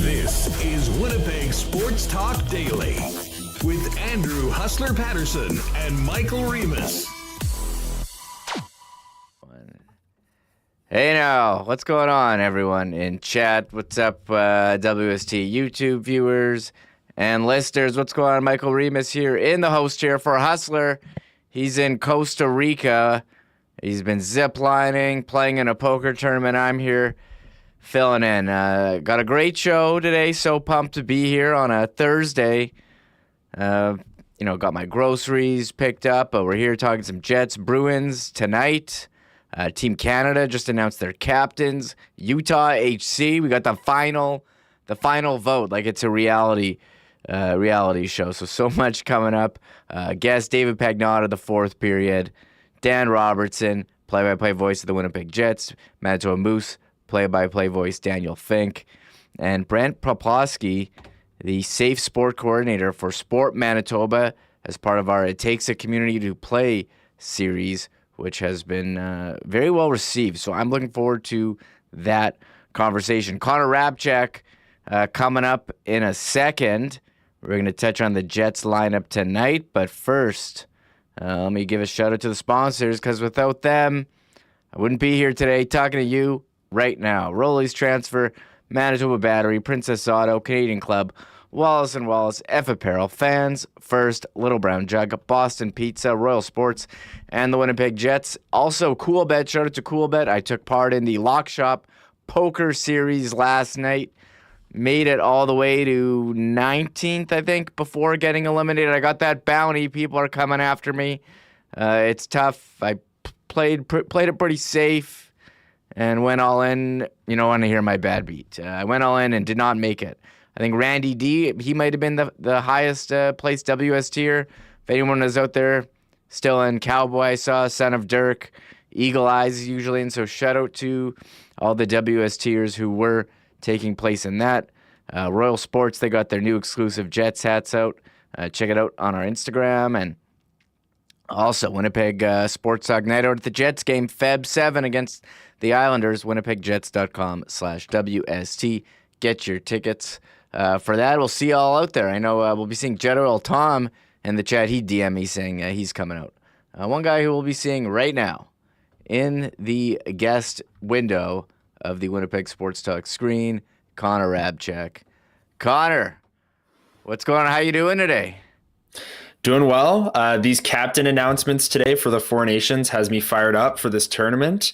This is Winnipeg Sports Talk Daily with Andrew Hustler Paterson and Michael Remis. Hey now, what's going on, everyone in chat? What's up, WST YouTube viewers and listeners? What's going on? Michael Remis here in the host chair for Hustler. He's in Costa Rica. He's been ziplining, playing in a poker tournament. I'm here filling in. Got a great show today. So pumped to be here on a Thursday. Got my groceries picked up, but we're here talking some Jets, Bruins tonight. Team Canada just announced their captains. Utah HC. We got the final vote, like it's a reality show. So much coming up. Guest David Pagnotta, the fourth period. Dan Robertson, play-by-play voice of the Winnipeg Jets. Manitoba Moose, play-by-play voice Daniel Fink. And Brent, Poplawski, the Safe Sport Coordinator for Sport Manitoba, as part of our It Takes a Community to Play series, which has been very well received. So I'm looking forward to that conversation. Connor Hrabchak coming up in a second. We're going to touch on the Jets lineup tonight. But first, let me give a shout out to the sponsors, because without them, I wouldn't be here today talking to you right now. Rollies Transfer, Manitoba Battery, Princess Auto, Canadian Club, Wallace & Wallace, F Apparel, Fans First, Little Brown Jug, Boston Pizza, Royal Sports, and the Winnipeg Jets. Also, Coolbet. Shout out to Coolbet. I took part in the Lock Shop Poker Series last night. Made it all the way to 19th, I think, before getting eliminated. I got that bounty. People are coming after me. It's tough. I played it pretty safe and went all in. You don't want to hear my bad beat. I went all in and did not make it. I think Randy D, he might have been the highest placed WSTer. If anyone is out there still in Cowboy, I saw Son of Dirk, Eagle Eyes usually. And so shout out to all the WSTers who were taking place in that. Royal Sports, they got their new exclusive Jets hats out. Check it out on our Instagram. And also, Winnipeg Sports Talk Night Out at the Jets game, Feb 7 against the Islanders, winnipegjets.com/WST. Get your tickets for that. We'll see you all out there. I know we'll be seeing General Tom in the chat. He DM me saying he's coming out. One guy who we'll be seeing right now in the guest window of the Winnipeg Sports Talk screen, Connor Hrabchak. Connor, what's going on? How you doing today? Doing well. These captain announcements today for the four nations has me fired up for this tournament.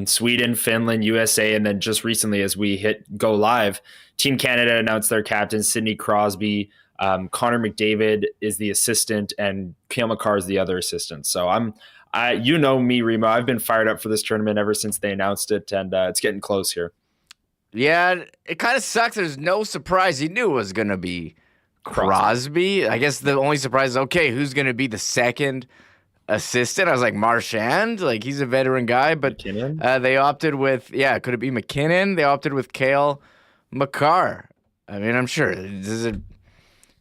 Sweden, Finland, USA, and then just recently as we hit go live, Team Canada announced their captain, Sidney Crosby. Connor McDavid is the assistant, and Cale Makar is the other assistant. So you know me, Remo. I've been fired up for this tournament ever since they announced it, and it's getting close here. Yeah, it kind of sucks. There's no surprise. You knew it was going to be Crosby. I guess the only surprise is, okay, who's going to be the second assistant? I was like, Marchand? Like, he's a veteran guy, but they opted with, could it be McKinnon? They opted with Cale Makar. I mean, I'm sure. Does it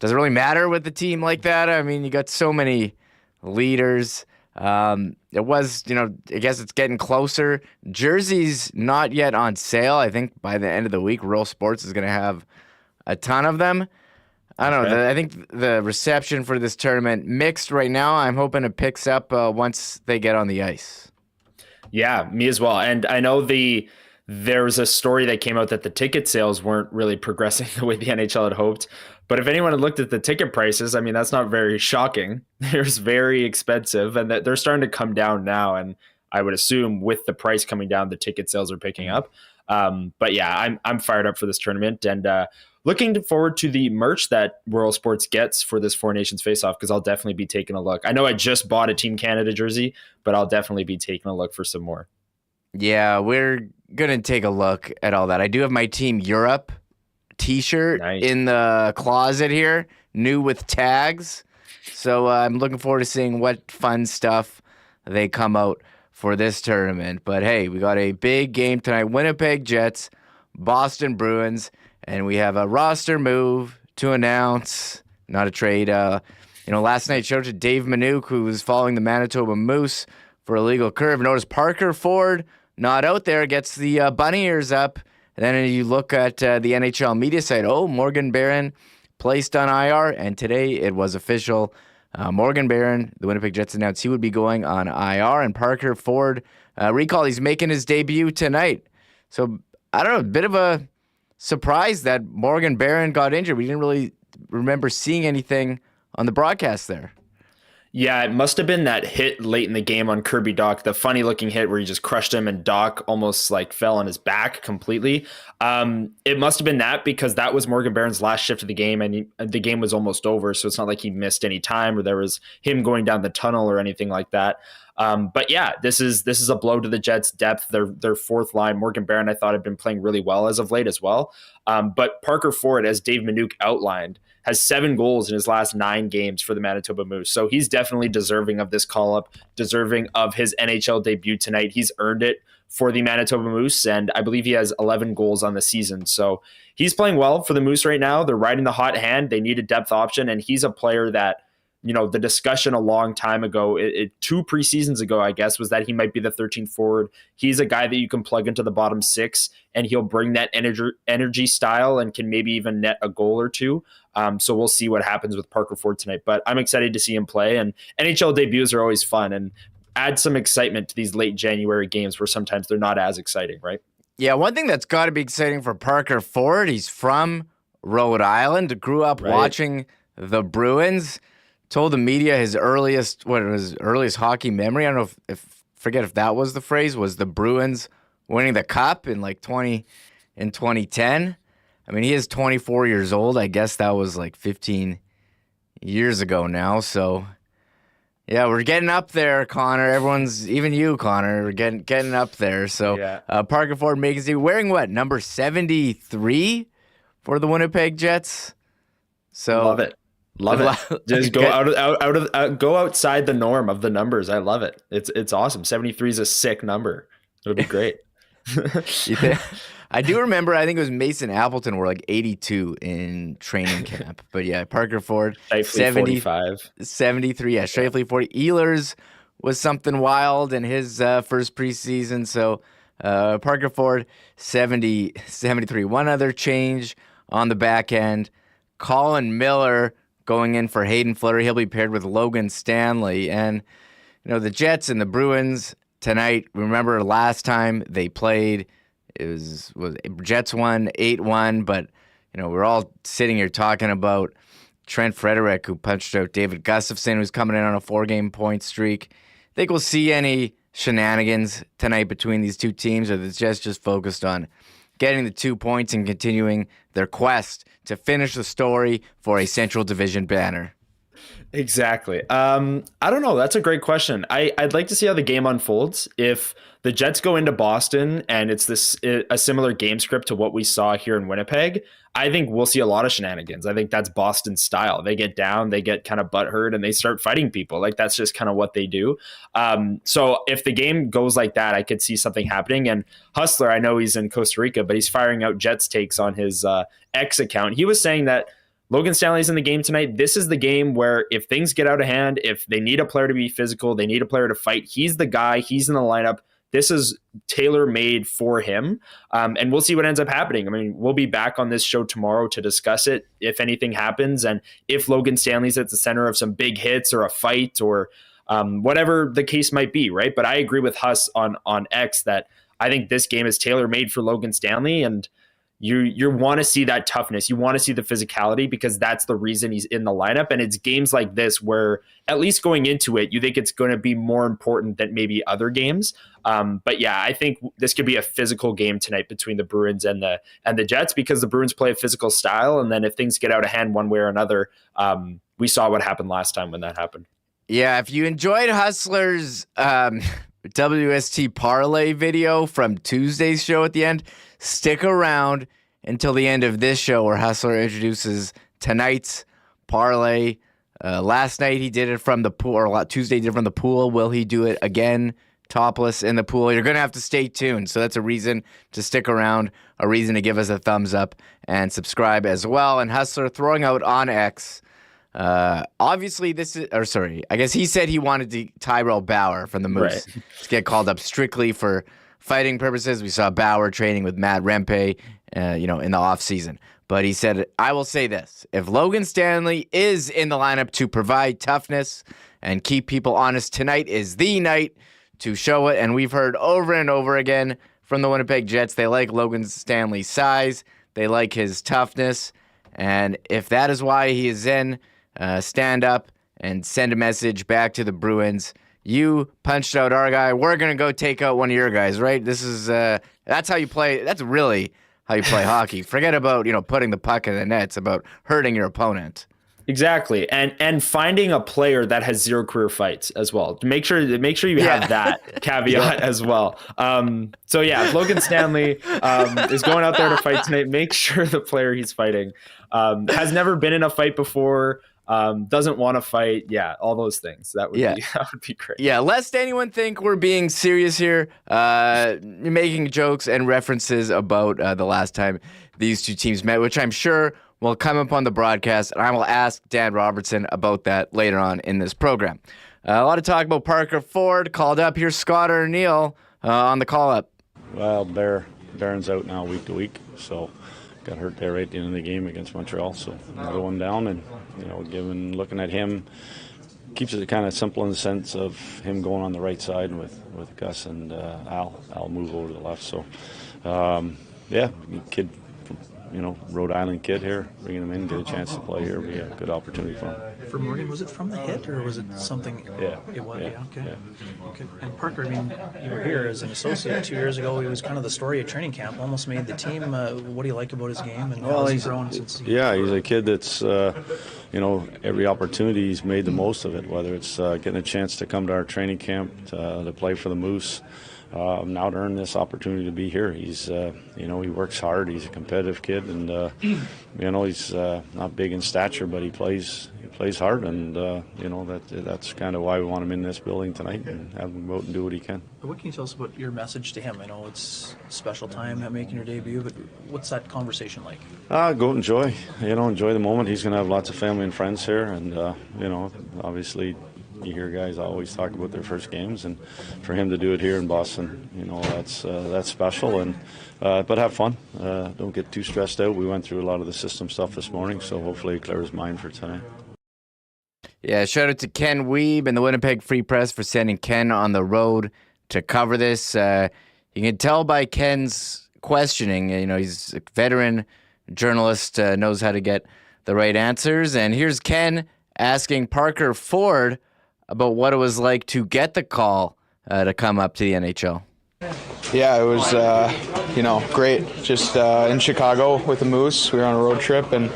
really matter with a team like that? I mean, you got so many leaders. It was, I guess it's getting closer. Jerseys not yet on sale. I think by the end of the week, Royal Sports is going to have a ton of them. I don't know. I think the reception for this tournament mixed right now. I'm hoping it picks up once they get on the ice. Yeah, me as well. And I know there was a story that came out that the ticket sales weren't really progressing the way the NHL had hoped. But if anyone had looked at the ticket prices, I mean, that's not very shocking. They're very expensive, and they're starting to come down now. And I would assume with the price coming down, the ticket sales are picking up. But yeah, I'm fired up for this tournament, and looking forward to the merch that Royal Sports gets for this Four Nations face-off, because I'll definitely be taking a look. I know I just bought a Team Canada jersey, but I'll definitely be taking a look for some more. Yeah, we're going to take a look at all that. I do have my Team Europe t-shirt in the closet here, new with tags. So I'm looking forward to seeing what fun stuff they come out for this tournament. But hey, we got a big game tonight. Winnipeg Jets, Boston Bruins, and we have a roster move to announce, not a trade. Last night showed to Dave Manouk, who was following the Manitoba Moose for a legal curve. Notice Parker Ford not out there, gets the bunny ears up. And then you look at the NHL media site. Oh, Morgan Barron placed on IR, and today it was official. Morgan Barron, the Winnipeg Jets announced he would be going on IR, and Parker Ford, recall, he's making his debut tonight. So, I don't know, a bit of a surprise that Morgan Barron got injured. We didn't really remember seeing anything on the broadcast there. Yeah, it must have been that hit late in the game on Kirby Dach, the funny looking hit where he just crushed him and Dach almost like fell on his back completely. It must have been that, because that was Morgan Barron's last shift of the game, and the game was almost over. So it's not like he missed any time or there was him going down the tunnel or anything like that. But yeah, this is a blow to the Jets' depth. Their fourth line, Morgan Barron, I thought had been playing really well as of late as well. But Parker Ford, as Dave Manouk outlined, has 7 goals in his last 9 games for the Manitoba Moose. So he's definitely deserving of this call-up, deserving of his NHL debut tonight. He's earned it for the Manitoba Moose, and I believe he has 11 goals on the season. So he's playing well for the Moose right now. They're riding the hot hand. They need a depth option, and he's a player that, the discussion a long time ago, 2 preseasons ago, I guess, was that he might be the 13th forward. He's a guy that you can plug into the bottom 6, and he'll bring that energy style and can maybe even net a goal or 2. So we'll see what happens with Parker Ford tonight. But I'm excited to see him play, and NHL debuts are always fun and add some excitement to these late January games where sometimes they're not as exciting, right? Yeah, one thing that's got to be exciting for Parker Ford, he's from Rhode Island, grew up watching the Bruins. Told the media his earliest hockey memory. I don't know if forget if that was the phrase, was the Bruins winning the cup in 2010. I mean, he is 24 years old. I guess that was 15 years ago now. So yeah, we're getting up there, Connor. Even you, Connor, we're getting up there. So yeah. Parker Ford making it, wearing what, number 73 for the Winnipeg Jets. So love it. Just go go outside the norm of the numbers. I love it. It's awesome. 73 is a sick number. It'll be great. I do remember, I think it was Mason Appleton wore 82 in training camp. But yeah, Parker Ford, 45. 73. Yeah, Shifley 40. Ehlers was something wild in his first preseason. So Parker Ford, 73. One other change on the back end. Colin Miller going in for Hayden Fleury. He'll be paired with Logan Stanley. And, the Jets and the Bruins tonight, remember last time they played, it was Jets won 8-1, but, we're all sitting here talking about Trent Frederick, who punched out David Gustafson, who's coming in on a 4-game point streak. Think we'll see any shenanigans tonight between these two teams, or the Jets just focused on getting the 2 points and continuing their quest to finish the story for a Central Division banner? Exactly. I don't know. That's a great question. I'd like to see how the game unfolds. If the Jets go into Boston and it's a similar game script to what we saw here in Winnipeg, I think we'll see a lot of shenanigans. I think that's Boston style. They get down, they get kind of butthurt, and they start fighting people. That's just kind of what they do. So if the game goes like that, I could see something happening. And Hustler, I know he's in Costa Rica, but he's firing out Jets takes on his X account. He was saying that Logan Stanley's in the game tonight. This is the game where if things get out of hand, if they need a player to be physical, they need a player to fight, he's the guy, he's in the lineup. This is tailor-made for him, and we'll see what ends up happening. I mean, we'll be back on this show tomorrow to discuss it, if anything happens, and if Logan Stanley's at the center of some big hits or a fight or whatever the case might be, right? But I agree with Huss on X that I think this game is tailor-made for Logan Stanley, and you want to see that toughness. You want to see the physicality because that's the reason he's in the lineup. And it's games like this where, at least going into it, you think it's going to be more important than maybe other games. But yeah, I think this could be a physical game tonight between the Bruins and the Jets, because the Bruins play a physical style. And then if things get out of hand one way or another, we saw what happened last time when that happened. Yeah, if you enjoyed Hustler's WST parlay video from Tuesday's show at the end, stick around until the end of this show where Hustler introduces tonight's parlay. Last night he did it from the pool, or Tuesday he did it from the pool. Will he do it again topless in the pool? You're going to have to stay tuned. So that's a reason to stick around, a reason to give us a thumbs up and subscribe as well. And Hustler throwing out on X. Obviously I guess he said he wanted Tyrell Bauer from the Moose to get called up strictly for fighting purposes. We saw Bauer training with Matt Rempe, in the offseason. But he said, I will say this, if Logan Stanley is in the lineup to provide toughness and keep people honest, tonight is the night to show it. And we've heard over and over again from the Winnipeg Jets, they like Logan Stanley's size, they like his toughness. And if that is why he is in, stand up and send a message back to the Bruins. You punched out our guy. We're going to go take out one of your guys, right? This is that's how you play. That's really how you play hockey. Forget about, putting the puck in the net. It's about hurting your opponent. Exactly. And finding a player that has 0 career fights as well. Make sure you have that caveat as well. So yeah, if Logan Stanley is going out there to fight tonight, make sure the player he's fighting has never been in a fight before. Doesn't want to fight. Yeah, all those things. That would be great. Yeah, lest anyone think we're being serious here, making jokes and references about the last time these two teams met, which I'm sure will come up on the broadcast, and I will ask Dan Robertson about that later on in this program. A lot of talk about Parker Ford called up. Here's Scott or Neil on the call-up. Well, Barron's out now week to week, so got hurt there right at the end of the game against Montreal, so another one down. And looking at him, keeps it kind of simple in the sense of him going on the right side with Gus and Al move over to the left. So kid, Rhode Island kid here, bringing him in, get a chance to play here, be a good opportunity for him. For Morgan, was it from the hit or was it something? Yeah. It was, yeah. Okay. Yeah. Okay. And Parker, you were here as an associate 2 years ago. He was kind of the story of training camp, almost made the team. What do you like about his game and how he's grown since? He's a kid that's, every opportunity he's made the most of it, whether it's getting a chance to come to our training camp to play for the Moose. Now to earn this opportunity to be here. He's, he works hard. He's a competitive kid, and he's not big in stature, but he plays hard, and that's kind of why we want him in this building tonight and have him go out and do what he can. What can you tell us about your message to him? I know it's a special time at making your debut, but what's that conversation like? Go enjoy. Enjoy the moment. He's going to have lots of family and friends here, and obviously. You hear guys always talk about their first games, and for him to do it here in Boston, that's special. And but have fun. Don't get too stressed out. We went through a lot of the system stuff this morning, so hopefully it clears his mind for tonight. Yeah, shout out to Ken Wiebe and the Winnipeg Free Press for sending Ken on the road to cover this. You can tell by Ken's questioning. He's a veteran journalist, knows how to get the right answers. And here's Ken asking Parker Ford about what it was like to get the call to come up to the NHL. Yeah, it was, great. Just in Chicago with the Moose. We were on a road trip, and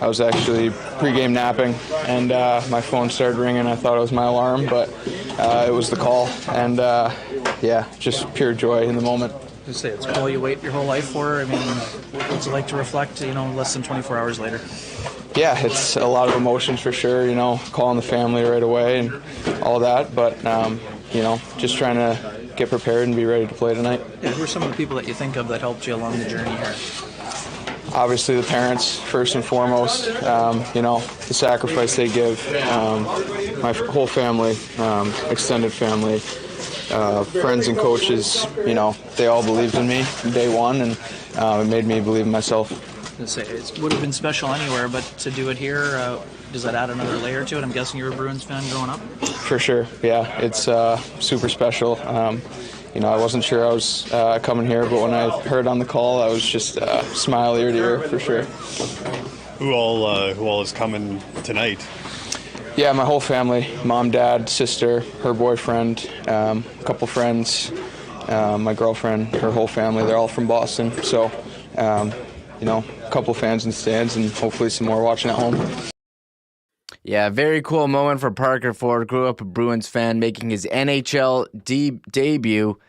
I was actually pregame napping, and my phone started ringing. I thought it was my alarm, but it was the call, and just pure joy in the moment. You say it's all you wait your whole life for. What's it like to reflect, less than 24 hours later? Yeah, it's a lot of emotions for sure, calling the family right away and all that, but, just trying to get prepared and be ready to play tonight. Yeah, who are some of the people that you think of that helped you along the journey here? Obviously the parents, first and foremost, the sacrifice they give, my whole family, extended family, friends and coaches, they all believed in me from day one, and it made me believe in myself. It would have been special anywhere, but to do it here, does that add another layer to it? I'm guessing you're a Bruins fan growing up. For sure, yeah. It's super special. I wasn't sure I was coming here, but when I heard on the call, I was just smile ear to ear for sure. Who all is coming tonight? Yeah, my whole family, mom, dad, sister, her boyfriend, a couple friends, my girlfriend, her whole family. They're all from Boston, so a couple fans in the stands and hopefully some more watching at home. Yeah, very cool moment for Parker Ford. Grew up a Bruins fan, making his NHL debut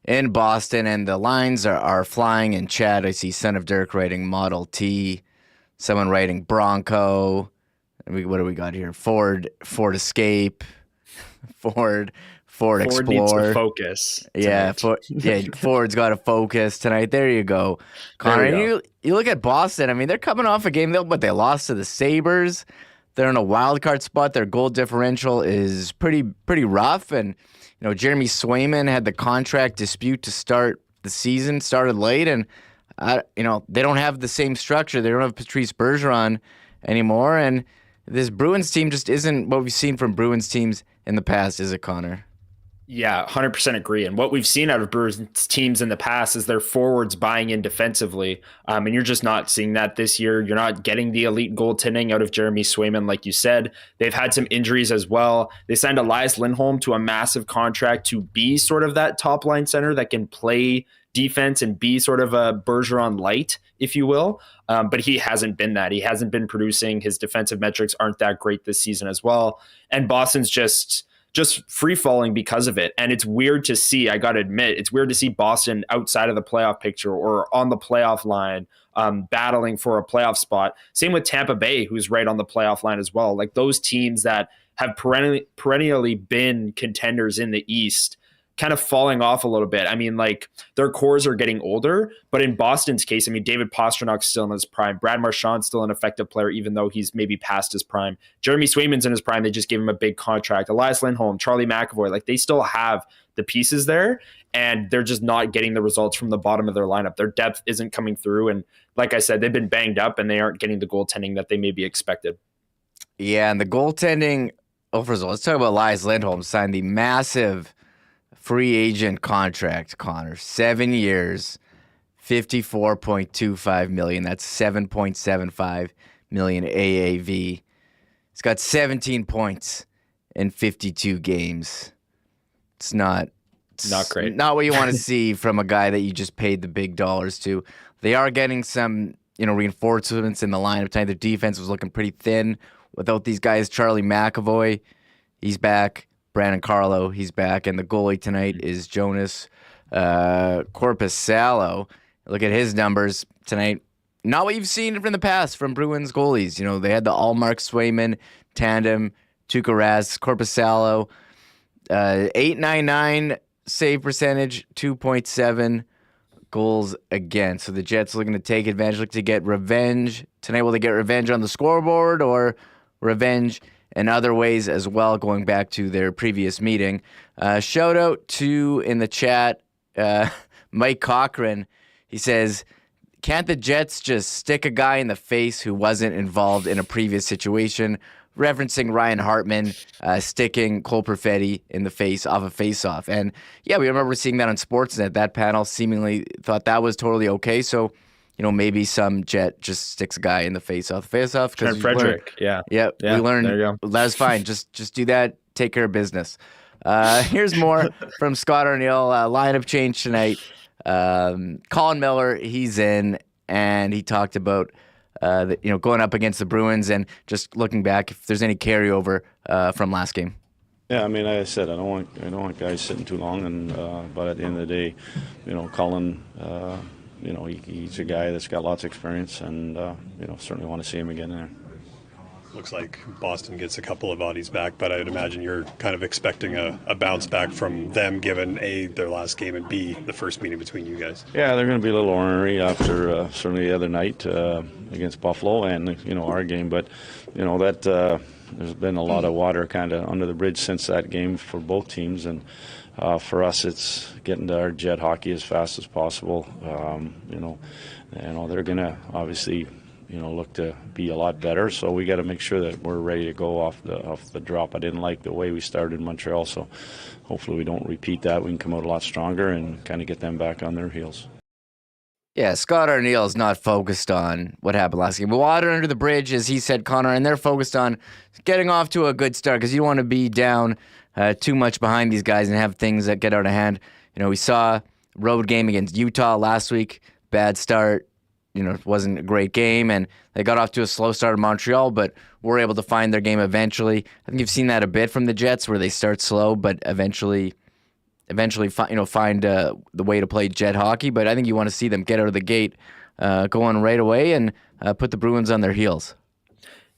in Boston, and the lines are flying in chat. I see Son of Dirk writing Model T, someone writing Bronco. What do we got here? Ford Escape, Ford Explorer. Needs to focus. Yeah, Ford's got to focus tonight. There you go, Connor. You look at Boston. I mean, they're coming off a game, but they lost to the Sabres. They're in a wild card spot. Their goal differential is pretty rough, and Jeremy Swayman had the contract dispute to start the season. Started late, and they don't have the same structure. They don't have Patrice Bergeron anymore, and this Bruins team just isn't what we've seen from Bruins teams in the past, is it, Connor? Yeah, 100% agree. And what we've seen out of Bruins teams in the past is their forwards buying in defensively. And you're just not seeing that this year. You're not getting the elite goaltending out of Jeremy Swayman, like you said. They've had some injuries as well. They signed Elias Lindholm to a massive contract to be sort of that top line center that can play defense and be sort of a Bergeron light, if you will. But he hasn't been that. He hasn't been producing. His defensive metrics aren't that great this season as well. And Boston's just free falling because of it. And it's weird to see, I got to admit, it's weird to see Boston outside of the playoff picture or on the playoff line, battling for a playoff spot. Same with Tampa Bay, who's right on the playoff line as well. Like those teams that have perennially been contenders in the East kind of falling off a little bit. I mean, like their cores are getting older, but in Boston's case, I mean, David Pasternak's still in his prime. Brad Marchand's still an effective player, even though he's maybe past his prime. Jeremy Swayman's in his prime. They just gave him a big contract. Elias Lindholm, Charlie McAvoy, like they still have the pieces there, and they're just not getting the results from the bottom of their lineup. Their depth isn't coming through. And like I said, they've been banged up and they aren't getting the goaltending that they maybe expected. Yeah, and the goaltending, first of all, let's talk about Elias Lindholm signed the massive free agent contract, Connor. 7 years, $54.25 million. That's $7.75 million AAV. He's got 17 points in 52 games. It's not great. Not what you want to see from a guy that you just paid the big dollars to. They are getting some, reinforcements in the lineup tonight. Their defense was looking pretty thin without these guys. Charlie McAvoy, he's back. Brandon Carlo, he's back, and the goalie tonight is Jonas Korpisalo. Look at his numbers tonight. Not what you've seen from the past from Bruins goalies. They had the Allmark Swayman tandem, Tuukka Rask, Korpisalo, .899 save percentage, 2.7 goals against. So the Jets looking to take advantage, look to get revenge tonight. Will they get revenge on the scoreboard or revenge in other ways as well, going back to their previous meeting? Shout out to, in the chat, Mike Cochran. He says, can't the Jets just stick a guy in the face who wasn't involved in a previous situation? Referencing Ryan Hartman sticking Cole Perfetti in the face off a face-off. And yeah, we remember seeing that on Sportsnet. That panel seemingly thought that was totally okay. So, maybe some Jet just sticks a guy in the face off. Trent Frederick, yeah. We learned there you go. That's fine. Just do that. Take care of business. Here's more from Scott Arniel. Lineup change tonight. Colin Miller, he's in, and he talked about going up against the Bruins and just looking back if there's any carryover from last game. Yeah, I mean, like I said, I don't want guys sitting too long, and but at the end of the day, Colin. He's a guy that's got lots of experience, and certainly want to see him again there. Looks like Boston gets a couple of bodies back, but I'd imagine you're kind of expecting a bounce back from them, given A, their last game, and B, the first meeting between you guys. Yeah, they're going to be a little ornery after certainly the other night against Buffalo and our game, but that there's been a lot of water kind of under the bridge since that game for both teams, and for us, it's getting to our Jet hockey as fast as possible. They're going to obviously look to be a lot better. So we got to make sure that we're ready to go off the drop. I didn't like the way we started in Montreal, so hopefully we don't repeat that. We can come out a lot stronger and kind of get them back on their heels. Yeah, Scott Arniel is not focused on what happened last game. But water under the bridge, as he said, Connor, and they're focused on getting off to a good start because you don't want to be down too much behind these guys and have things that get out of hand. We saw road game against Utah last week, bad start. It wasn't a great game, and they got off to a slow start in Montreal, but were able to find their game eventually. I think you've seen that a bit from the Jets, where they start slow, but eventually find the way to play Jet hockey. But I think you want to see them get out of the gate, going right away, and put the Bruins on their heels.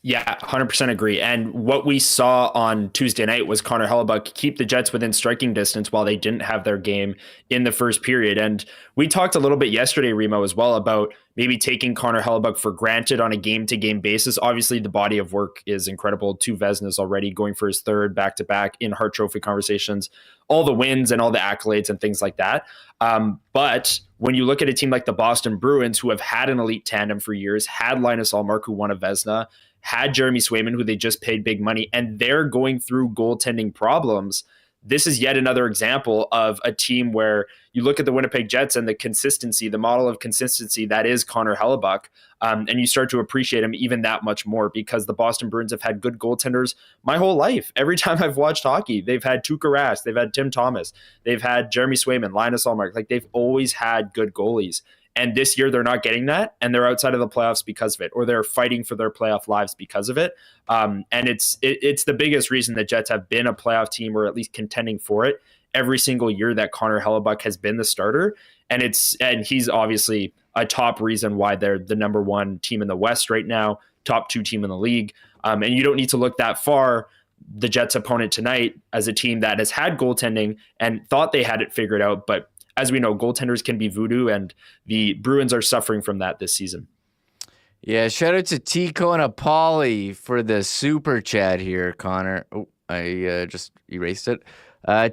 Yeah, 100% agree. And what we saw on Tuesday night was Connor Hrabchak keep the Jets within striking distance while they didn't have their game in the first period. And we talked a little bit yesterday, Remo, as well, about maybe taking Connor Hrabchak for granted on a game-to-game basis. Obviously, the body of work is incredible. 2 Vezinas already, going for his 3rd back-to-back in Hart Trophy conversations, all the wins and all the accolades and things like that. But when you look at a team like the Boston Bruins, who have had an elite tandem for years, had Linus Ullmark, who won a Vezina, had Jeremy Swayman, who they just paid big money, and they're going through goaltending problems. This is yet another example of a team where you look at the Winnipeg Jets and the consistency, the model of consistency that is Connor Hrabchak, and you start to appreciate him even that much more because the Boston Bruins have had good goaltenders my whole life. Every time I've watched hockey, they've had Tuukka Rask, they've had Tim Thomas, they've had Jeremy Swayman, Linus Ullmark. Like, they've always had good goalies. And this year they're not getting that, and they're outside of the playoffs because of it, or they're fighting for their playoff lives because of it. And it's the biggest reason the Jets have been a playoff team, or at least contending for it, every single year that Connor Hrabchak has been the starter. And he's obviously a top reason why they're the number 1 team in the West right now, top 2 team in the league. And you don't need to look that far. The Jets' opponent tonight, as a team that has had goaltending and thought they had it figured out, but as we know, goaltenders can be voodoo, and the Bruins are suffering from that this season. Yeah, shout out to Tico and Apolli for the super chat here, Connor. Oh, I just erased it.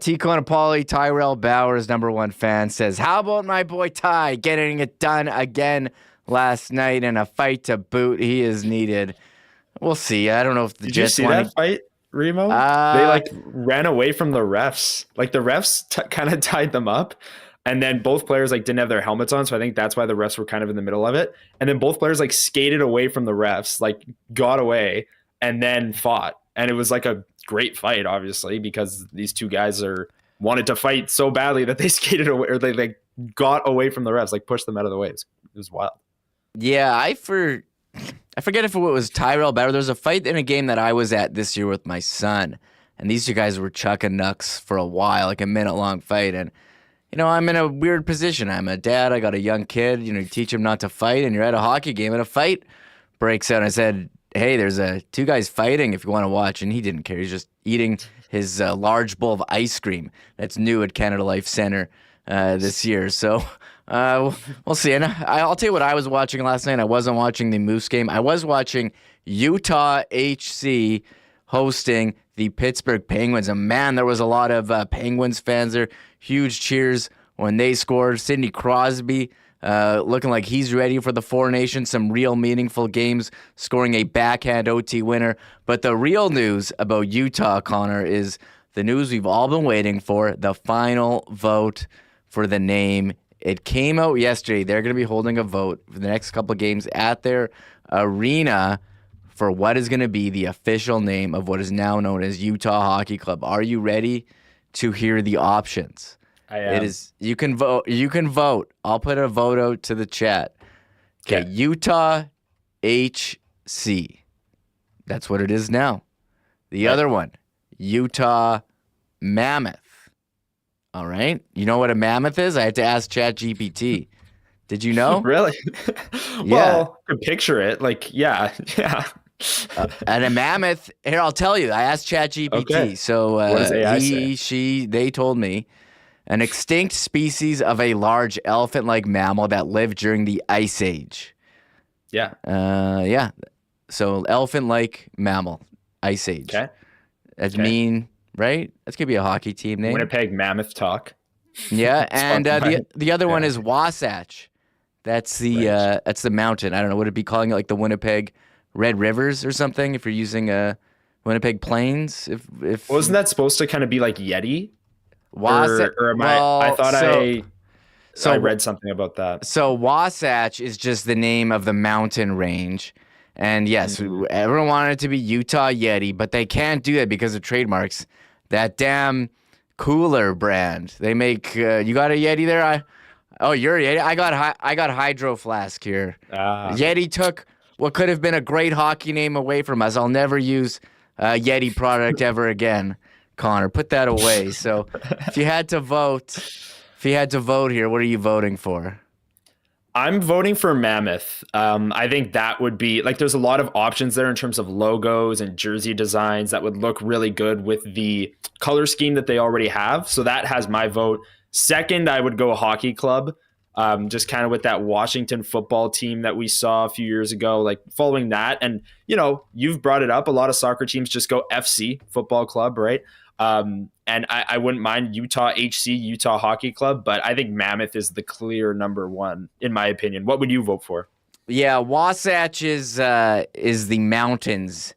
Tico and Apolli, Tyrell Bauer's number 1 fan, says, "How about my boy Ty getting it done again last night in a fight to boot? He is needed." We'll see. I don't know if the Jets want that fight, Remo? They ran away from the refs. Like, the refs kind of tied them up. And then both players didn't have their helmets on, so I think that's why the refs were kind of in the middle of it. And then both players skated away from the refs, got away, and then fought. And it was a great fight, obviously, because these 2 guys wanted to fight so badly that they skated away, or they got away from the refs, pushed them out of the way. It was wild. Yeah, I forget if it was Tyrell Bauer. There was a fight in a game that I was at this year with my son, and these 2 guys were chucking knucks for a while, a minute-long fight, and I'm in a weird position. I'm a dad. I got a young kid. You teach him not to fight, and you're at a hockey game, and a fight breaks out. And I said, "Hey, there's 2 guys fighting if you want to watch." And he didn't care. He's just eating his large bowl of ice cream that's new at Canada Life Center this year. So we'll see. And I'll tell you what I was watching last night. I wasn't watching the Moose game. I was watching Utah HC hosting the Pittsburgh Penguins. And man, there was a lot of Penguins fans there. Huge cheers when they scored. Sidney Crosby looking like he's ready for the Four Nations. Some real meaningful games, scoring a backhand OT winner. But the real news about Utah, Connor, is the news we've all been waiting for, the final vote for the name. It came out yesterday. They're going to be holding a vote for the next couple of games at their arena for what is going to be the official name of what is now known as Utah Hockey Club. Are you ready to hear the options? I am. It is. You can vote. You can vote. I'll put a vote out to the chat. Okay. Utah HC. That's what it is now. The other one, Utah Mammoth. All right. You know what a mammoth is? I had to ask ChatGPT. Did you know? Really? Well, I could picture it. Yeah. And a mammoth, here, I'll tell you. I asked ChatGPT. Okay. So what does AI say? they told me an extinct species of a large elephant-like mammal that lived during the Ice Age. Yeah. Yeah. So elephant-like mammal, Ice Age. Okay. That's mean, right? That's going to be a hockey team name. Winnipeg Mammoth Talk. Yeah, and the other one is Wasatch. That's the mountain. I don't know. Would it be calling it like the Winnipeg Red Rivers or something if you're using Winnipeg Plains? If Wasn't that supposed to kind of be like Yeti? Wasatch, or am I thought I read something about that. So Wasatch is just the name of the mountain range. And yes, everyone wanted it to be Utah Yeti, but they can't do that because of trademarks. That damn cooler brand. They make you got a Yeti there? You're a Yeti. I got Hydro Flask here. Yeti took what could have been a great hockey name away from us. I'll never use a Yeti product ever again. Connor, put that away. So if you had to vote here, what are you voting for? I'm voting for Mammoth. I think that would be like, there's a lot of options there in terms of logos and jersey designs that would look really good with the color scheme that they already have. So that has my vote. Second, I would go Hockey Club, just kind of with that Washington football team that we saw a few years ago, like following that. And, you've brought it up. A lot of soccer teams just go FC, Football Club, right? And I wouldn't mind Utah HC, Utah Hockey Club, but I think Mammoth is the clear number one, in my opinion. What would you vote for? Yeah, Wasatch is the mountains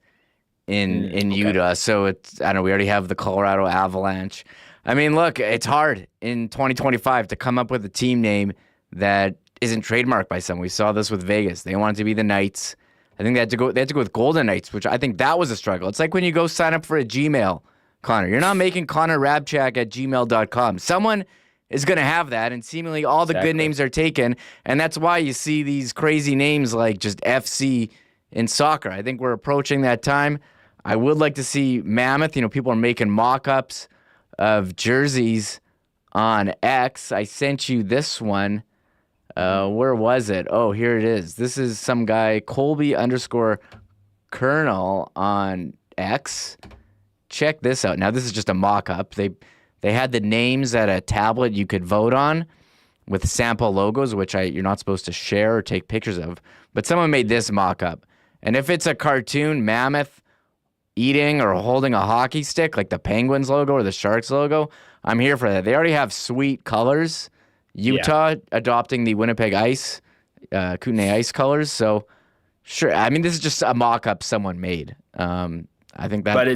in Utah. So it's, I don't know, we already have the Colorado Avalanche. I mean, look, it's hard in 2025 to come up with a team name that isn't trademarked by someone. We saw this with Vegas. They wanted to be the Knights. I think they had to go with Golden Knights, which I think that was a struggle. It's like when you go sign up for a Gmail, Connor. You're not making Connor Hrabchak at gmail.com. Someone is going to have that, and seemingly all the good names are taken, and that's why you see these crazy names like just FC in soccer. I think we're approaching that time. I would like to see Mammoth. People are making mock-ups of jerseys on X. I sent you this one. Where was it? Oh, here it is. This is some guy, Colby_Colonel on X. Check this out. Now, this is just a mock-up. They had the names at a tablet you could vote on with sample logos, which you're not supposed to share or take pictures of. But someone made this mock-up. And if it's a cartoon mammoth eating or holding a hockey stick, like the Penguins logo or the Sharks logo, I'm here for that. They already have sweet colors. Utah adopting the Winnipeg Ice, Kootenay Ice colors. So, sure. I mean, this is just a mock-up someone made. I think that... But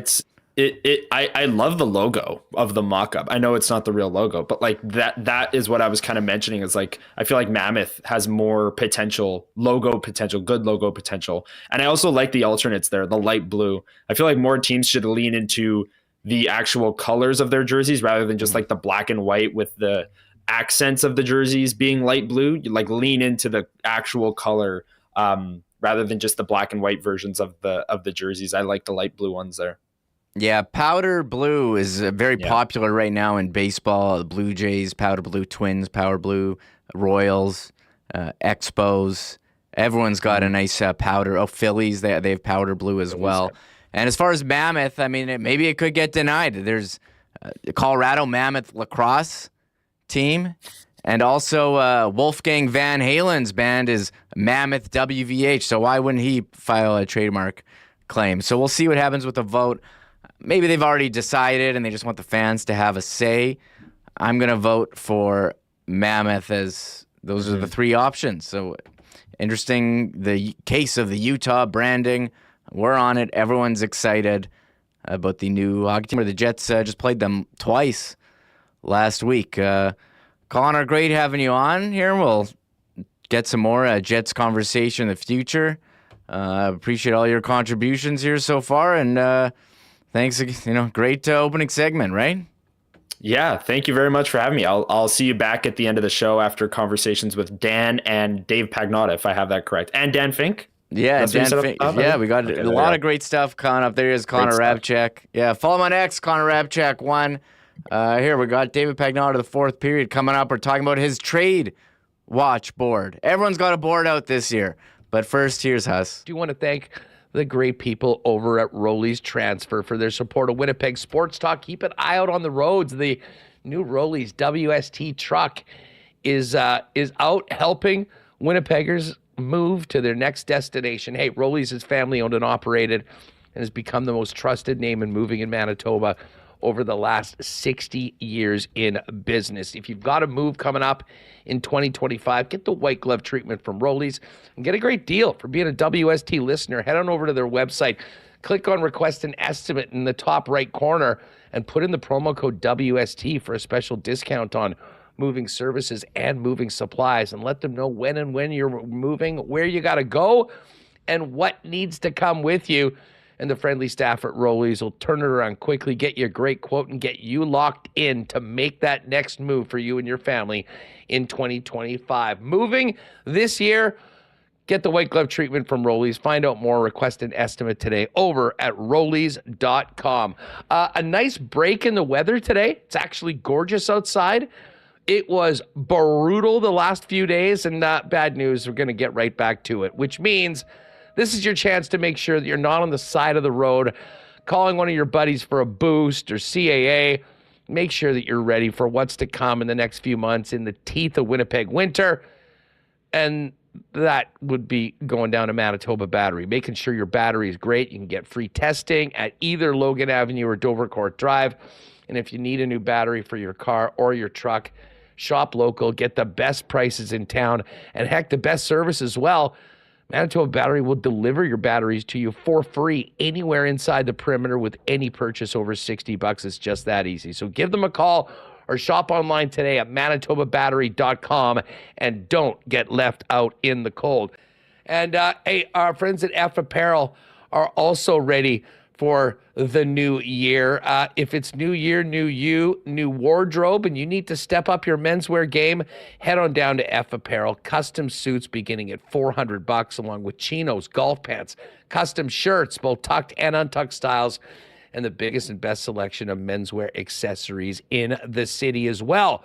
I love the logo of the mock-up. I know it's not the real logo, but like that is what I was kind of mentioning, is like, I feel like Mammoth has more potential, good logo potential. And I also like the alternates there, the light blue. I feel like more teams should lean into the actual colors of their jerseys rather than just like the black and white with the accents of the jerseys being light blue. You like lean into the actual color rather than just the black and white versions of the jerseys. I like the light blue ones there. Yeah, powder blue is very popular right now in baseball. The Blue Jays, powder blue, Twins, powder blue, Royals, Expos. Everyone's got a nice powder. Oh, Phillies, they have powder blue as well. And as far as Mammoth, I mean, maybe it could get denied. There's the Colorado Mammoth lacrosse team. And also Wolfgang Van Halen's band is Mammoth WVH. So why wouldn't he file a trademark claim? So we'll see what happens with the vote. Maybe they've already decided and they just want the fans to have a say. I'm going to vote for Mammoth, as those are the three options. So interesting, the case of the Utah branding. We're on it. Everyone's excited about the new hockey team. The Jets just played them twice last week. Connor, great having you on here. We'll get some more Jets conversation in the future. Appreciate all your contributions here so far, and thanks, great opening segment, right? Yeah, thank you very much for having me. I'll see you back at the end of the show after conversations with Dan and Dave Pagnotta, if I have that correct, and Dan Fink. Yeah, Dan Fink. Yeah, we got a lot of great stuff coming up. There is Connor Hrabchak. Yeah, follow him on X, Connor Hrabchak 1. Here we got David Pagnotta, the fourth period coming up. We're talking about his trade watch board. Everyone's got a board out this year, but first, here's Huss. Do you want to thank the great people over at Rolly's Transfer for their support of Winnipeg Sports Talk. Keep an eye out on the roads. The new Rolly's WST truck is out helping Winnipeggers move to their next destination. Hey, Rolly's is family owned and operated and has become the most trusted name in moving in Manitoba over the last 60 years in business. If you've got a move coming up in 2025, get the white glove treatment from Rollies and get a great deal for being a WST listener. Head on over to their website, click on request an estimate in the top right corner, and put in the promo code WST for a special discount on moving services and moving supplies, and let them know when you're moving, where you got to go, and what needs to come with you. And the friendly staff at Rollies will turn it around quickly, get you a great quote, and get you locked in to make that next move for you and your family in 2025. Moving this year, get the white glove treatment from Rollies. Find out more. Request an estimate today over at Rollies.com. A nice break in the weather today. It's actually gorgeous outside. It was brutal the last few days, and bad news. We're going to get right back to it, which means this is your chance to make sure that you're not on the side of the road calling one of your buddies for a boost or CAA. Make sure that you're ready for what's to come in the next few months in the teeth of Winnipeg winter. And that would be going down to Manitoba Battery, making sure your battery is great. You can get free testing at either Logan Avenue or Dovercourt Drive. And if you need a new battery for your car or your truck, shop local, get the best prices in town, and heck, the best service as well. Manitoba Battery will deliver your batteries to you for free anywhere inside the perimeter with any purchase over $60. It's just that easy. So give them a call or shop online today at manitobabattery.com, and don't get left out in the cold. And hey, our friends at F Apparel are also ready for the new year. If it's new year, new you, new wardrobe, and you need to step up your menswear game, head on down to F Apparel. Custom suits beginning at $400, along with chinos, golf pants, custom shirts, both tucked and untucked styles, and the biggest and best selection of menswear accessories in the city as well.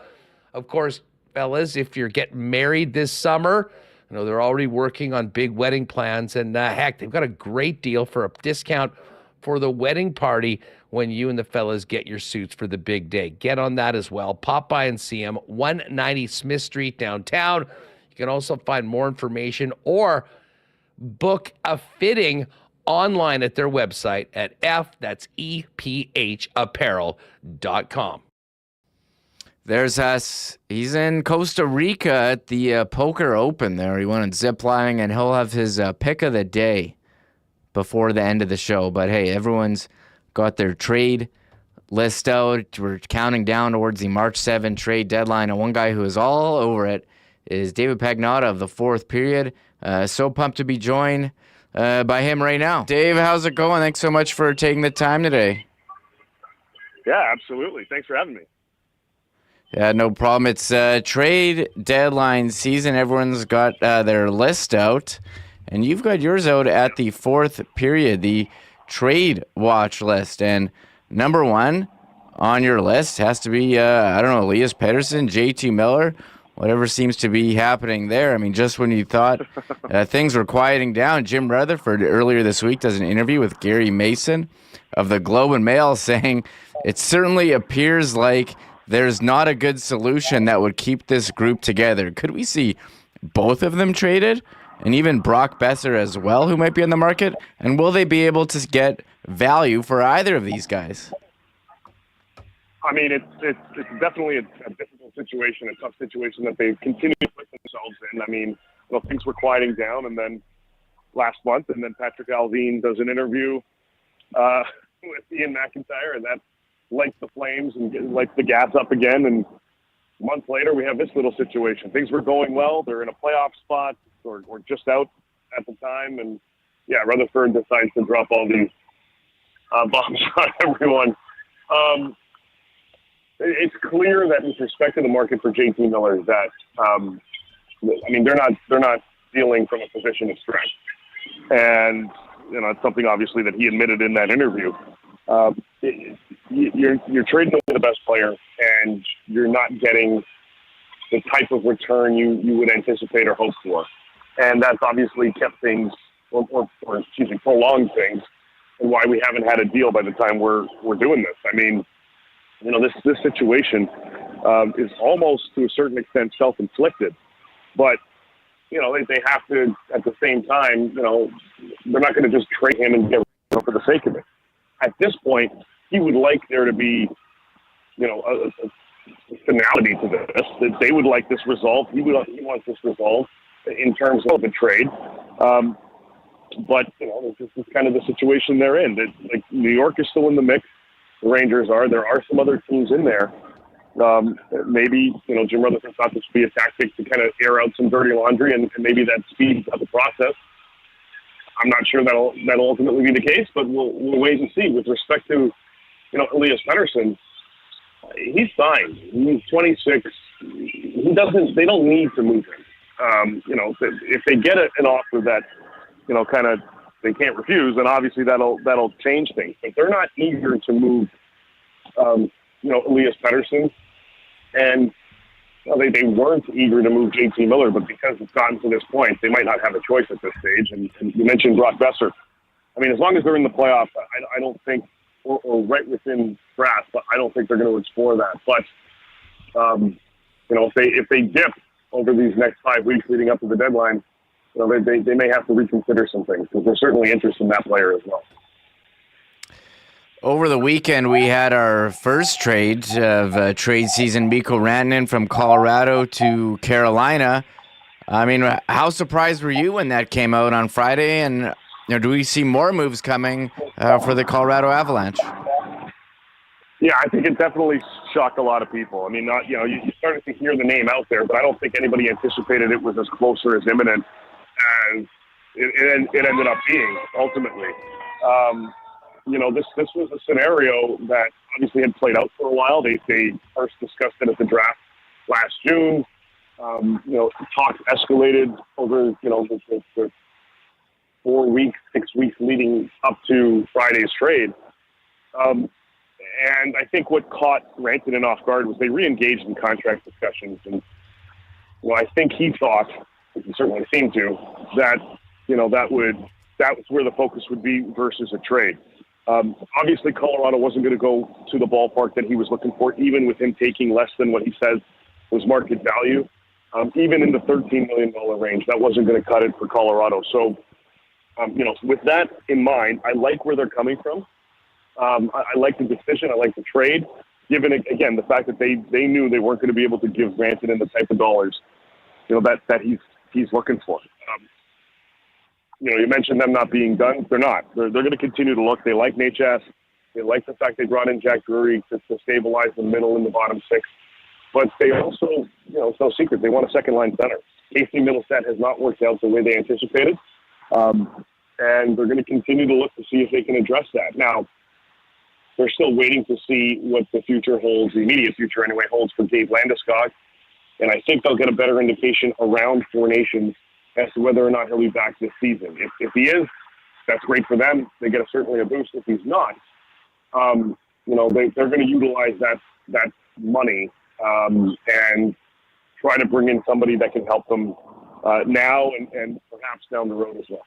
Of course, fellas, if you're getting married this summer, you know they're already working on big wedding plans, and heck, they've got a great deal for a discount for the wedding party when you and the fellas get your suits for the big day. Get on that as well. Pop by and see them, 190 Smith Street downtown. You can also find more information or book a fitting online at their website at EPHapparel.com. There's us. He's in Costa Rica at the Poker Open there. He went on ziplining, and he'll have his pick of the day before the end of the show. But hey, everyone's got their trade list out. We're counting down towards the March 7 trade deadline, and one guy who is all over it is David Pagnotta of the fourth period. So pumped to be joined by him right now. Dave, how's it going? Thanks so much for taking the time today. Yeah, absolutely. Thanks for having me. Yeah, no problem. It's trade deadline season. Everyone's got their list out. And you've got yours out at the fourth period, the trade watch list. And number one on your list has to be, Elias Paterson, JT Miller, whatever seems to be happening there. I mean, just when you thought things were quieting down, Jim Rutherford earlier this week does an interview with Gary Mason of the Globe and Mail saying it certainly appears like there's not a good solution that would keep this group together. Could we see both of them traded? And even Brock Besser as well, who might be on the market? And will they be able to get value for either of these guys? I mean, it's definitely a difficult situation, a tough situation that they continue to put themselves in. I mean, things were quieting down, and then last month, and then Patrick Alvin does an interview with Ian McIntyre, and that lights the flames and lights the gas up again. And a month later, we have this little situation. Things were going well. They're in a playoff spot. Or just out at the time, and yeah, Rutherford decides to drop all these bombs on everyone. It's clear that with respect to the market for JT Miller, that they're not dealing from a position of strength, and it's something obviously that he admitted in that interview. You're trading away the best player, and you're not getting the type of return you would anticipate or hope for. And that's obviously kept things, prolonged things, and why we haven't had a deal by the time we're doing this. I mean, this situation is almost to a certain extent self-inflicted, but they have to at the same time. They're not going to just trade him and get rid of him for the sake of it. At this point, he would like there to be, a finality to this. That they would like this resolved. He wants this resolved in terms of the trade. But this is kind of the situation they're in. That, like, New York is still in the mix. The Rangers are. There are some other teams in there. Maybe Jim Rutherford thought this would be a tactic to kind of air out some dirty laundry, and maybe that speeds up the process. I'm not sure that'll ultimately be the case, but we'll wait and see. With respect to Elias Paterson, he's signed. He's 26. They don't need to move him. If they get an offer that kind of they can't refuse, then obviously that'll change things. But they're not eager to move Elias Paterson, and they weren't eager to move JT Miller, but because it's gotten to this point, they might not have a choice at this stage. And you mentioned Brock Besser. I mean, as long as they're in the playoffs, I don't think, or right within grasp, but I don't think they're going to explore that. But if they dip over these next 5 weeks leading up to the deadline, they may have to reconsider some things, because there's certainly interest in that player as well. Over the weekend, we had our first trade of trade season. Mikko Rantanen from Colorado to Carolina. I mean, how surprised were you when that came out on Friday? And do we see more moves coming for the Colorado Avalanche? Yeah, I think it definitely shocked a lot of people. I mean, you started to hear the name out there, but I don't think anybody anticipated it was as close or as imminent as it ended up being ultimately. This was a scenario that obviously had played out for a while. They first discussed it at the draft last June. Talks escalated over the 4 weeks, 6 weeks leading up to Friday's trade. And I think what caught Rantanen off guard was they re-engaged in contract discussions. And I think he thought, he certainly seemed to, that that was where the focus would be versus a trade. Obviously, Colorado wasn't going to go to the ballpark that he was looking for, even with him taking less than what he says was market value. Even in the $13 million range, that wasn't going to cut it for Colorado. So, with that in mind, I like where they're coming from. I like the decision. I like the trade, given, again, the fact that they knew they weren't going to be able to give Rantanen the type of dollars, that he's looking for. You mentioned them not being done. They're not. They're going to continue to look. They like Natchez. They like the fact they brought in Jack Drury to stabilize the middle and the bottom six. But they also, it's no secret, they want a second-line center. Casey Middlestat has not worked out the way they anticipated. And they're going to continue to look to see if they can address that. Now, they're still waiting to see what the future holds, the immediate future anyway, holds for Dave Landeskog. And I think they'll get a better indication around Four Nations as to whether or not he'll be back this season. If he is, that's great for them. They get certainly a boost. If he's not, they're going to utilize that money and try to bring in somebody that can help them now and perhaps down the road as well.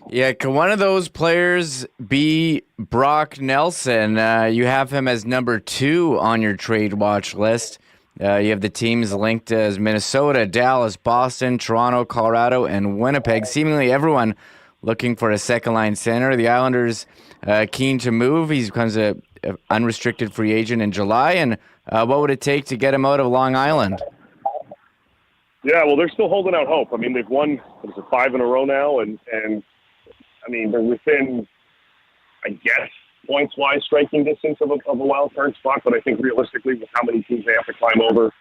Yeah, can one of those players be Brock Nelson? You have him as number 2 on your trade watch list. You have the teams linked as Minnesota, Dallas, Boston, Toronto, Colorado, and Winnipeg. Seemingly everyone looking for a second-line center. The Islanders keen to move. He becomes an unrestricted free agent in July. And what would it take to get him out of Long Island? Yeah, well, they're still holding out hope. I mean, they've won 5 in a row now, and I mean, they're within, I guess, points-wise striking distance of a wild card spot, but I think realistically with how many teams they have to climb over,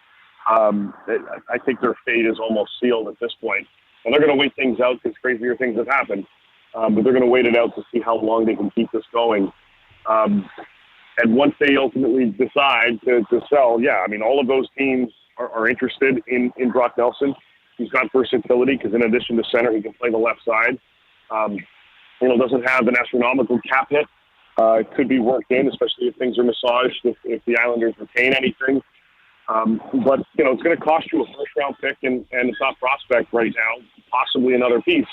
I think their fate is almost sealed at this point. And they're going to wait things out because crazier things have happened, but they're going to wait it out to see how long they can keep this going. And once they ultimately decide to sell, I mean, all of those teams are interested in Brock Nelson. He's got versatility because in addition to center, he can play the left side. Doesn't have an astronomical cap hit. It could be worked in, especially if things are massaged, if the Islanders retain anything. But, it's going to cost you a first-round pick and a top prospect right now, possibly another piece,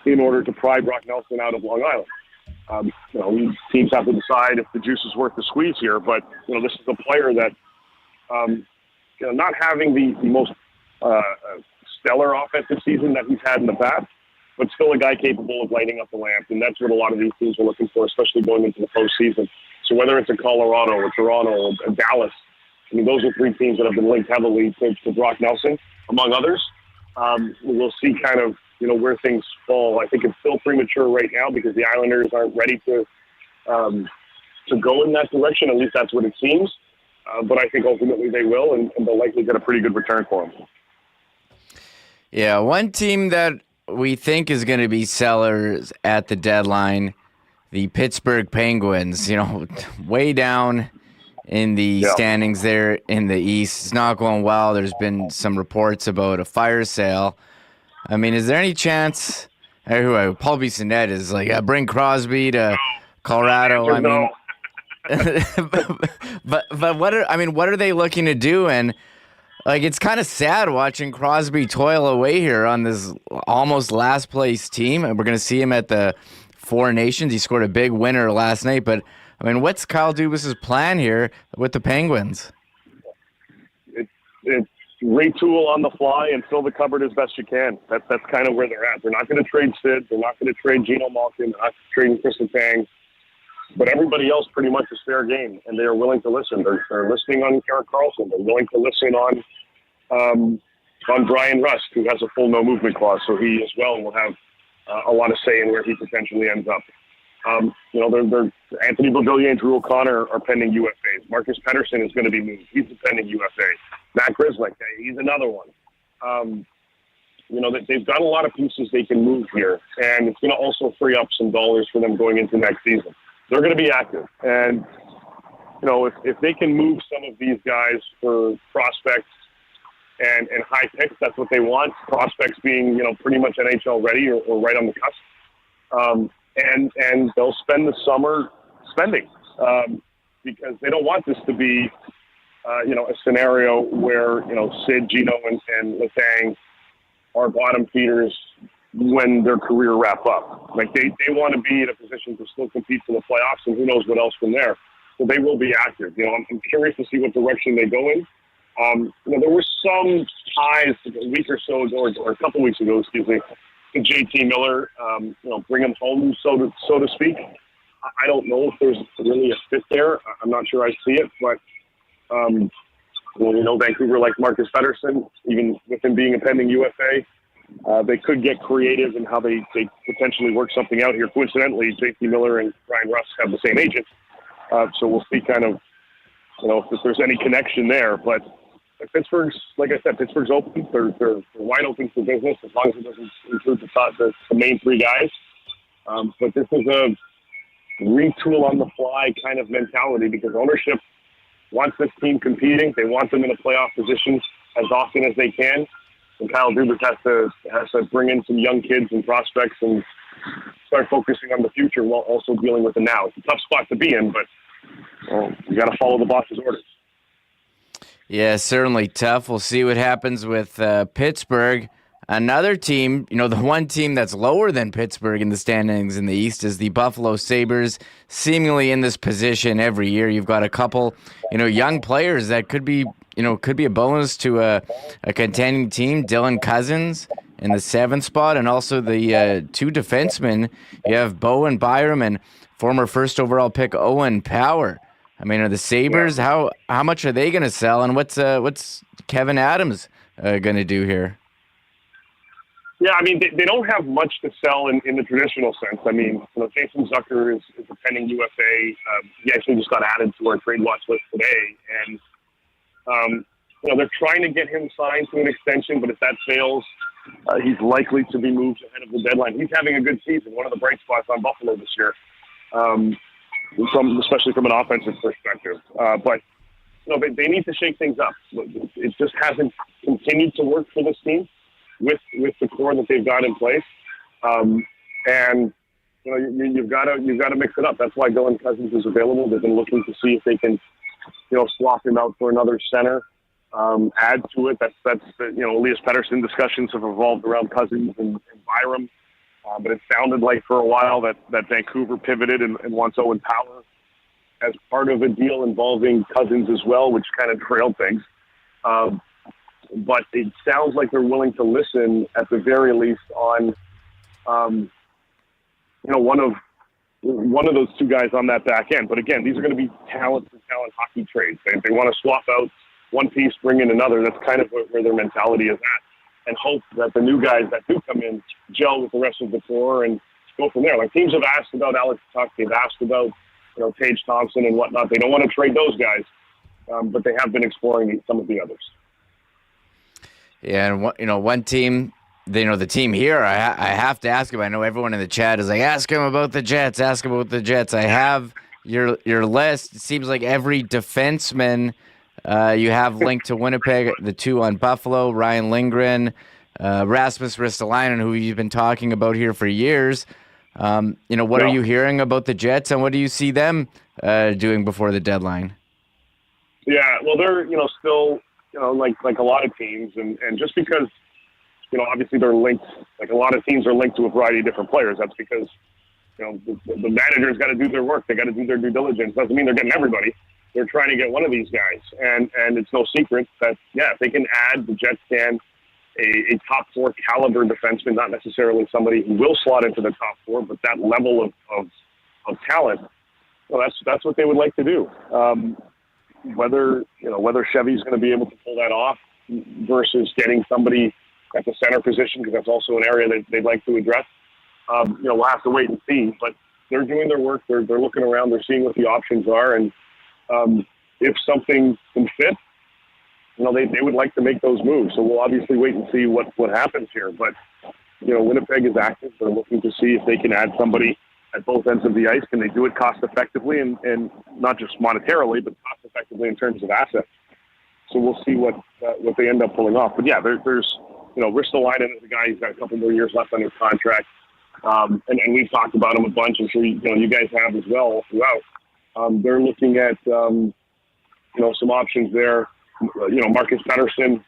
in order to pry Brock Nelson out of Long Island. Teams have to decide if the juice is worth the squeeze here, but, this is a player that, not having the most stellar offensive season that he's had in the past, but still a guy capable of lighting up the lamp. And that's what a lot of these teams are looking for, especially going into the postseason. So whether it's a Colorado or Toronto or Dallas, I mean, those are three teams that have been linked heavily to Brock Nelson, among others. We'll see kind of, where things fall. I think it's still premature right now because the Islanders aren't ready to go in that direction. At least that's what it seems. But I think ultimately they will, and they'll likely get a pretty good return for them. Yeah, one team that we think is going to be sellers at the deadline, the Pittsburgh Penguins, way down in the standings there in the East. It's not going well. There's been some reports about a fire sale. I mean, is there any chance? Paul Bissonnette is like, bring Crosby to Colorado. I mean, but what are they looking to do? And like, it's kind of sad watching Crosby toil away here on this almost last place team. And we're going to see him at the Four Nations. He scored a big winner last night. But I mean, what's Kyle Dubas's plan here with the Penguins? It's retool on the fly and fill the cupboard as best you can. That's kind of where they're at. They're not going to trade Sid. They're not going to trade Geno Malkin. They're not trading Chris Letang. But everybody else pretty much is fair game, and they are willing to listen. They're listening on Erik Karlsson. They're willing to listen on Brian Rust, who has a full no movement clause, so he as well will have a lot of say in where he potentially ends up. They're Anthony Beauvillier and Drew O'Connor are pending UFAs. Marcus Paterson is going to be moved. He's a pending UFA. Matt Grzelcyk, he's another one. They've got a lot of pieces they can move here, and it's going to also free up some dollars for them going into next season. They're going to be active, and if they can move some of these guys for prospects and high picks, that's what they want. Prospects being pretty much NHL ready or right on the cusp. And they'll spend the summer spending because they don't want this to be, a scenario where, Sid, Geno, and Letang are bottom feeders when their career wrap up. Like they want to be in a position to still compete for the playoffs and who knows what else from there. So they will be active. I'm curious to see what direction they go in. There were some ties a week or so ago, or a couple weeks ago, to JT Miller, bring him home, so to speak. I don't know if there's really a fit there. I'm not sure I see it, but Vancouver likes Marcus Paterson, even with him being a pending UFA. They could get creative in how they potentially work something out here. Coincidentally, JT Miller and Brian Rust have the same agent, so we'll see kind of if there's any connection there. But Pittsburgh's, like I said, Pittsburgh's open. They're wide open for business as long as it doesn't include the main three guys. But this is a retool on the fly kind of mentality because ownership wants this team competing. They want them in a playoff position as often as they can. And Kyle Dubas has to bring in some young kids and prospects and start focusing on the future while also dealing with the now. It's a tough spot to be in, but you got to follow the boss's orders. Yeah, certainly tough. We'll see what happens with Pittsburgh. Another team, the one team that's lower than Pittsburgh in the standings in the East is the Buffalo Sabres, seemingly in this position every year. You've got a couple, young players that could be a bonus to a contending team. Dylan Cousins in the 7th spot, and also the two defensemen. You have Bowen Byram and former first overall pick Owen Power. I mean, are the Sabres, how much are they going to sell, and what's Kevin Adams going to do here? Yeah, I mean, they don't have much to sell in the traditional sense. I mean, Jason Zucker is a pending UFA. He actually just got added to our trade watch list today, and they're trying to get him signed to an extension, but if that fails, he's likely to be moved ahead of the deadline. He's having a good season, one of the bright spots on Buffalo this year. Especially from an offensive perspective. But they need to shake things up. It just hasn't continued to work for this team with the core that they've got in place. And you've got to mix it up. That's why Dylan Cousins is available. They've been looking to see if they can swap him out for another center. Add to it. That's Elias Pettersson discussions have evolved around Cousins and Byram. But it sounded like for a while that Vancouver pivoted and wants Owen Power as part of a deal involving Cousins as well, which kind of trailed things. But it sounds like they're willing to listen at the very least on one of those two guys on that back end. But again, these are going to be talent for talent hockey trades. They want to swap out one piece, bring in another. That's kind of where their mentality is at, and hope that the new guys that do come in gel with the rest of the core and go from there. Like, teams have asked about Alex Tuck, they've asked about Tage Thompson and whatnot. They don't want to trade those guys, but they have been exploring some of the others. Yeah, and one team, the team here, I have to ask him. I know everyone in the chat is like, ask him about the Jets. Ask him about the Jets. I have your list. It seems like every defenseman you have linked to Winnipeg. The two on Buffalo, Ryan Lindgren, Rasmus Ristolainen, who you've been talking about here for years. What are you hearing about the Jets, and what do you see them doing before the deadline? Yeah, well, they're still like a lot of teams, and just because obviously they're linked, like a lot of teams are linked to a variety of different players. That's because the manager's got to do their work. They got to do their due diligence. Doesn't mean they're getting everybody. They're trying to get one of these guys, and it's no secret that if they can add, the Jets can, a top four caliber defenseman, not necessarily somebody who will slot into the top four, but that level of talent. Well, that's what they would like to do. Whether Chevy's going to be able to pull that off versus getting somebody at the center position, because that's also an area that they'd like to address. We'll have to wait and see. But they're doing their work. They're looking around. They're seeing what the options are, and if something can fit, they would like to make those moves. So we'll obviously wait and see what happens here. But Winnipeg is active. They're looking to see if they can add somebody at both ends of the ice. Can they do it cost effectively and not just monetarily, but cost effectively in terms of assets? So we'll see what they end up pulling off. But yeah, there's Ristolainen is a guy who's got a couple more years left on his contract, and we've talked about him a bunch. I'm sure you guys have as well throughout. They're looking at some options there. Marcus Paterson,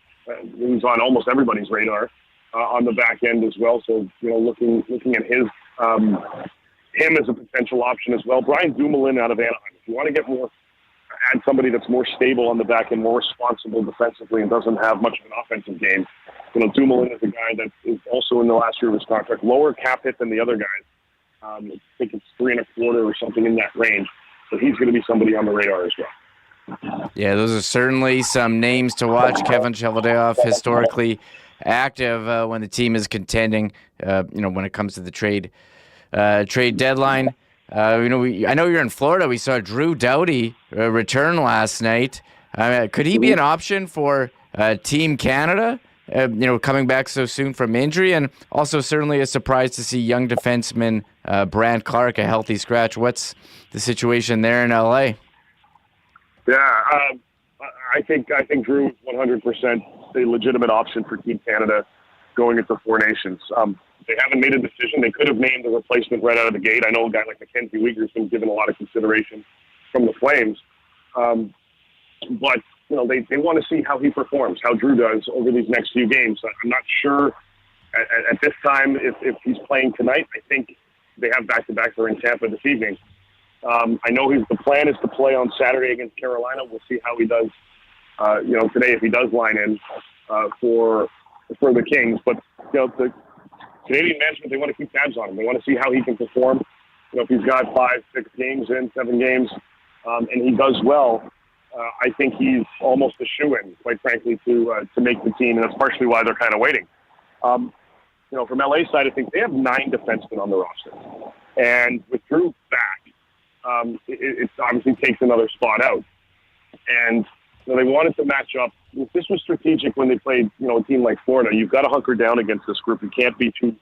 who's on almost everybody's radar on the back end as well. So looking at him as a potential option as well. Brian Dumoulin out of Anaheim. If you want to add somebody that's more stable on the back end, more responsible defensively, and doesn't have much of an offensive game, Dumoulin is a guy that is also in the last year of his contract, lower cap hit than the other guys. I think it's 3.25 or something in that range. So he's going to be somebody on the radar as well. Yeah, those are certainly some names to watch. Kevin Cheveldayoff, historically active when the team is contending. When it comes to the trade deadline. I know you're in Florida. We saw Drew Doughty return last night. Could he be an option for Team Canada? Coming back so soon from injury, and also certainly a surprise to see young defenseman Brent Clark a healthy scratch. What's the situation there in LA? Yeah, I think Drew is 100% a legitimate option for Team Canada going into Four Nations. They haven't made a decision. They could have named a replacement right out of the gate. I know a guy like Mackenzie Weegar's been given a lot of consideration from the Flames. But they want to see how he performs, how Drew does over these next few games. I'm not sure at this time if he's playing tonight. I think they have back-to-back. They're in Tampa this evening. I know the plan is to play on Saturday against Carolina. We'll see how he does, today if he does line in for the Kings. But, the Canadian management, they want to keep tabs on him. They want to see how he can perform. If he's got 5, 6 games in, 7 games, and he does well, I think he's almost a shoo-in, quite frankly, to make the team, and that's partially why they're kind of waiting. From LA's side, I think they have 9 defensemen on the roster. And with Drew back, it obviously takes another spot out. And they wanted to match up. This was strategic when they played, a team like Florida. You've got to hunker down against this group. You can't be too,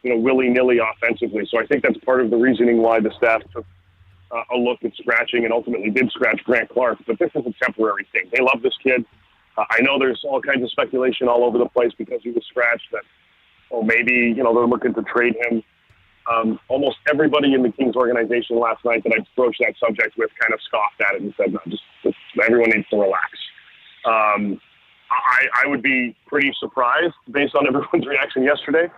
willy-nilly offensively. So I think that's part of the reasoning why the staff took a look at scratching and ultimately did scratch Brent Clark. But this is a temporary thing. They love this kid. I know there's all kinds of speculation all over the place because he was scratched that, maybe, they're looking to trade him. Almost everybody in the Kings organization last night that I broached that subject with kind of scoffed at it and said, no, just everyone needs to relax. I would be pretty surprised based on everyone's reaction yesterday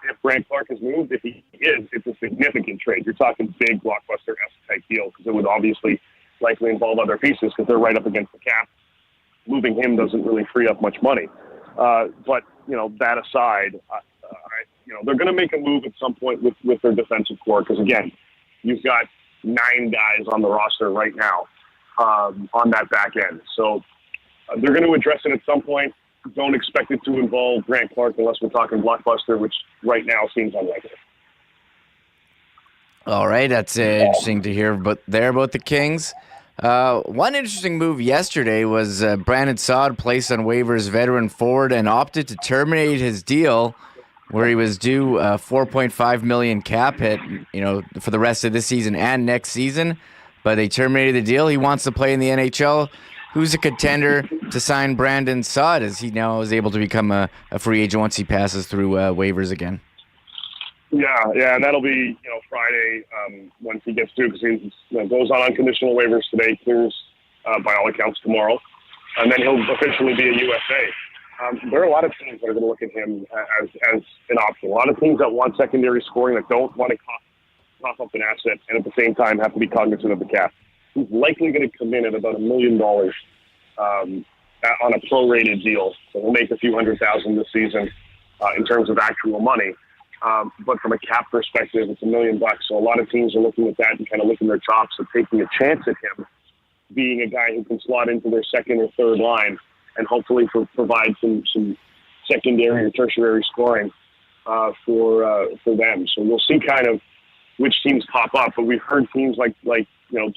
if Brent Clark has moved. If he is, it's a significant trade. You're talking big blockbuster-esque type deal because it would obviously likely involve other pieces because they're right up against the cap. Moving him doesn't really free up much money. But, that aside, they're going to make a move at some point with their defensive core because, again, you've got 9 guys on the roster right now on that back end. So they're going to address it at some point. Don't expect it to involve Grant Clark unless we're talking blockbuster, which right now seems unlikely. All right, that's interesting to hear about the Kings. One interesting move yesterday was Brandon Saad placed on waivers veteran forward and opted to terminate his deal where he was due a $4.5 million cap hit, for the rest of this season and next season. But they terminated the deal. He wants to play in the NHL. Who's a contender to sign Brandon Saad as he now is able to become a free agent once he passes through waivers again? Yeah, and that'll be Friday once he gets through because he goes on unconditional waivers today, clears by all accounts tomorrow, and then he'll officially be a USA. There are a lot of teams that are going to look at him as an option. A lot of teams that want secondary scoring that don't want to cough up an asset and at the same time have to be cognizant of the cap. He's likely going to come in at about $1 million on a prorated deal. So we'll make a few $100,000 this season in terms of actual money. But from a cap perspective, it's $1 million. So a lot of teams are looking at that and kind of licking their chops and taking a chance at him being a guy who can slot into their second or third line and hopefully provide some secondary or tertiary scoring for them. So we'll see kind of which teams pop up. But we've heard teams like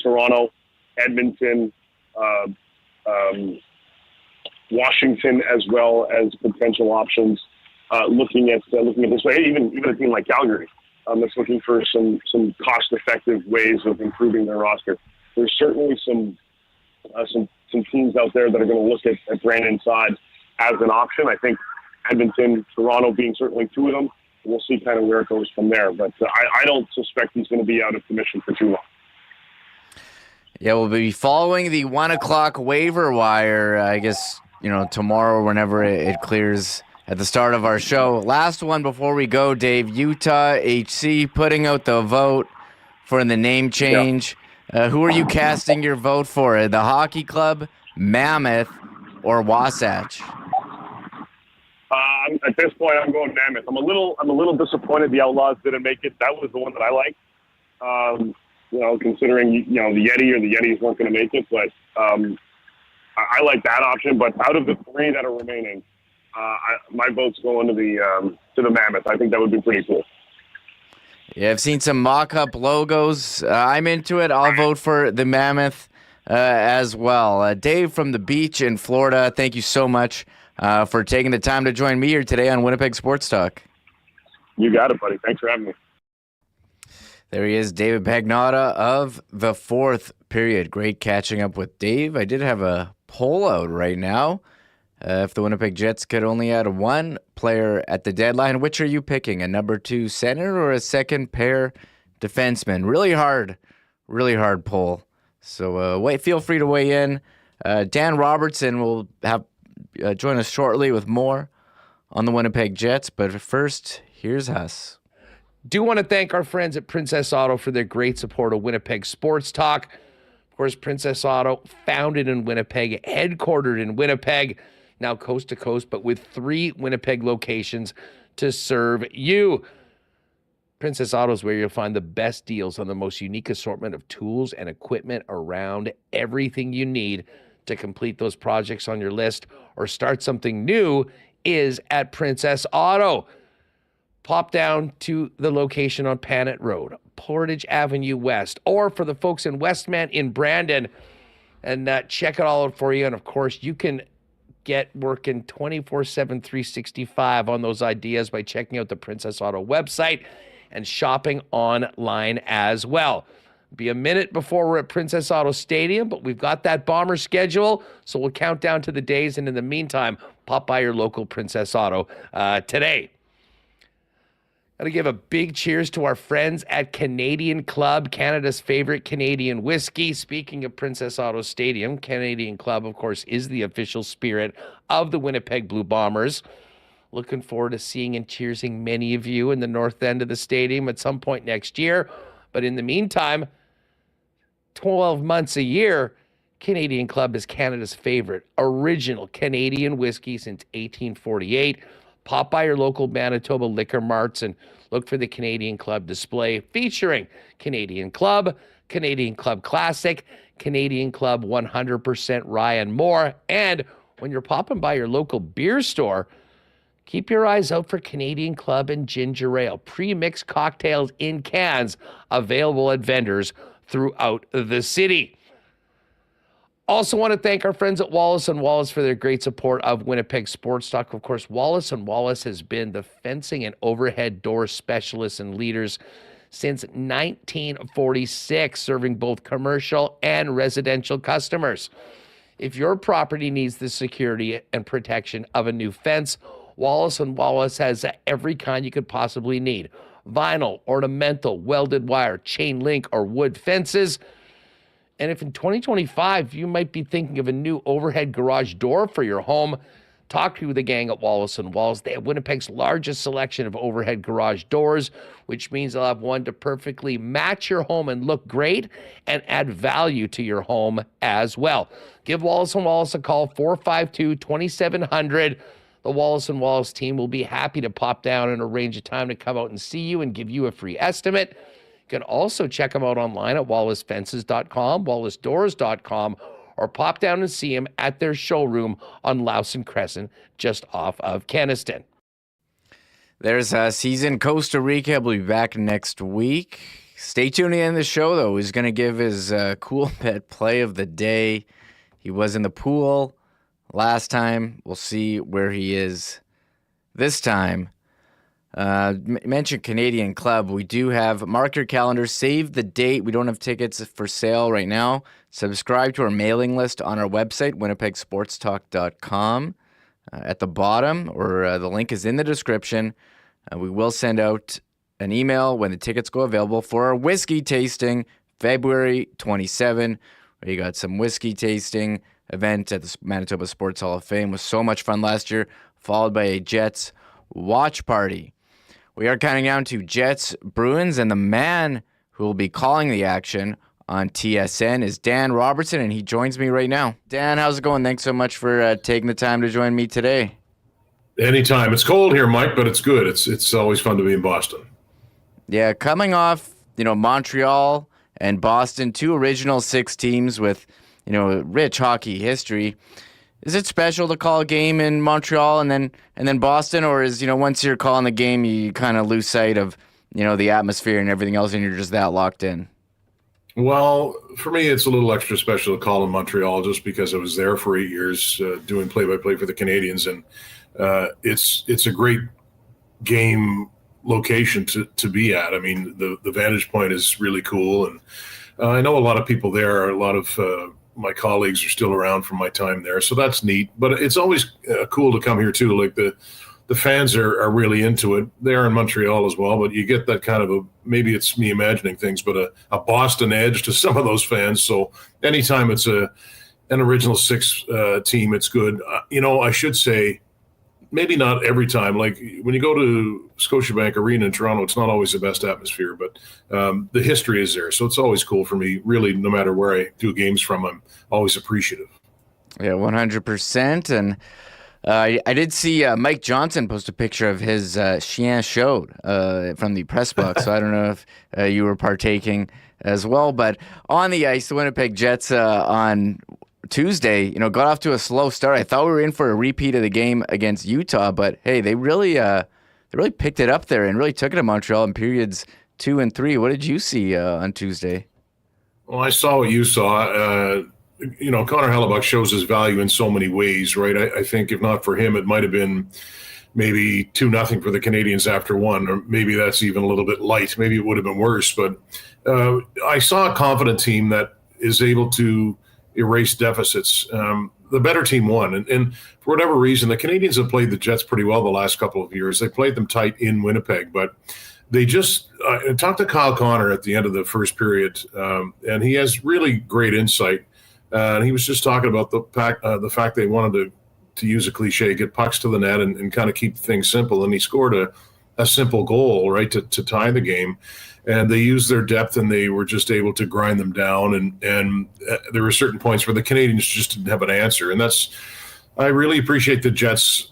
Toronto, Edmonton, Washington, as well as potential options. Looking at this way, even a team like Calgary that's looking for some cost-effective ways of improving their roster. There's certainly some teams out there that are going to look at Brandon Saad as an option. I think Edmonton, Toronto being certainly 2 of them. We'll see kind of where it goes from there. But I don't suspect he's going to be out of commission for too long. Yeah, we'll be following the 1 o'clock waiver wire, I guess, tomorrow, whenever it clears at the start of our show. Last one before we go, Dave. Utah HC putting out the vote for the name change. Yeah. Who are you casting your vote for? The Hockey Club, Mammoth, or Wasatch? At this point, I'm going Mammoth. I'm a little disappointed the Outlaws didn't make it. That was the one that I liked. Considering the Yeti or the Yetis weren't going to make it, but I like that option. But out of the 3 that are remaining, my vote's going to the Mammoth. I think that would be pretty cool. Yeah, I've seen some mock-up logos. I'm into it. I'll vote for the Mammoth as well. Dave from the beach in Florida, thank you so much for taking the time to join me here today on Winnipeg Sports Talk. You got it, buddy. Thanks for having me. There he is, David Pagnotta of the Fourth Period. Great catching up with Dave. I did have a poll out right now. If the Winnipeg Jets could only add 1 player at the deadline, which are you picking? A number 2 center or a second pair defenseman? Really hard poll. So feel free to weigh in. Dan Robertson will have join us shortly with more on the Winnipeg Jets. But first, here's Huss. Do want to thank our friends at Princess Auto for their great support of Winnipeg Sports Talk. Of course, Princess Auto, founded in Winnipeg, headquartered in Winnipeg, now coast to coast, but with 3 Winnipeg locations to serve you. Princess Auto is where you'll find the best deals on the most unique assortment of tools and equipment around. Everything you need to complete those projects on your list or start something new is at Princess Auto. Pop down to the location on Panet Road, Portage Avenue West, or for the folks in Westman in Brandon, and check it all out for you. And of course, you can get working 24/7, 365 on those ideas by checking out the Princess Auto website and shopping online as well. Be a minute before we're at Princess Auto Stadium, but we've got that bomber schedule, so we'll count down to the days. And in the meantime, pop by your local Princess Auto today. Got to give a big cheers to our friends at Canadian Club, Canada's favorite Canadian whiskey. Speaking of Princess Auto Stadium, Canadian Club, of course, is the official spirit of the Winnipeg Blue Bombers. Looking forward to seeing and cheersing many of you in the north end of the stadium at some point next year. But in the meantime, 12 months a year, Canadian Club is Canada's favorite original Canadian whiskey since 1848. Pop by your local Manitoba liquor marts and look for the Canadian Club display featuring Canadian Club Classic, Canadian Club 100% Rye, and more. And when you're popping by your local beer store, keep your eyes out for Canadian Club and Ginger Ale, pre-mixed cocktails in cans available at vendors throughout the city. Also want to thank our friends at Wallace & Wallace for their great support of Winnipeg Sports Talk. Of course, Wallace & Wallace has been the fencing and overhead door specialists and leaders since 1946, serving both commercial and residential customers. If your property needs the security and protection of a new fence, Wallace & Wallace has every kind you could possibly need. Vinyl, ornamental, welded wire, chain link, or wood fences. And if in 2025 you might be thinking of a new overhead garage door for your home, talk to the gang at Wallace & Wallace. They have Winnipeg's largest selection of overhead garage doors, which means they'll have one to perfectly match your home and look great and add value to your home as well. Give Wallace & Wallace a call, 452-2700. The Wallace & Wallace team will be happy to pop down and arrange a time to come out and see you and give you a free estimate. You can also check them out online at wallacefences.com, wallacedoors.com, or pop down and see them at their showroom on Lowson Crescent, just off of Kenaston. There's a season Costa Rica. We'll be back next week. Stay tuned in the show, though. He's going to give his Coolbet play of the day. He was in the pool last time. We'll see where he is this time. Mentioned Canadian Club. We do have, mark your calendar, save the date. We don't have tickets for sale right now. Subscribe to our mailing list on our website, winnipegsportstalk.com. At the bottom, or the link is in the description. We will send out an email when the tickets go available for our whiskey tasting, February 27. We got some whiskey tasting event at the Manitoba Sports Hall of Fame. It was so much fun last year, followed by a Jets watch party. We are counting down to Jets Bruins, and the man who will be calling the action on TSN is Dan Robertson, and he joins me right now. Dan, how's it going? Thanks so much for taking the time to join me today. Anytime. It's cold here, Mike, but it's good. It's always fun to be in Boston. Yeah, coming off, Montreal and Boston, two original six teams with, rich hockey history. Is it special to call a game in Montreal and then Boston, or is, once you're calling the game, you kind of lose sight of, the atmosphere and everything else, and you're just that locked in? Well, for me, it's a little extra special to call in Montreal just because I was there for 8 years doing play-by-play for the Canadiens, and it's a great game location to be at. I mean, the vantage point is really cool, and I know a lot of people there. A lot of my colleagues are still around from my time there, so that's neat. But it's always cool to come here too. Like the fans are really into it. They're in Montreal as well, but you get that kind of maybe it's me imagining things, but a Boston edge to some of those fans. So anytime it's an original six team, it's good. I should say, maybe not every time. Like when you go to Scotiabank Arena in Toronto, it's not always the best atmosphere, but the history is there. So it's always cool for me, really, no matter where I do games from, I'm always appreciative. Yeah, 100%. And I did see Mike Johnson post a picture of his chien chaude from the press box. So I don't know if you were partaking as well. But on the ice, the Winnipeg Jets on Tuesday, got off to a slow start. I thought we were in for a repeat of the game against Utah, but hey, they really picked it up there and really took it to Montreal in periods 2 and 3. What did you see on Tuesday? Well, I saw what you saw. Connor Hrabchak shows his value in so many ways, right? I think if not for him, it might have been maybe 2-0 for the Canadiens after one, or maybe that's even a little bit light. Maybe it would have been worse, but I saw a confident team that is able to erase deficits. The better team won. And for whatever reason, the Canadiens have played the Jets pretty well the last couple of years. They played them tight in Winnipeg, but they just I talked to Kyle Connor at the end of the first period, and he has really great insight. And he was just talking about the fact they wanted to use a cliche, get pucks to the net and kind of keep things simple. And he scored a simple goal, right, to tie the game. And they used their depth, and they were just able to grind them down. And there were certain points where the Canadiens just didn't have an answer. And that's I really appreciate the Jets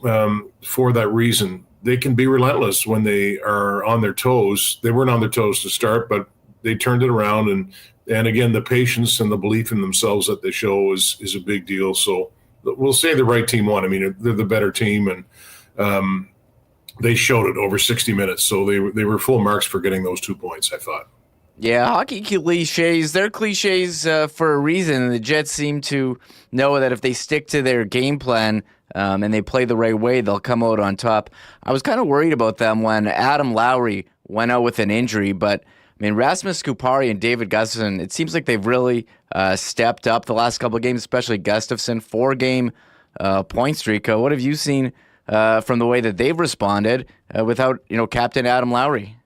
for that reason. They can be relentless when they are on their toes. They weren't on their toes to start, but they turned it around. And again, the patience and the belief in themselves that they show is a big deal. So we'll say the right team won. I mean, they're the better team, and they showed it over 60 minutes. So they were full marks for getting those 2 points, I thought. Yeah, hockey cliches, they're cliches for a reason. The Jets seem to know that if they stick to their game plan and they play the right way, they'll come out on top. I was kind of worried about them when Adam Lowry went out with an injury, but I mean, Rasmus Kupari and David Gustafsson, it seems like they've really stepped up the last couple of games, especially Gustafsson, 4-game point streak. What have you seen from the way that they've responded without, Captain Adam Lowry?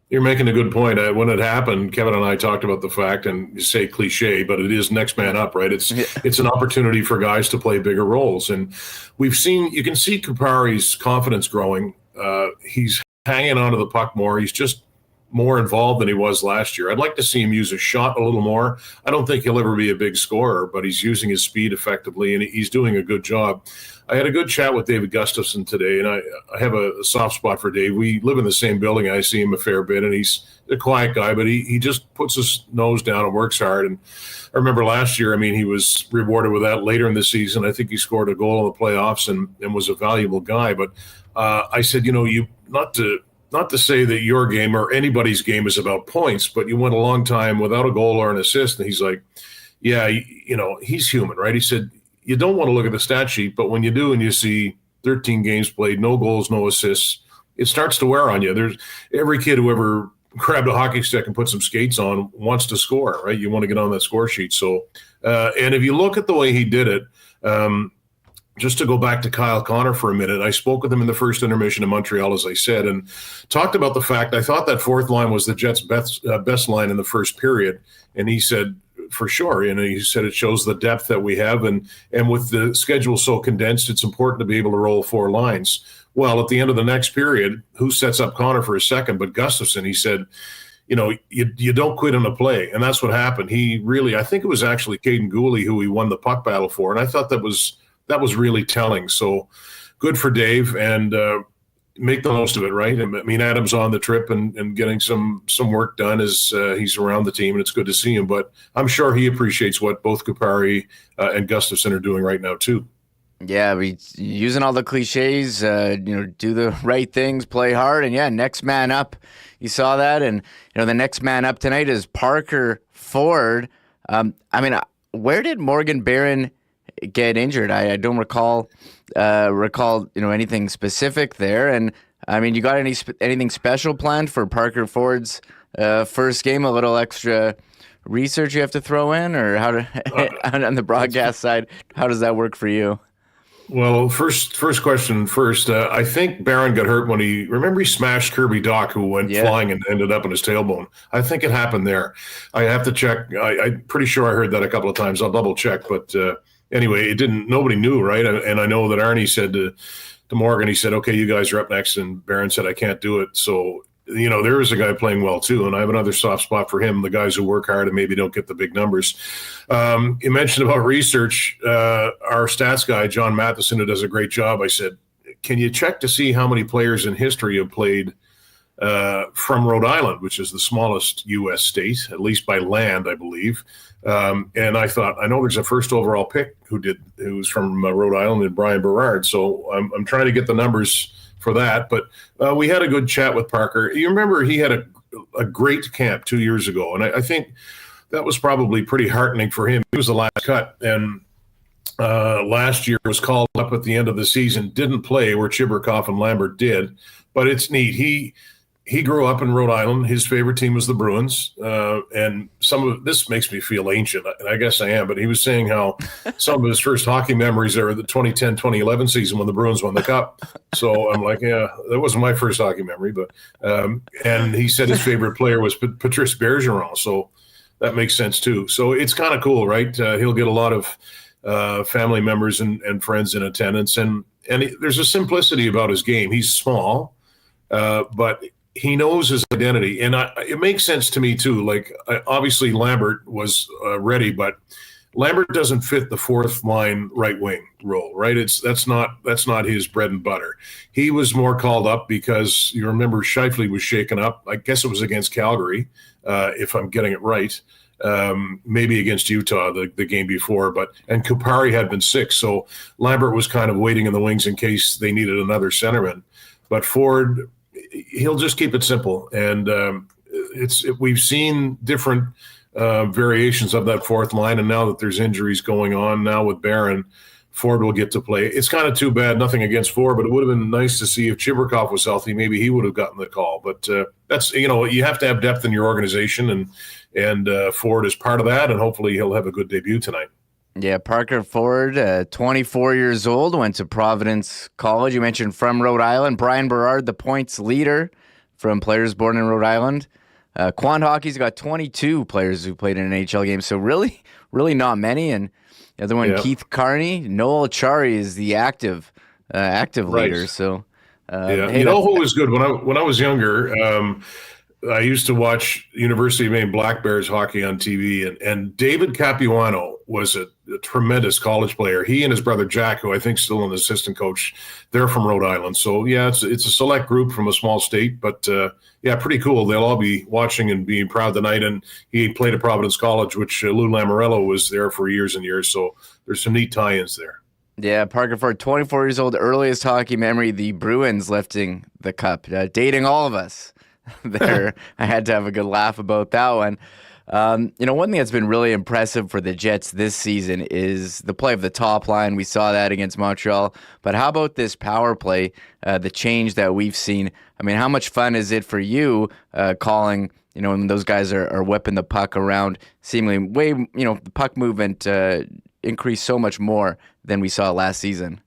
You're making a good point. When it happened, Kevin and I talked about the fact, and you say cliche, but it is next man up, right? It's an opportunity for guys to play bigger roles. And you can see Kupari's confidence growing. He's hanging onto the puck more. He's just more involved than he was last year. I'd like to see him use his shot a little more. I don't think he'll ever be a big scorer, but he's using his speed effectively, and he's doing a good job. I had a good chat with David Gustafsson today, and I have a soft spot for Dave. We live in the same building. I see him a fair bit, and he's a quiet guy, but he just puts his nose down and works hard. And I remember last year, he was rewarded with that later in the season. I think he scored a goal in the playoffs and was a valuable guy. But I said, not to say that your game or anybody's game is about points, but you went a long time without a goal or an assist. And he's like, yeah, he's human, right? He said, you don't want to look at the stat sheet, but when you do and you see 13 games played, no goals, no assists, it starts to wear on you. There's every kid who ever grabbed a hockey stick and put some skates on wants to score, right? You want to get on that score sheet. So, and if you look at the way he did it, just to go back to Kyle Connor for a minute, I spoke with him in the first intermission in Montreal, as I said, and talked about the fact I thought that fourth line was the Jets' best line in the first period. And he said, for sure. He said it shows the depth that we have. And with the schedule so condensed, it's important to be able to roll 4 lines. Well, at the end of the next period, who sets up Connor for a second? But Gustafsson, he said, you don't quit on a play. And that's what happened. I think it was actually Caden Gooley who he won the puck battle for. And I thought that was really telling. So good for Dave, and make the most of it, right? Adam's on the trip and getting some work done as he's around the team, and it's good to see him. But I'm sure he appreciates what both Kupari and Gustafsson are doing right now too. Yeah, using all the cliches, do the right things, play hard, and next man up. You saw that, and the next man up tonight is Parker Ford. Where did Morgan Barron get injured? I don't recall anything specific there. And you got anything special planned for Parker Ford's first game? A little extra research you have to throw in, or on the broadcast side, how does that work for you? Well, first question first. I think Barron got hurt when he smashed Kirby Doc, who went flying and ended up in his tailbone. I think it happened there. I have to check. I'm pretty sure I heard that a couple of times. I'll double check, but anyway, nobody knew, right? And I know that Arnie said to Morgan, he said, okay, you guys are up next. And Barron said, I can't do it. So, there is a guy playing well too. And I have another soft spot for him, the guys who work hard and maybe don't get the big numbers. You mentioned about research. Our stats guy, John Matheson, who does a great job. I said, can you check to see how many players in history have played from Rhode Island, which is the smallest U.S. state, at least by land, I believe. And I thought, I know there's a first overall pick who's from Rhode Island, and Brian Berard. So I'm trying to get the numbers for that. But we had a good chat with Parker. You remember he had a great camp 2 years ago, and I think that was probably pretty heartening for him. He was the last cut, and last year was called up at the end of the season, didn't play where Chiberkoff and Lambert did. But it's neat. He grew up in Rhode Island. His favorite team was the Bruins. And some of this makes me feel ancient, and I guess I am, but he was saying how some of his first hockey memories are the 2010-2011 season when the Bruins won the Cup. So I'm like, yeah, that wasn't my first hockey memory. But and he said his favorite player was Patrice Bergeron. So that makes sense too. So it's kind of cool, right? He'll get a lot of family members and friends in attendance. And there's a simplicity about his game. He's small, but he knows his identity, and it makes sense to me too. Like obviously Lambert was ready, but Lambert doesn't fit the fourth line right wing role, right? That's not his bread and butter. He was more called up because you remember Scheifele was shaken up. I guess it was against Calgary, if I'm getting it right. Maybe against Utah the game before, and Kupari had been sick, so Lambert was kind of waiting in the wings in case they needed another centerman. But Ford, he'll just keep it simple, and we've seen different variations of that fourth line, and now that there's injuries going on now with Barron, Ford will get to play. It's kind of too bad, nothing against Ford, but it would have been nice to see if Chibrikov was healthy. Maybe he would have gotten the call. But that's, you have to have depth in your organization, and Ford is part of that, and hopefully he'll have a good debut tonight. Yeah, Parker Ford, 24 years old, went to Providence College. You mentioned from Rhode Island. Brian Berard, the points leader from players born in Rhode Island. Quant Hockey's got 22 players who played in an NHL game, so really, really not many. And the other one, Keith Carney. Noel Achari is the active leader. So, you know who was good when I was younger. I used to watch University of Maine Black Bears hockey on TV, and David Capuano was a tremendous college player. He and his brother Jack, who I think is still an assistant coach, they're from Rhode Island. So yeah, it's a select group from a small state, but pretty cool. They'll all be watching and being proud tonight. And he played at Providence College, which Lou Lamoriello was there for years and years. So there's some neat tie-ins there. Yeah, Parker Ford, 24 years old, earliest hockey memory, the Bruins lifting the cup, dating all of us. There, I had to have a good laugh about that one. One thing that's been really impressive for the Jets this season is the play of the top line. We saw that against Montreal. But how about this power play, the change that we've seen? I mean, how much fun is it for you calling, when those guys are whipping the puck around, seemingly way, the puck movement increased so much more than we saw last season?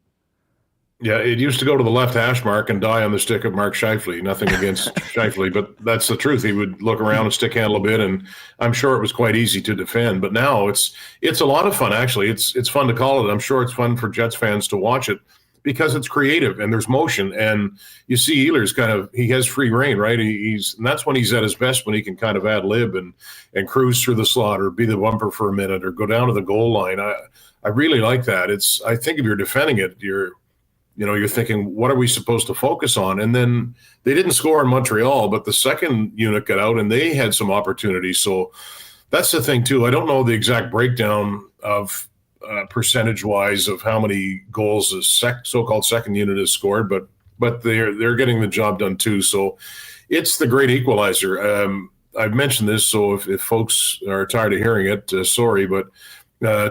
Yeah, it used to go to the left hash mark and die on the stick of Mark Scheifele. Nothing against Scheifele, but that's the truth. He would look around and stick handle a bit, and I'm sure it was quite easy to defend. But now it's a lot of fun, actually. It's fun to call it. I'm sure it's fun for Jets fans to watch it because it's creative and there's motion. And you see Ehlers he has free reign, right? And that's when he's at his best, when he can kind of ad lib and cruise through the slot or be the bumper for a minute or go down to the goal line. I really like that. I think if you're defending it, you're thinking, what are we supposed to focus on? And then they didn't score in Montreal, but the second unit got out and they had some opportunities. So that's the thing too. I don't know the exact breakdown of percentage-wise of how many goals the so-called second unit has scored, but they're getting the job done too. So it's the great equalizer. I've mentioned this, so if folks are tired of hearing it, sorry, but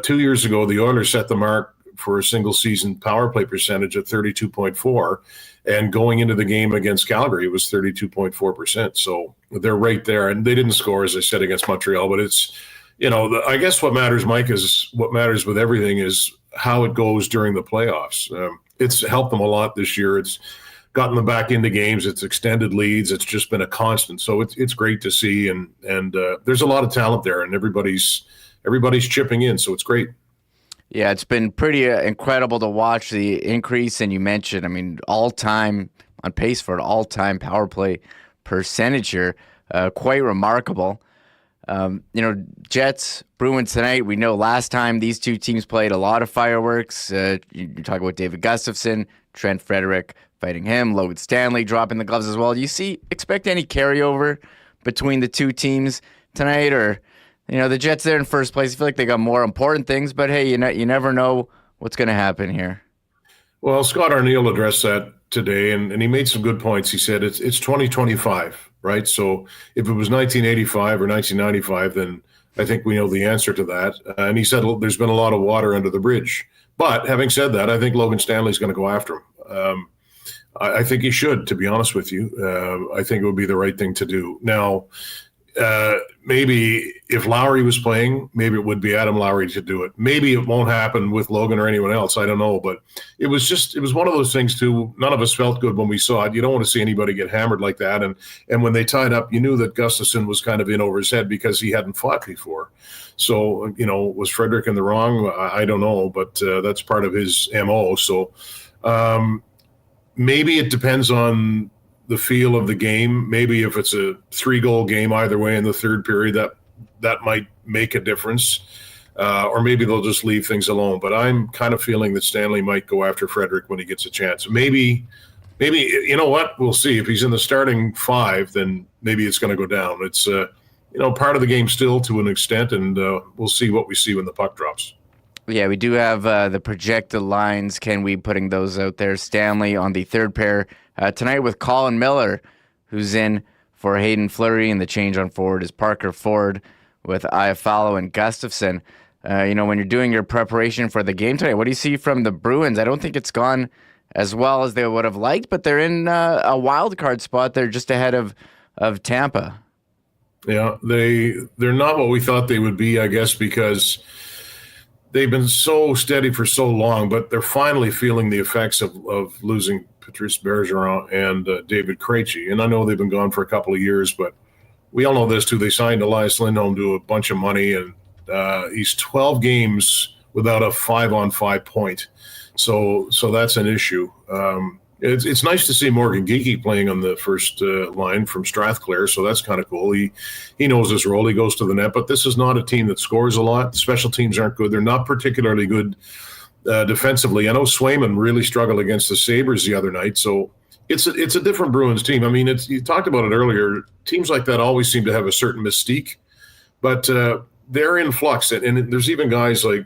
2 years ago the Oilers set the mark for a single season power play percentage at 32.4, and going into the game against Calgary, it was 32.4%. So they're right there, and they didn't score, as I said, against Montreal, but it's, I guess what matters, Mike, is what matters with everything is how it goes during the playoffs. It's helped them a lot this year. It's gotten them back into games. It's extended leads. It's just been a constant. So it's great to see. And there's a lot of talent there, and everybody's chipping in. So it's great. Yeah, it's been pretty incredible to watch the increase. And you mentioned, all-time, on pace for an all-time power play percentage here. Quite remarkable. Jets, Bruins tonight. We know last time these two teams played, a lot of fireworks. You talk about David Gustafsson, Trent Frederick fighting him, Logan Stanley dropping the gloves as well. Do you expect any carryover between the two teams tonight, or the Jets there in first place? I feel like they got more important things, but hey, you never know what's going to happen here. Well, Scott Arniel addressed that today, and he made some good points. He said it's 2025, right? So if it was 1985 or 1995, then I think we know the answer to that. And he said there's been a lot of water under the bridge. But having said that, I think Logan Stanley's going to go after him. I think he should, to be honest with you. I think it would be the right thing to do. Now, maybe if Lowry was playing, maybe it would be Adam Lowry to do it. Maybe it won't happen with Logan or anyone else. I don't know. But it was one of those things too. None of us felt good when we saw it. You don't want to see anybody get hammered like that. And when they tied up, you knew that Gustafsson was kind of in over his head because he hadn't fought before. So, was Frederick in the wrong? I don't know, but that's part of his MO. So maybe it depends on the feel of the game. Maybe if it's a 3-goal game either way in the third period, that might make a difference. or maybe they'll just leave things alone. But I'm kind of feeling that Stanley might go after Frederic when he gets a chance. Maybe, you know what? We'll see. If he's in the starting five, then maybe it's going to go down. It's, part of the game still to an extent, and we'll see what we see when the puck drops. Yeah, we do have the projected lines. Ken Wiebe putting those out there. Stanley on the third pair tonight with Colin Miller, who's in for Hayden Fleury, and the change on forward is Parker Ford with Iafallo and Gustafsson. When you're doing your preparation for the game tonight, what do you see from the Bruins? I don't think it's gone as well as they would have liked, but they're in a wild card spot. They're just ahead of Tampa. Yeah, they're not what we thought they would be, I guess, because they've been so steady for so long, but they're finally feeling the effects of losing Patrice Bergeron and David Krejci. And I know they've been gone for a couple of years, but we all know this too. They signed Elias Lindholm to a bunch of money, and he's 12 games without a 5-on-5 point. So that's an issue. It's nice to see Morgan Geekie playing on the first line from Strathclyde, so that's kind of cool. He knows his role. He goes to the net, but this is not a team that scores a lot. The special teams aren't good. They're not particularly good defensively. I know Swayman really struggled against the Sabres the other night, so it's a different Bruins team. I mean, you talked about it earlier. Teams like that always seem to have a certain mystique, but they're in flux. And there's even guys like,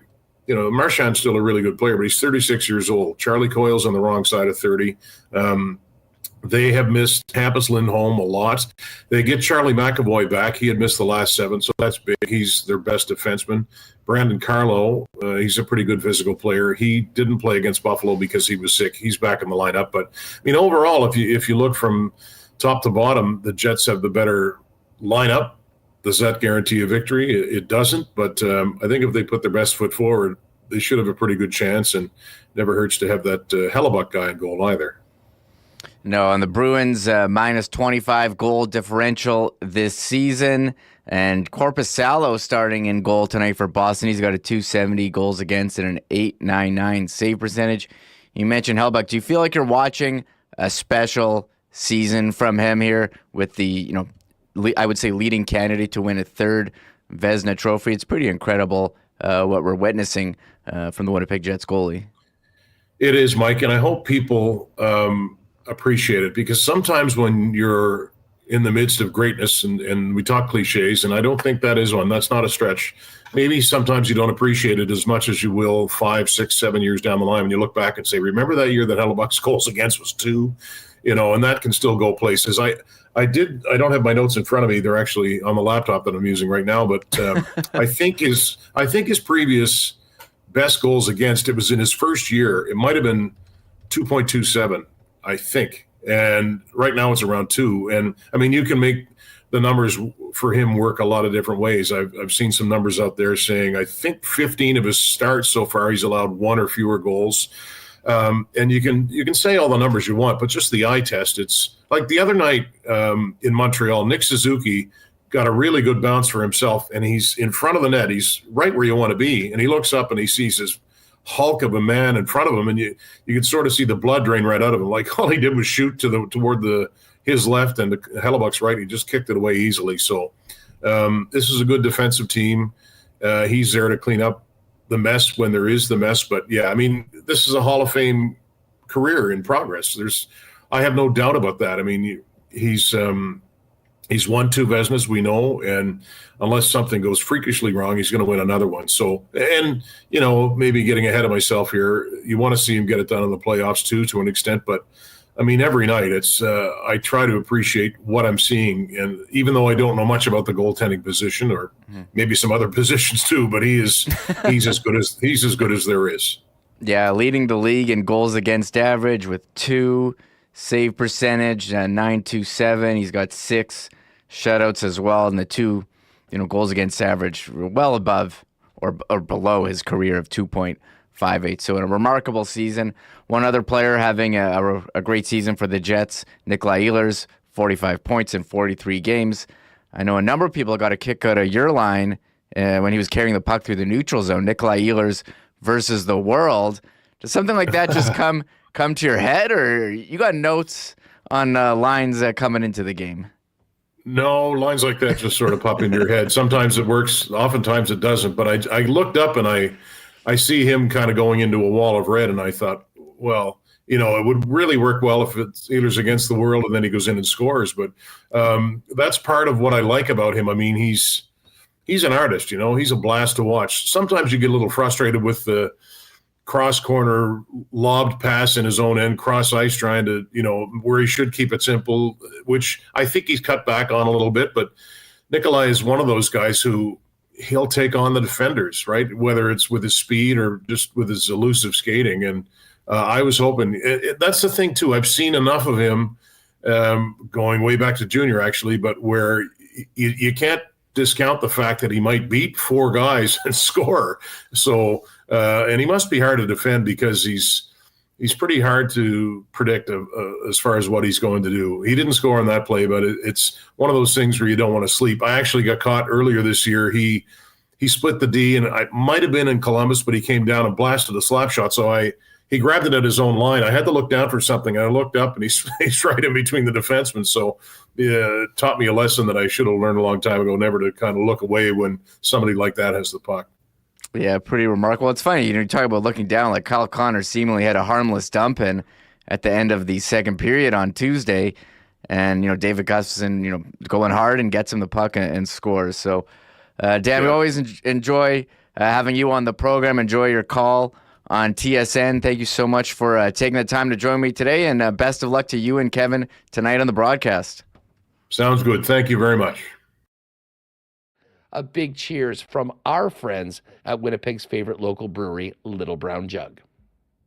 Marchand's still a really good player, but he's 36 years old. Charlie Coyle's on the wrong side of 30. They have missed Hampus Lindholm a lot. They get Charlie McAvoy back. He had missed the last 7, so that's big. He's their best defenseman. Brandon Carlo, he's a pretty good physical player. He didn't play against Buffalo because he was sick. He's back in the lineup. But, overall, if you look from top to bottom, the Jets have the better lineup. Does that guarantee a victory? It doesn't, but I think if they put their best foot forward, they should have a pretty good chance, and never hurts to have that Hellebuck guy in goal either. No, and the Bruins minus 25 goal differential this season, and Korpisalo starting in goal tonight for Boston. He's got a .270 goals against and an .899 save percentage. You mentioned Hellebuck. Do you feel like you're watching a special season from him here with the, I would say, leading candidate to win a third Vezina trophy? It's pretty incredible what we're witnessing from the Winnipeg Jets goalie. It is, Mike, and I hope people appreciate it, because sometimes when you're in the midst of greatness, and we talk cliches, and I don't think that is one. That's not a stretch. Maybe sometimes you don't appreciate it as much as you will 5, 6, 7 years down the line when you look back and say, remember that year that Hellebuck's goals against was 2? And that can still go places. I don't have my notes in front of me. They're actually on the laptop that I'm using right now, but I think his previous best goals against, it was in his first year. It might have been 2.27, I think. And right now it's around 2. And I mean, you can make the numbers for him work a lot of different ways. I've seen some numbers out there saying, I think 15 of his starts so far, he's allowed 1 or fewer goals. And you can say all the numbers you want, but just the eye test, it's like the other night in Montreal, Nick Suzuki got a really good bounce for himself, and he's in front of the net. He's right where you want to be, and he looks up and he sees this hulk of a man in front of him, and you can sort of see the blood drain right out of him. Like all he did was shoot toward his left, and Hellebuck's right. He just kicked it away easily. So this is a good defensive team. He's there to clean up the mess when there is the mess. But yeah, I mean, this is a Hall of Fame career in progress. I have no doubt about that. I mean, he's won 2 Vezinas, we know, and unless something goes freakishly wrong, he's going to win another one. So, and maybe getting ahead of myself here, you want to see him get it done in the playoffs too, to an extent. But I mean, every night I try to appreciate what I'm seeing, and even though I don't know much about the goaltending position, or maybe some other positions too, but he's as good as there is. Yeah, leading the league in goals against average with 2, save percentage, 927. He's got 6 shutouts as well, and the 2, goals against average well above or below his career of 2.58. So in a remarkable season. One other player having a great season for the Jets, Nikolai Ehlers, 45 points in 43 games. I know a number of people got a kick out of your line when he was carrying the puck through the neutral zone. Nikolai Ehlers versus the world. Does something like that just come to your head, or you got notes on lines coming into the game? No, lines like that just sort of pop into your head. Sometimes it works, oftentimes it doesn't. But I looked up and I see him kind of going into a wall of red, and I thought, well, it would really work well if it's Steelers against the world and then he goes in and scores. But that's part of what I like about him. I mean, he's an artist, he's a blast to watch. Sometimes you get a little frustrated with the cross corner lobbed pass in his own end, cross ice trying to, where he should keep it simple, which I think he's cut back on a little bit. But Nikolai is one of those guys who he'll take on the defenders, right? Whether it's with his speed or just with his elusive skating. And I was hoping that's the thing too. I've seen enough of him going way back to junior actually, but where you can't discount the fact that he might beat four guys and score. So, and he must be hard to defend because he's pretty hard to predict as far as what he's going to do. He didn't score on that play, but it's one of those things where you don't want to sleep. I actually got caught earlier this year. He split the D, and I might have been in Columbus, but he came down and blasted a slap shot. So he grabbed it at his own line. I had to look down for something. I looked up, and he's right in between the defensemen. So it taught me a lesson that I should have learned a long time ago, never to kind of look away when somebody like that has the puck. Yeah, pretty remarkable. It's funny, you talk about looking down, like Kyle Connor seemingly had a harmless dump in at the end of the second period on Tuesday. And, David Gustafsson, going hard and gets him the puck and scores. So, Dan, we always enjoy having you on the program. Enjoy your call on TSN. Thank you so much for taking the time to join me today, and best of luck to you and Kevin tonight on the broadcast. Sounds good. Thank you very much. A big cheers from our friends at Winnipeg's favorite local brewery, Little Brown Jug.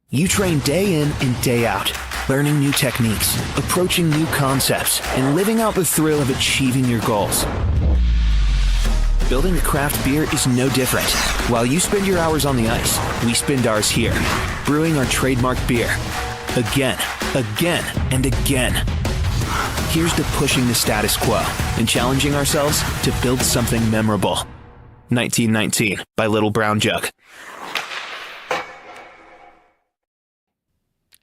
You train day in and day out, learning new techniques, approaching new concepts, and living out the thrill of achieving your goals. Building a craft beer is no different. While you spend your hours on the ice, we spend ours here, brewing our trademark beer. Again, and again. Here's to pushing the status quo and challenging ourselves to build something memorable. 1919 by Little Brown Jug.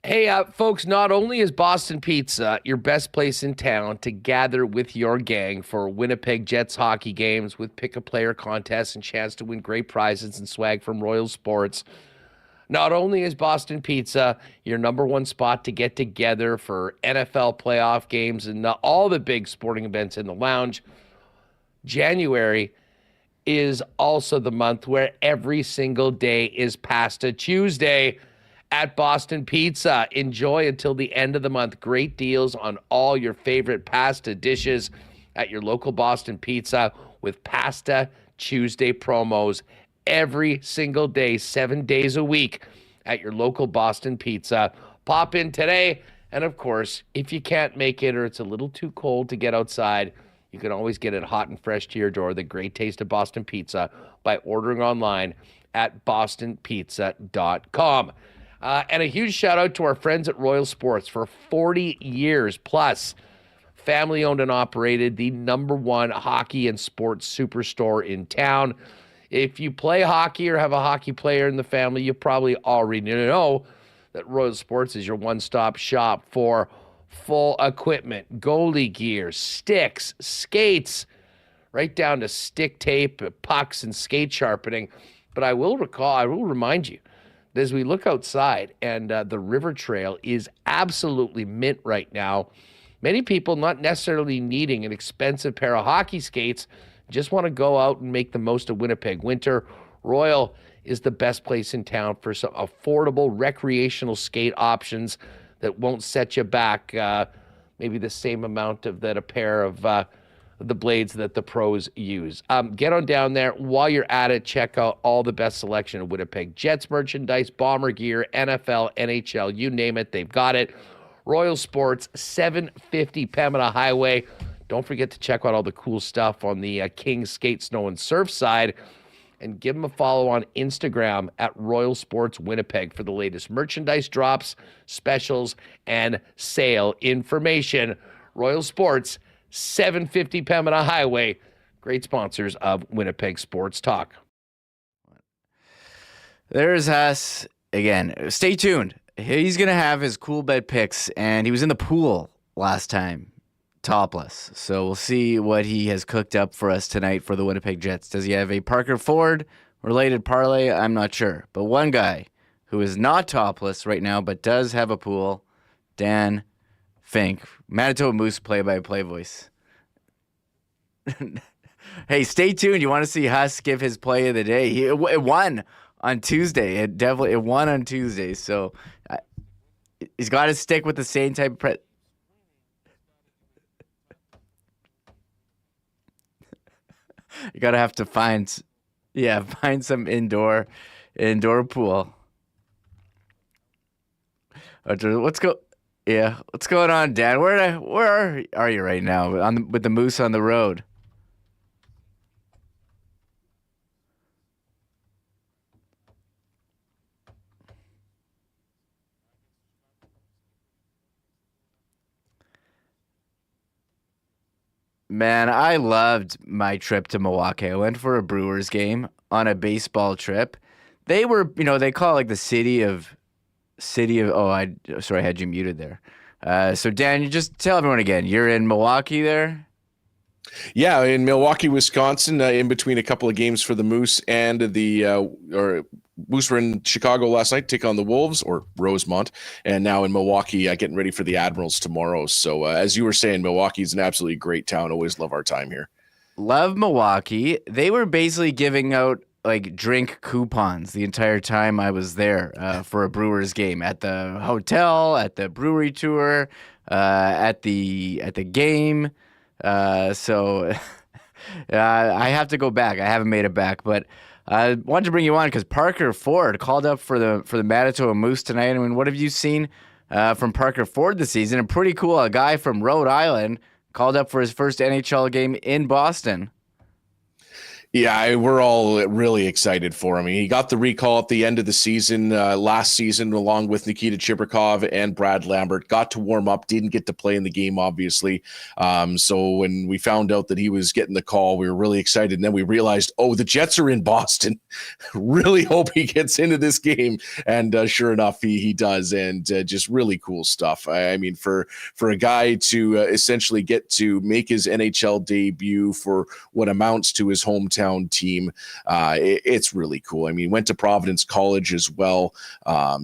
Hey, folks, not only is Boston Pizza your best place in town to gather with your gang for Winnipeg Jets hockey games with pick-a-player contests and chance to win great prizes and swag from Royal Sports, not only is Boston Pizza your number one spot to get together for NFL playoff games and all the big sporting events in the lounge, January is also the month where every single day is Pasta Tuesday at Boston Pizza. Enjoy until the end of the month. Great deals on all your favorite pasta dishes at your local Boston Pizza with Pasta Tuesday promos every single day, 7 days a week at your local Boston Pizza. Pop in today. And of course, if you can't make it or it's a little too cold to get outside, you can always get it hot and fresh to your door. The great taste of Boston Pizza by ordering online at bostonpizza.com. And a huge shout out to our friends at Royal Sports for 40 years plus. Family owned and operated, the number one hockey and sports superstore in town. If you play hockey or have a hockey player in the family, you probably already know that Royal Sports is your one-stop shop for full equipment, goalie gear, sticks, skates, right down to stick tape, pucks, and skate sharpening. But I will remind you that as we look outside and the river trail is absolutely mint right now, many people not necessarily needing an expensive pair of hockey skates, just want to go out and make the most of Winnipeg winter. Royal is the best place in town for some affordable recreational skate options that won't set you back maybe the same amount of that a pair of the blades that the pros use. Get on down there. While you're at it, check out all the best selection of Winnipeg Jets merchandise, Bomber gear, NFL, NHL, you name it, they've got it. Royal Sports, 750 Pembina Highway. Don't forget to check out all the cool stuff on the King Skate, Snow, and Surf side. And give them a follow on Instagram at Royal Sports Winnipeg for the latest merchandise drops, specials, and sale information. Royal Sports, 750 Pembina Highway. Great sponsors of Winnipeg Sports Talk. There's us again. Stay tuned. He's going to have his Coolbet picks, and he was in the pool last time. topless. So we'll see what he has cooked up for us tonight for the Winnipeg Jets. Does he have a Parker Ford related parlay? I'm not sure. But one guy who is not topless right now but does have a pool, Dan Fink, Manitoba Moose play-by-play voice. Hey, stay tuned. You want to see Huss give his play of the day? It won on Tuesday. It won on Tuesday. So he's got to stick with the same type of You gotta have to find some indoor pool. What's going on, Dan? Where are you right now? With the Moose on the road. Man, I loved my trip to Milwaukee. I went for a Brewers game on a baseball trip. They were, they call it like the city of. I had you muted there. So Dan, you just tell everyone again. You're in Milwaukee there. Yeah, in Milwaukee, Wisconsin, in between a couple of games for the Moose and Moose were in Chicago last night, take on the Wolves or Rosemont, and now in Milwaukee, getting ready for the Admirals tomorrow. So as you were saying, Milwaukee is an absolutely great town. Always love our time here. Love Milwaukee. They were basically giving out like drink coupons the entire time I was there for a Brewers game at the hotel, at the brewery tour, at the game. So I have to go back. I haven't made it back, but I wanted to bring you on because Parker Ford called up for the Manitoba Moose tonight. I mean, what have you seen from Parker Ford this season? And pretty cool, a guy from Rhode Island called up for his first NHL game in Boston. Yeah, we're all really excited for him. He got the recall at the end of the season, last season, along with Nikita Chibrikov and Brad Lambert. Got to warm up, didn't get to play in the game, obviously. So when we found out that he was getting the call, we were really excited. And then we realized, the Jets are in Boston. Really hope he gets into this game. And sure enough, he does. And just really cool stuff. I mean, for a guy to essentially get to make his NHL debut for what amounts to his hometown team, it's really cool. I mean, went to Providence College as well.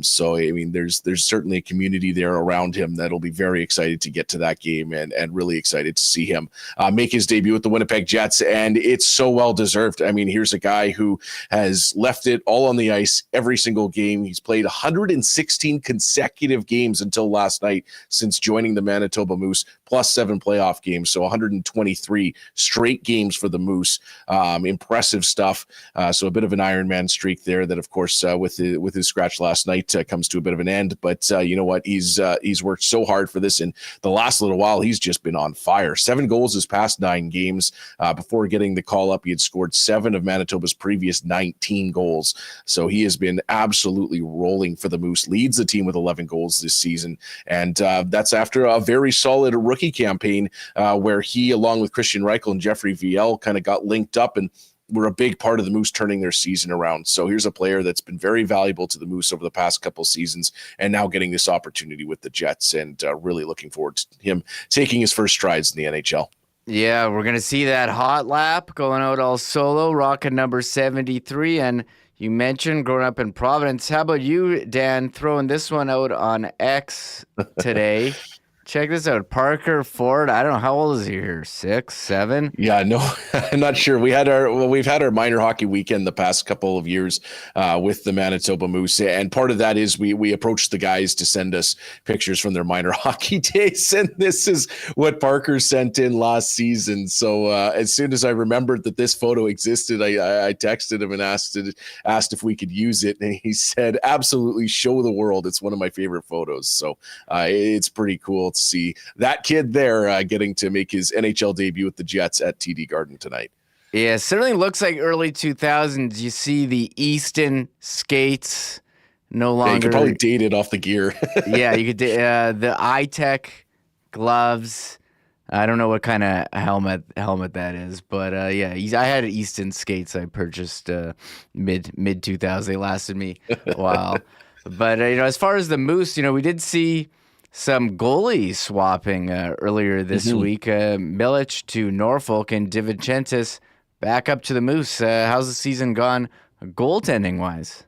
So I mean, there's certainly a community there around him that'll be very excited to get to that game and really excited to see him make his debut with the Winnipeg Jets. And it's so well deserved. I mean, here's a guy who has left it all on the ice every single game. He's played 116 consecutive games until last night since joining the Manitoba Moose, plus 7 playoff games. So 123 straight games for the Moose. Impressive stuff. So a bit of an Iron Man streak there that, of course, with his scratch last night comes to a bit of an end. But you know what? He's worked so hard for this. And the last little while, he's just been on fire. 7 goals his past 9 games. Before getting the call up, he had scored 7 of Manitoba's previous 19 goals. So he has been absolutely rolling for the Moose. Leads the team with 11 goals this season. And that's after a very solid rookie campaign where he, along with Christian Reichel and Jeffrey Viel, kind of got linked up and were a big part of the Moose turning their season around. So here's a player that's been very valuable to the Moose over the past couple seasons and now getting this opportunity with the Jets, and really looking forward to him taking his first strides in the NHL. Yeah, we're going to see that hot lap going out all solo, rocking number 73. And you mentioned growing up in Providence. How about you, Dan, throwing this one out on X today? Check this out. Parker Ford. I don't know. How old is he here? 6, 7? Yeah, no, I'm not sure. We've had our minor hockey weekend the past couple of years with the Manitoba Moose. And part of that is we approached the guys to send us pictures from their minor hockey days. And this is what Parker sent in last season. So as soon as I remembered that this photo existed, I texted him and asked if we could use it. And he said, absolutely, show the world. It's one of my favorite photos. So it's pretty cool to see that kid there getting to make his NHL debut with the Jets at TD Garden tonight. Yeah, certainly looks like early 2000s. You see the Easton skates no longer. Yeah, you could probably date it off the gear. Yeah, you could the iTech gloves. I don't know what kind of helmet that is, but yeah, I had Easton skates I purchased mid 2000s. They lasted me a while. But as far as the Moose, we did see some goalie swapping earlier this week. Milic to Norfolk and DiVincentis back up to the Moose. How's the season gone goaltending-wise?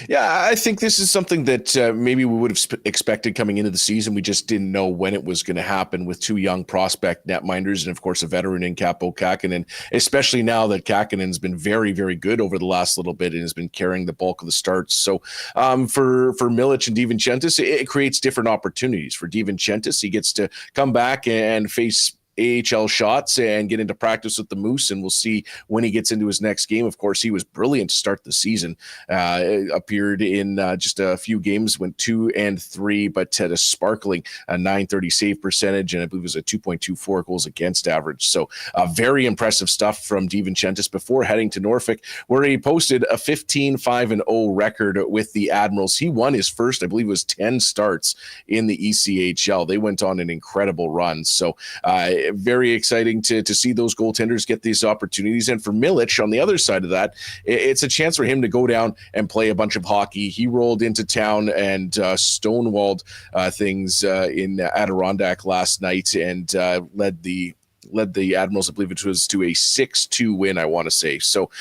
Yeah, I think this is something that maybe we would have expected coming into the season. We just didn't know when it was going to happen with two young prospect netminders and, of course, a veteran in Kaapo Kähkönen, especially now that Kähkönen's been very, very good over the last little bit and has been carrying the bulk of the starts. So for Milic and DiVincentis, it creates different opportunities. For DiVincentis, he gets to come back and face AHL shots and get into practice with the Moose, and we'll see when he gets into his next game. Of course, he was brilliant to start the season. Appeared in just a few games, went 2 and 3, but had a sparkling .930 save percentage, and I believe it was a 2.24 goals against average. So very impressive stuff from DiVincentis before heading to Norfolk, where he posted a 15-5-0 record with the Admirals. He won his first, I believe it was 10 starts in the ECHL. They went on an incredible run. So very exciting to see those goaltenders get these opportunities. And for Milic, on the other side of that, it's a chance for him to go down and play a bunch of hockey. He rolled into town and stonewalled things in Adirondack last night and led the Admirals, I believe it was, to a 6-2 win, I want to say. So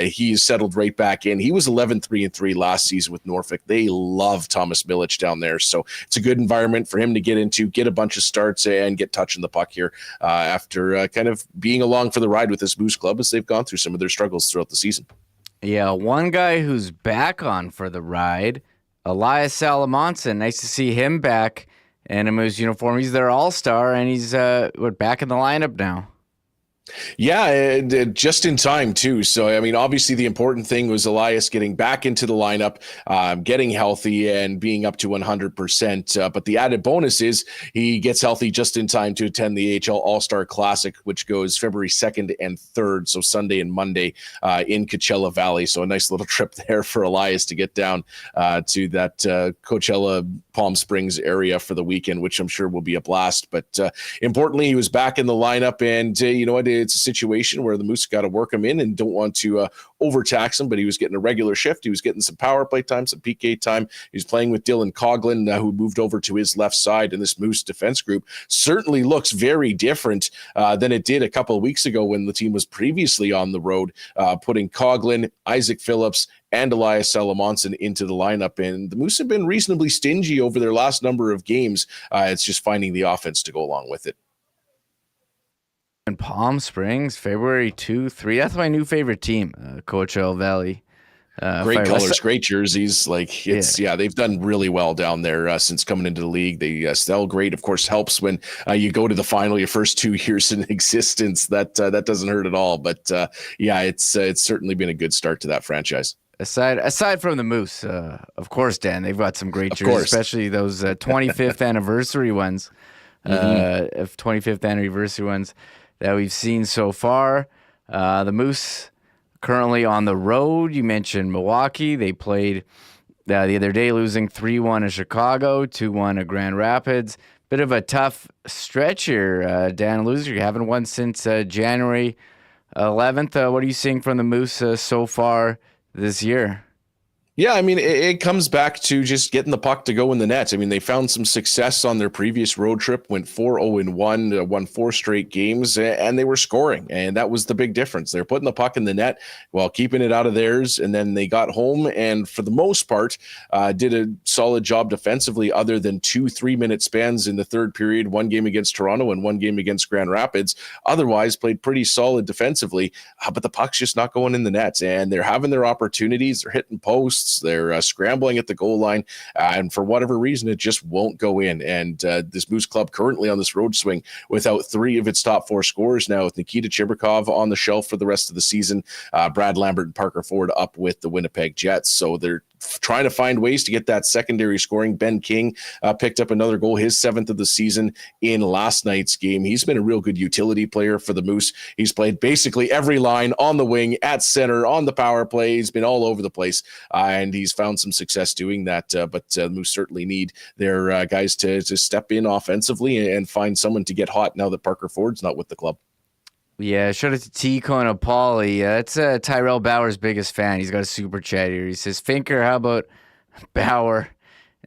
he's settled right back in. He was 11-3-3 last season with Norfolk. They love Thomas Milic down there. So it's a good environment for him to get into, get a bunch of starts, and get touching the puck here after kind of being along for the ride with this Moose club as they've gone through some of their struggles throughout the season. Yeah, one guy who's back on for the ride, Elias Salamonson. Nice to see him back in a Moose uniform. He's their all-star, and he's back in the lineup now. Yeah, just in time, too. So, I mean, obviously the important thing was Elias getting back into the lineup, getting healthy and being up to 100%. But the added bonus is he gets healthy just in time to attend the AHL All-Star Classic, which goes February 2nd and 3rd, so Sunday and Monday in Coachella Valley. So a nice little trip there for Elias to get down to that Coachella Palm Springs area for the weekend, which I'm sure will be a blast. But importantly, he was back in the lineup, and you know what? It's a situation where the Moose got to work him in and don't want to overtax him, but he was getting a regular shift. He was getting some power play time, some PK time. He was playing with Dylan Coughlin, who moved over to his left side, and this Moose defense group certainly looks very different than it did a couple of weeks ago when the team was previously on the road, putting Coughlin, Isaac Phillips, and Elias Salamonson into the lineup. And the Moose have been reasonably stingy over their last number of games. It's just finding the offense to go along with it. In Palm Springs, February 2-3. That's my new favorite team, Coachella Valley. Great colors, great jerseys. Like they've done really well down there since coming into the league. They sell great. Of course, helps when you go to the final your first 2 years in existence. That doesn't hurt at all. But it's certainly been a good start to that franchise. Aside from the Moose, of course, Dan, they've got some great jerseys, especially those 25th anniversary ones. Of 25th anniversary ones that we've seen so far. The Moose currently on the road. You mentioned Milwaukee. They played the other day, losing 3-1 to Chicago, 2-1 to Grand Rapids. Bit of a tough stretch here, Dan. Loser, you haven't won since January 11th. What are you seeing from the Moose so far this year? Yeah, I mean, it comes back to just getting the puck to go in the net. I mean, they found some success on their previous road trip, went 4-0-1, won 4 straight games, and they were scoring. And that was the big difference. They're putting the puck in the net while keeping it out of theirs. And then they got home and, for the most part, did a solid job defensively, other than 2 3-minute spans in the third period, 1 game against Toronto and 1 game against Grand Rapids. Otherwise, played pretty solid defensively, but the puck's just not going in the net. And they're having their opportunities. They're hitting posts. They're scrambling at the goal line, and for whatever reason, it just won't go in. And this Moose club currently on this road swing without 3 of its top 4 scorers now, with Nikita Chibrikov on the shelf for the rest of the season, Brad Lambert and Parker Ford up with the Winnipeg Jets. So they're trying to find ways to get that secondary scoring. Ben King picked up another goal, his 7th of the season in last night's game. He's been a real good utility player for the Moose. He's played basically every line, on the wing, at center, on the power play. He's been all over the place, and he's found some success doing that. But the Moose certainly need their guys to step in offensively and find someone to get hot now that Parker Ford's not with the club. Yeah, shout out to T. Conopoli. That's Tyrell Bauer's biggest fan. He's got a super chat here. He says, Finker, how about Bauer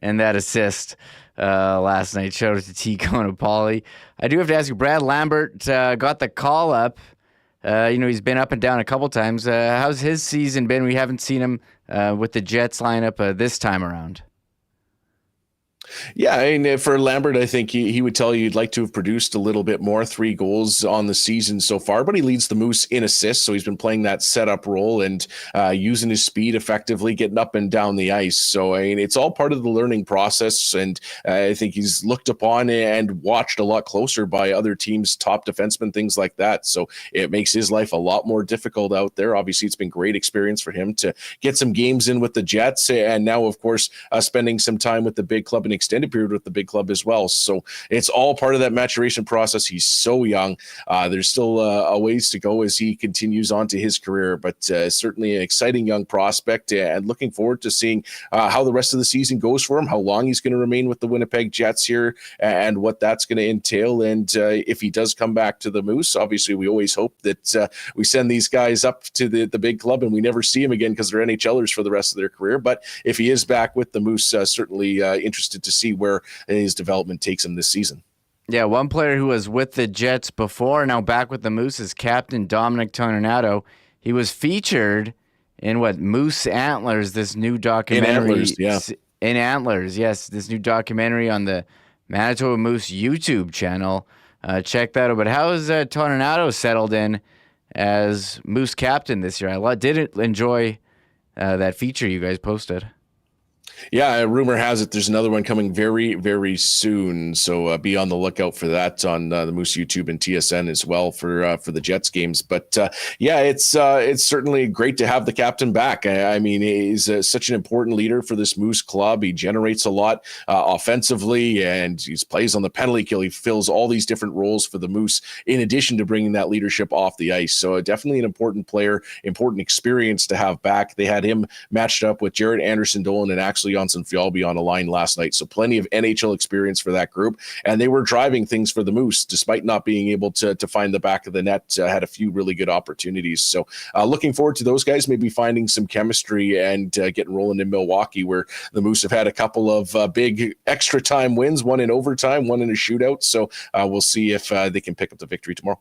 and that assist? last night. Shout out to Tico and Paulie. I do have to ask you, Brad Lambert got the call up. He's been up and down a couple times. How's his season been? We haven't seen him with the Jets lineup this time around. Yeah, and for Lambert, I think he would tell you he'd like to have produced a little bit more, 3 goals on the season so far, but he leads the Moose in assists, so he's been playing that setup role and using his speed effectively, getting up and down the ice. So, it's all part of the learning process, and I think he's looked upon and watched a lot closer by other teams' top defensemen, things like that. So it makes his life a lot more difficult out there. Obviously, it's been great experience for him to get some games in with the Jets, and now, of course, spending some time with the big club and extended period with the big club as well. So it's all part of that maturation process. He's so young. There's still a ways to go as he continues on to his career, but certainly an exciting young prospect, and looking forward to seeing how the rest of the season goes for him, how long he's going to remain with the Winnipeg Jets here, and what that's going to entail. And if he does come back to the Moose, obviously we always hope that we send these guys up to the big club and we never see him again because they're NHLers for the rest of their career. But if he is back with the Moose, certainly interested to see where his development takes him this season. Yeah, one player who was with the Jets before, now back with the Moose, is Captain Dominic Toninato. He was featured in Moose Antlers, this new documentary. In Antlers, yes, this new documentary on the Manitoba Moose YouTube channel. Check that out. But how has Toninato settled in as Moose captain this year? I did enjoy that feature you guys posted. Yeah, rumor has it there's another one coming very, very soon. So be on the lookout for that on the Moose YouTube and TSN as well for the Jets games. But it's certainly great to have the captain back. I mean, he's such an important leader for this Moose club. He generates a lot offensively, and he plays on the penalty kill. He fills all these different roles for the Moose, in addition to bringing that leadership off the ice. So definitely an important player, important experience to have back. They had him matched up with Jared Anderson-Dolan and actually Janssen-Fjallby on a line last night. So plenty of NHL experience for that group. And they were driving things for the Moose, despite not being able to find the back of the net. Had a few really good opportunities. So looking forward to those guys maybe finding some chemistry and getting rolling in Milwaukee, where the Moose have had a couple of big extra time wins, one in overtime, one in a shootout. So we'll see if they can pick up the victory tomorrow.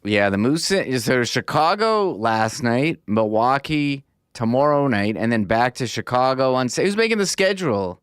Yeah, the Moose is there Chicago last night, Milwaukee tomorrow night, and then back to Chicago on. Who's making the schedule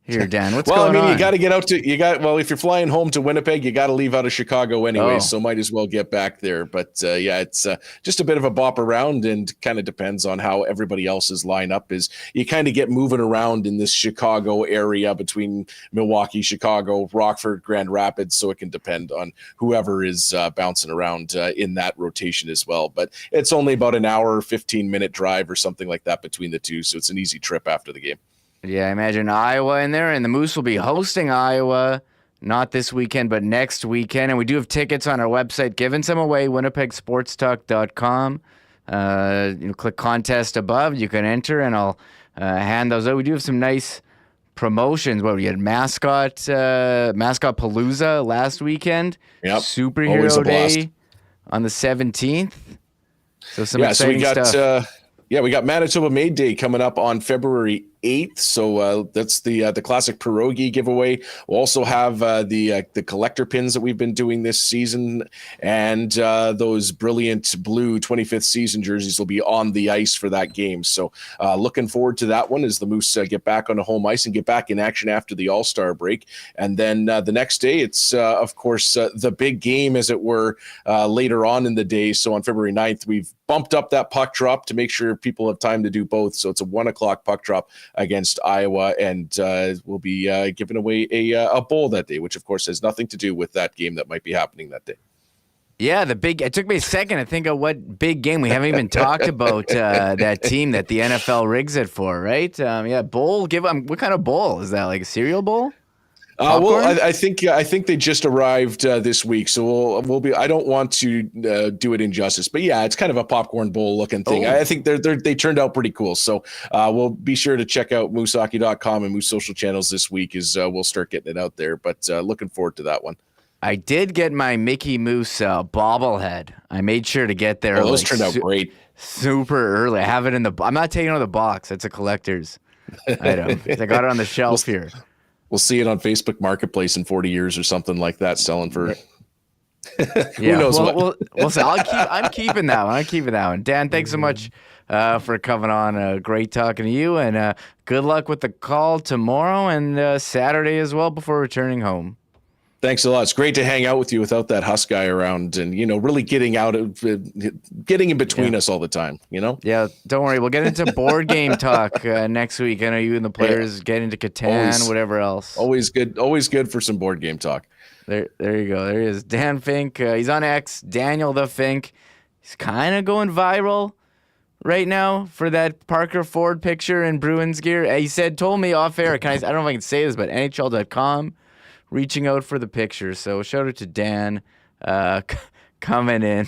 here, Dan? What's going on? You got to get out to if you're flying home to Winnipeg, you got to leave out of Chicago anyway, so might as well get back there. But it's just a bit of a bop around, and kind of depends on how everybody else's lineup is. You kind of get moving around in this Chicago area between Milwaukee, Chicago, Rockford, Grand Rapids, so it can depend on whoever is bouncing around in that rotation as well. But it's only about an hour, 15-minute drive or something like that between the two, so it's an easy trip after the game. Yeah, I imagine Iowa in there, and the Moose will be hosting Iowa, not this weekend, but next weekend. And we do have tickets on our website, giving some away, winnipegsportstalk.com. Click contest above. You can enter, and I'll hand those out. We do have some nice promotions. We had Mascot Palooza last weekend. Yep. Superhero Day on the 17th. So some exciting stuff. We got Manitoba Made Day coming up on February 8th. So that's the classic pierogi giveaway. We'll also have the collector pins that we've been doing this season, and those brilliant blue 25th season jerseys will be on the ice for that game. So looking forward to that one as the Moose get back on the home ice and get back in action after the All-Star break. And then the next day, it's of course the big game, as it were, later on in the day. So on February 9th, we've bumped up that puck drop to make sure people have time to do both. So it's a 1:00 puck drop against Iowa, and we'll be giving away a bowl that day, which of course has nothing to do with that game that might be happening that day. Yeah, it took me a second to think of what big game. We haven't even talked about that team that the NFL rigs it for, right? Bowl. What kind of bowl is that? Like a cereal bowl? I think they just arrived this week, so we'll be. I don't want to do it injustice, but yeah, it's kind of a popcorn bowl looking thing. I think they turned out pretty cool. So we'll be sure to check out moosehockey.com and Moose social channels this week as we'll start getting it out there. But looking forward to that one. I did get my Mickey Mouse bobblehead. I made sure to get there. Those turned out great. Super early. I have it I'm not taking it out of the box. It's a collector's item. I got it on the shelf here. We'll see it on Facebook Marketplace in 40 years or something like that, selling for. Who knows what? We'll see. I'm keeping that one. I'm keeping that one. Dan, thanks so much for coming on. Great talking to you, and good luck with the call tomorrow and Saturday as well before returning home. Thanks a lot. It's great to hang out with you without that Husk guy around, and really getting in between us all the time. Yeah, don't worry. We'll get into board game talk next week. I know you and the players get into Catan, whatever else. Always good for some board game talk. There you go. There he is, Dan Fink. He's on X. Daniel the Fink. He's kind of going viral right now for that Parker Ford picture in Bruins gear. He told me off air. I don't know if I can say this, but NHL.com. Reaching out for the picture. So shout out to Dan coming in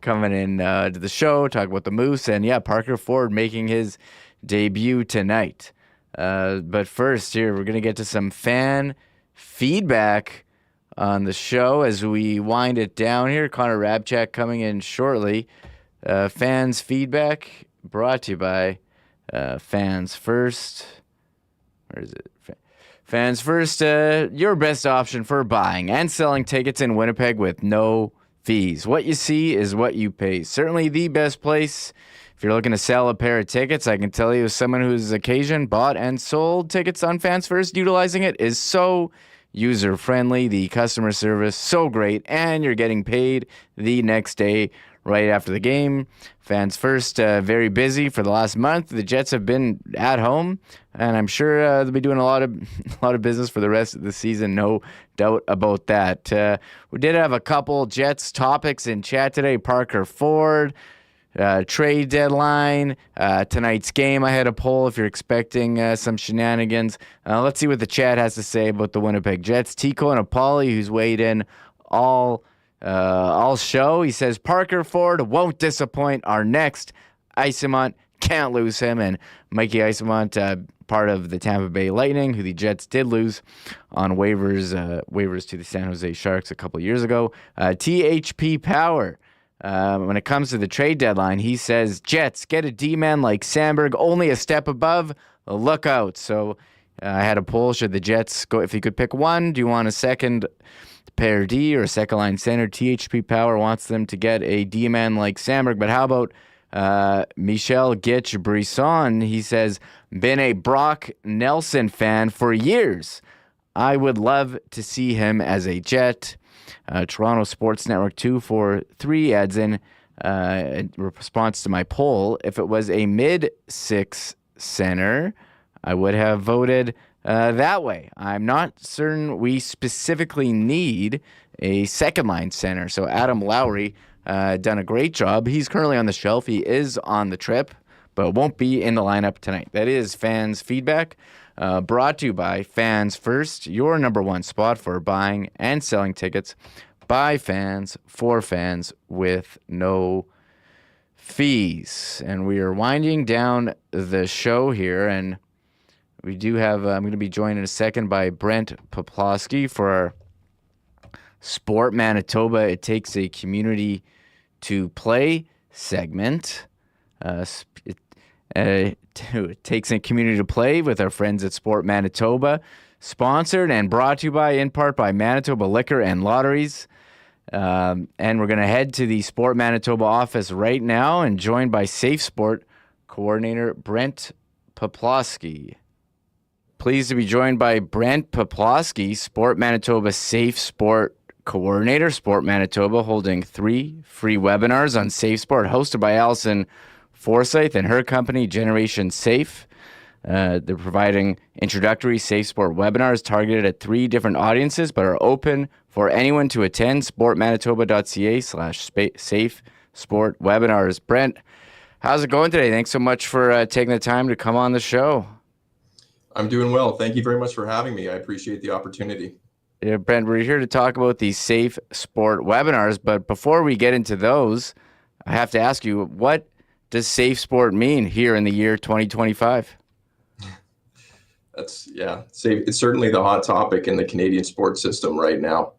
to the show, talk about the Moose, and Parker Ford making his debut tonight. But first, here we're gonna get to some fan feedback on the show as we wind it down here. Connor Hrabchak coming in shortly. Fans feedback brought to you by Fans First. Where is it? Fans First, your best option for buying and selling tickets in Winnipeg with no fees. What you see is what you pay. Certainly the best place if you're looking to sell a pair of tickets. I can tell you as someone who's occasionally bought and sold tickets on Fans First, utilizing it is so user-friendly. The customer service, so great, and you're getting paid the next day right after the game. Fans First, very busy for the last month. The Jets have been at home, and I'm sure they'll be doing a lot of business for the rest of the season. No doubt about that. We did have a couple Jets topics in chat today. Parker Ford, trade deadline, tonight's game. I had a poll if you're expecting some shenanigans. Let's see what the chat has to say about the Winnipeg Jets. Tico and Apolli, who's weighed in all show. He says Parker Ford won't disappoint. Our next Isemont, can't lose him. And Mikey Isemont, part of the Tampa Bay Lightning, who the Jets did lose on waivers to the San Jose Sharks a couple years ago. THP Power, when it comes to the trade deadline, he says Jets get a D-man like Sandberg, only a step above. Look out. So I had a poll. Should the Jets go, if you could pick one, do you want a second pair D or a second line center? THP Power wants them to get a D-man like Sandberg. But how about Michel Gitch-Brisson? He says, been a Brock Nelson fan for years. I would love to see him as a Jet. Toronto Sports Network 243 adds in response to my poll. If it was a mid-6 center, I would have voted that way. I'm not certain we specifically need a second-line center. So Adam Lowry done a great job. He's currently on the shelf. He is on the trip, but won't be in the lineup tonight. That is fans' feedback. Brought to you by Fans First, your number one spot for buying and selling tickets by fans, for fans, with no fees. And we are winding down the show here, and we do have, I'm going to be joined in a second by Brent Poplawski for our Sport Manitoba. It takes a community to play segment. It takes a community to play with our friends at Sport Manitoba. Sponsored and brought to you by, in part, by Manitoba Liquor and Lotteries. And we're going to head to the Sport Manitoba office right now and joined by Safe Sport coordinator Brent Poplawski. Pleased to be joined by Brent Poplawski, Sport Manitoba Safe Sport coordinator. Sport Manitoba holding 3 free webinars on Safe Sport, hosted by Allison Forsyth and her company, Generation Safe. They're providing introductory Safe Sport webinars targeted at 3 different audiences, but are open for anyone to attend. sportmanitoba.ca/safe sport webinars. Brent, how's it going today? Thanks so much for taking the time to come on the show. I'm doing well. Thank you very much for having me. I appreciate the opportunity. Yeah, Brent, we're here to talk about these Safe Sport webinars, but before we get into those, I have to ask you, what does Safe Sport mean here in the year 2025? Safe. It's certainly the hot topic in the Canadian sports system right now.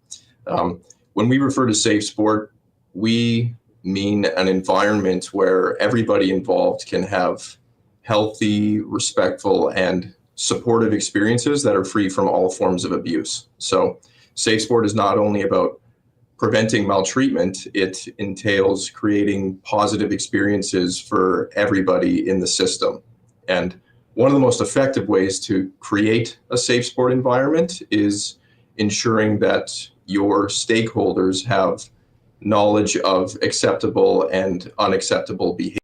When we refer to Safe Sport, we mean an environment where everybody involved can have healthy, respectful, and supportive experiences that are free from all forms of abuse. So safe sport is not only about preventing maltreatment, it entails creating positive experiences for everybody in the system. And one of the most effective ways to create a safe sport environment is ensuring that your stakeholders have knowledge of acceptable and unacceptable behavior.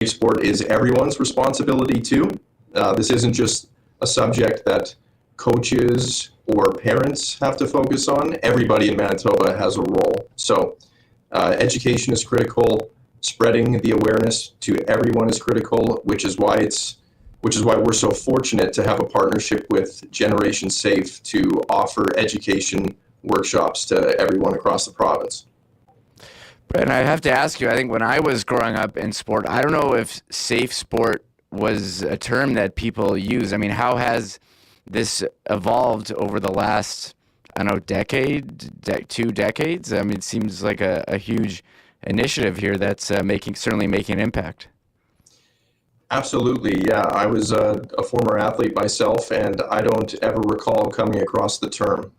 Sport is everyone's responsibility too. This isn't just a subject that coaches or parents have to focus on. Everybody in Manitoba has a role. So education is critical. Spreading the awareness to everyone is critical, which is why we're so fortunate to have a partnership with Generation Safe to offer education workshops to everyone across the province. Brent, I have to ask you, I think when I was growing up in sport, I don't know if safe sport was a term that people use. I mean, how has this evolved over the last, I don't know, decade, 2 decades? I mean, it seems like a huge initiative here that's certainly making an impact. Absolutely, yeah. I was a former athlete myself, and I don't ever recall coming across the term.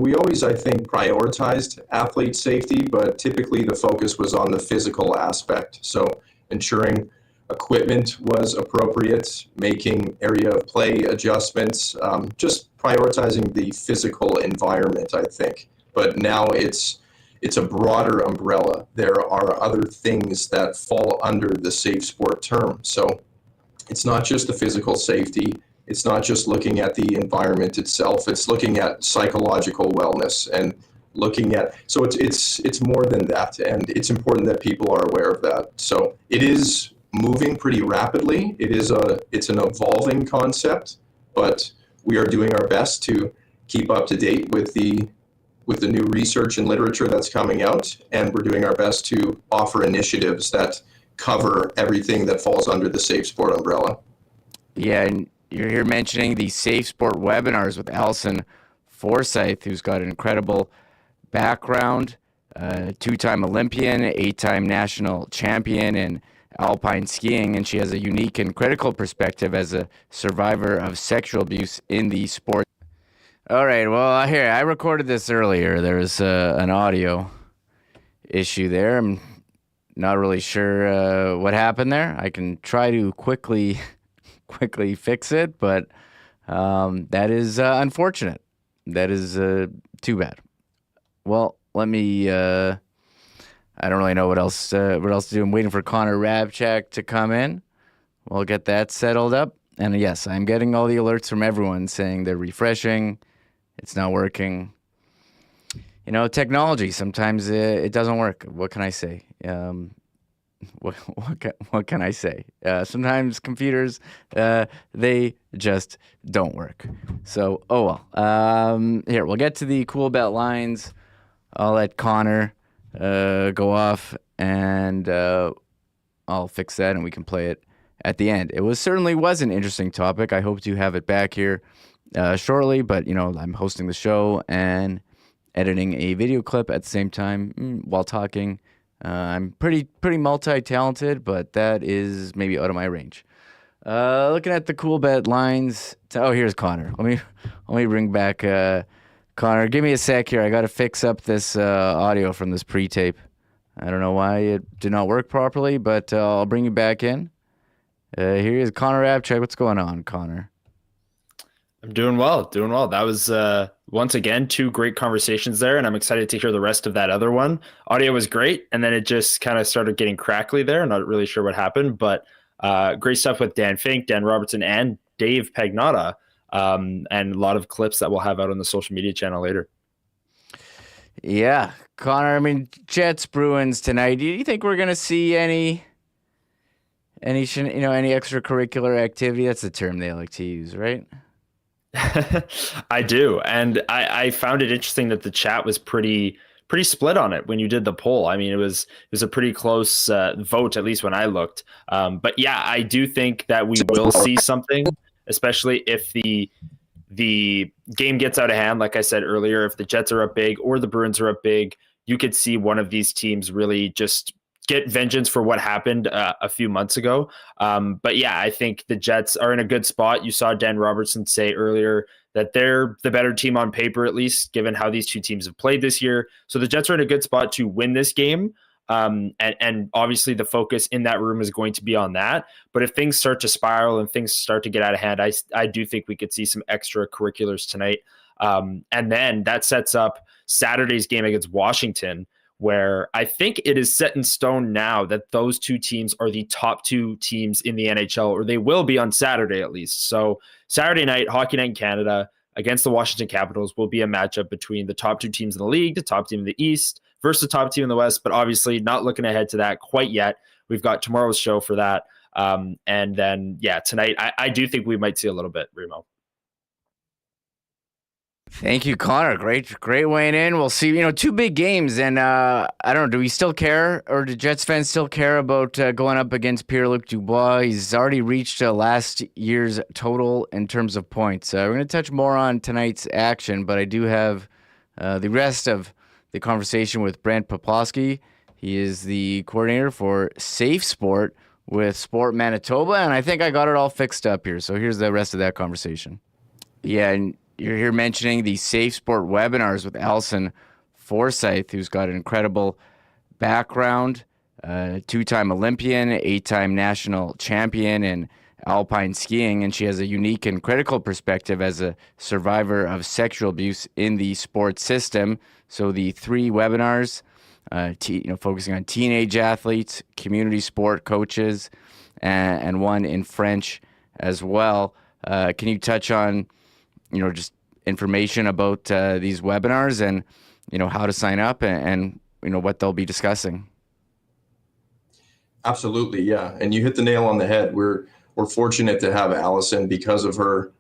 We always, I think, prioritized athlete safety, but typically the focus was on the physical aspect. So ensuring equipment was appropriate, making area of play adjustments, just prioritizing the physical environment, I think. But now it's a broader umbrella. There are other things that fall under the safe sport term. So it's not just the physical safety. It's not just looking at the environment itself. It's looking at psychological wellness and looking at, so it's more than that. And it's important that people are aware of that. So it is moving pretty rapidly. It's an evolving concept, but we are doing our best to keep up to date with the new research and literature that's coming out. And we're doing our best to offer initiatives that cover everything that falls under the safe sport umbrella. Yeah, and you're here mentioning the Safe Sport webinars with Allison Forsyth, who's got an incredible background, 2-time Olympian, 8-time national champion in alpine skiing, and she has a unique and critical perspective as a survivor of sexual abuse in the sport. All right, well, here, I recorded this earlier. There's an audio issue there. I'm not really sure what happened there. I can try to quickly fix it, but that is unfortunate. That is too bad. Well, let me I don't really know what else to do. I'm waiting for Connor Hrabchak to come in. We'll get that settled up. And yes, I'm getting all the alerts from everyone saying they're refreshing. It's not working. Technology, sometimes it doesn't work. What can I say? What can I say? Sometimes computers, they just don't work. So, oh well. Here, we'll get to the Coolbet lines. I'll let Connor go off, and I'll fix that, and we can play it at the end. It certainly was an interesting topic. I hope to have it back here shortly, but I'm hosting the show and editing a video clip at the same time while talking. I'm pretty multi-talented, but that is maybe out of my range. Looking at the Coolbet lines. Here's Connor. Let me bring back Connor. Give me a sec here. I got to fix up this audio from this pre-tape. I don't know why it did not work properly, but I'll bring you back in. Here is Connor Hrabchak. What's going on, Connor? I'm doing well. That was, once again, 2 great conversations there, and I'm excited to hear the rest of that other one. Audio was great, and then it just kind of started getting crackly there. Not really sure what happened, but great stuff with Dan Fink, Dan Robertson, and Dave Pagnotta, and a lot of clips that we'll have out on the social media channel later. Yeah, Connor, Jets, Bruins tonight. Do you think we're going to see any extracurricular activity? That's the term they like to use, right? I do. And I found it interesting that the chat was pretty pretty split on it when you did the poll. I mean, it was a pretty close vote, at least when I looked. But yeah, I do think that we will see something, especially if the game gets out of hand. Like I said earlier, if the Jets are up big or the Bruins are up big, you could see one of these teams really just get vengeance for what happened a few months ago. But yeah, I think the Jets are in a good spot. You saw Dan Robertson say earlier that they're the better team on paper, at least given how these two teams have played this year. So the Jets are in a good spot to win this game. And obviously the focus in that room is going to be on that. But if things start to spiral and things start to get out of hand, I do think we could see some extracurriculars tonight. And then that sets up Saturday's game against Washington, where I think it is set in stone now that those two teams are the top two teams in the NHL, or they will be on Saturday at least. So Saturday night, Hockey Night in Canada against the Washington Capitals will be a matchup between the top two teams in the league, the top team in the East versus the top team in the West, but obviously not looking ahead to that quite yet. We've got tomorrow's show for that. And then, yeah, tonight, I do think we might see a little bit, Remo. Thank you, Connor. Great weighing in. We'll see, two big games. And I don't know, do we still care, or do Jets fans still care about going up against Pierre-Luc Dubois? He's already reached last year's total in terms of points. We're going to touch more on tonight's action, but I do have the rest of the conversation with Brent Poplawski. He is the coordinator for Safe Sport with Sport Manitoba, and I think I got it all fixed up here. So here's the rest of that conversation. Yeah, and you're here mentioning the Safe Sport webinars with Allison Forsyth, who's got an incredible background, two-time Olympian, 8-time national champion in alpine skiing, and she has a unique and critical perspective as a survivor of sexual abuse in the sports system. So the 3 webinars, focusing on teenage athletes, community sport coaches, and one in French as well. Can you touch on just information about these webinars and, how to sign up and what they'll be discussing? Absolutely, yeah. And you hit the nail on the head. We're fortunate to have Allison because of her,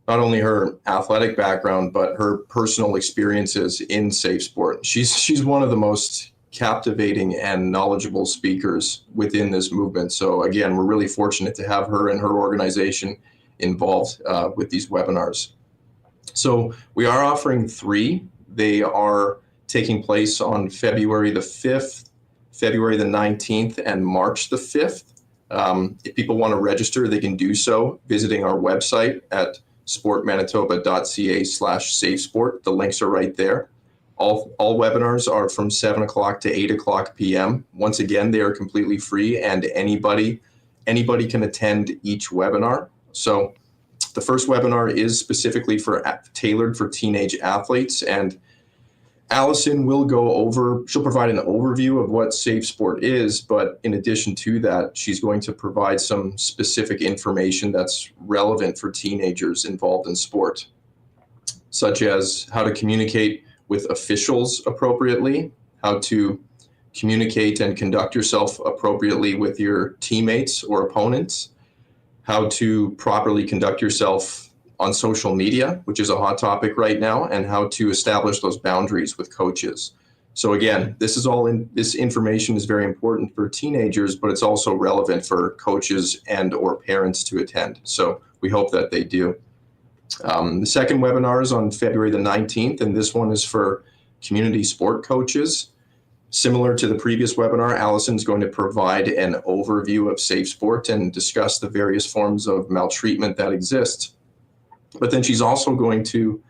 not only her athletic background, but her personal experiences in Safe Sport. She's one of the most captivating and knowledgeable speakers within this movement. So again, we're really fortunate to have her and her organization involved with these webinars. So we are offering 3. They are taking place on February the 5th, February the 19th, and March the 5th. If people want to register, they can do so visiting our website at sportmanitoba.ca/safesport. The links are right there. All webinars are from 7 o'clock to 8 o'clock p.m. Once again, they are completely free, and anybody can attend each webinar. So the first webinar is specifically tailored for teenage athletes, and Allison will she'll provide an overview of what Safe Sport is, but in addition to that, she's going to provide some specific information that's relevant for teenagers involved in sport, such as how to communicate with officials appropriately, how to communicate and conduct yourself appropriately with your teammates or opponents, how to properly conduct yourself on social media, which is a hot topic right now, and how to establish those boundaries with coaches. So again, this information is very important for teenagers, but it's also relevant for coaches and or parents to attend. So we hope that they do. The second webinar is on February the 19th, and this one is for community sport coaches. Similar to the previous webinar, Allison's going to provide an overview of Safe Sport and discuss the various forms of maltreatment that exist. But then she's also going to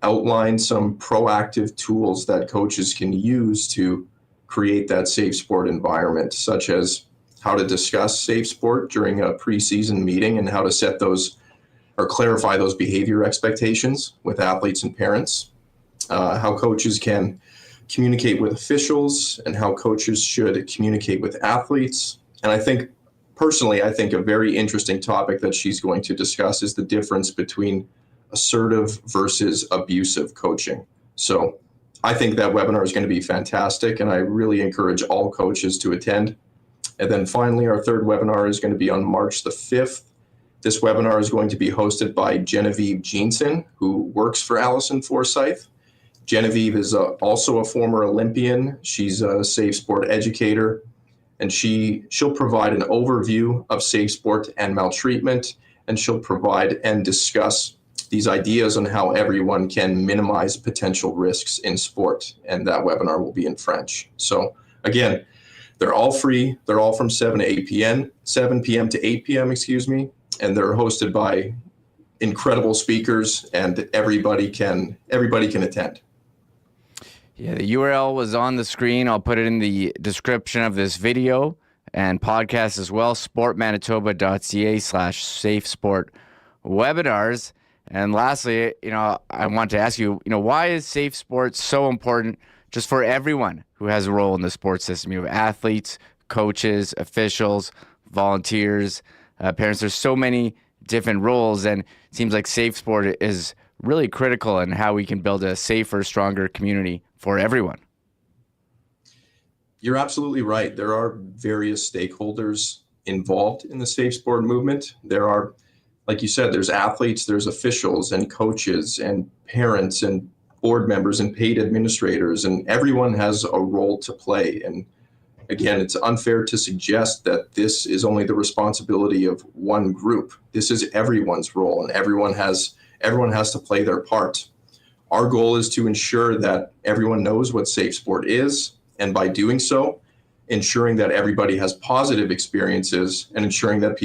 outline some proactive tools that coaches can use to create that Safe Sport environment, such as how to discuss Safe Sport during a preseason meeting and how to set those or clarify those behavior expectations with athletes and parents, how coaches can communicate with officials, and how coaches should communicate with athletes. And I think a very interesting topic that she's going to discuss is the difference between assertive versus abusive coaching. So I think that webinar is going to be fantastic, and I really encourage all coaches to attend. And then finally, our third webinar is going to be on March the 5th. This webinar is going to be hosted by Genevieve Jeanson, who works for Allison Forsyth. Genevieve is also a former Olympian. She's a safe sport educator, and she'll provide an overview of safe sport and maltreatment, and she'll provide and discuss these ideas on how everyone can minimize potential risks in sport. And that webinar will be in French. So again, they're all free. They're all from 7 p.m. to 8 p.m., and they're hosted by incredible speakers, and everybody can attend. Yeah, the URL was on the screen. I'll put it in the description of this video and podcast as well, sportmanitoba.ca/safe-sport-webinars. And lastly, I want to ask you, why is safe sports so important just for everyone who has a role in the sports system? You have athletes, coaches, officials, volunteers, parents. There's so many different roles, and it seems like safe sport is really critical in how we can build a safer, stronger community for everyone. You're absolutely right. There are various stakeholders involved in the safe sport movement. There are, like you said, there's athletes, there's officials and coaches and parents and board members and paid administrators, and everyone has a role to play. And again, it's unfair to suggest that this is only the responsibility of one group. This is everyone's role, and everyone has to play their part. Our goal is to ensure that everyone knows what safe sport is, and by doing so, ensuring that everybody has positive experiences and ensuring that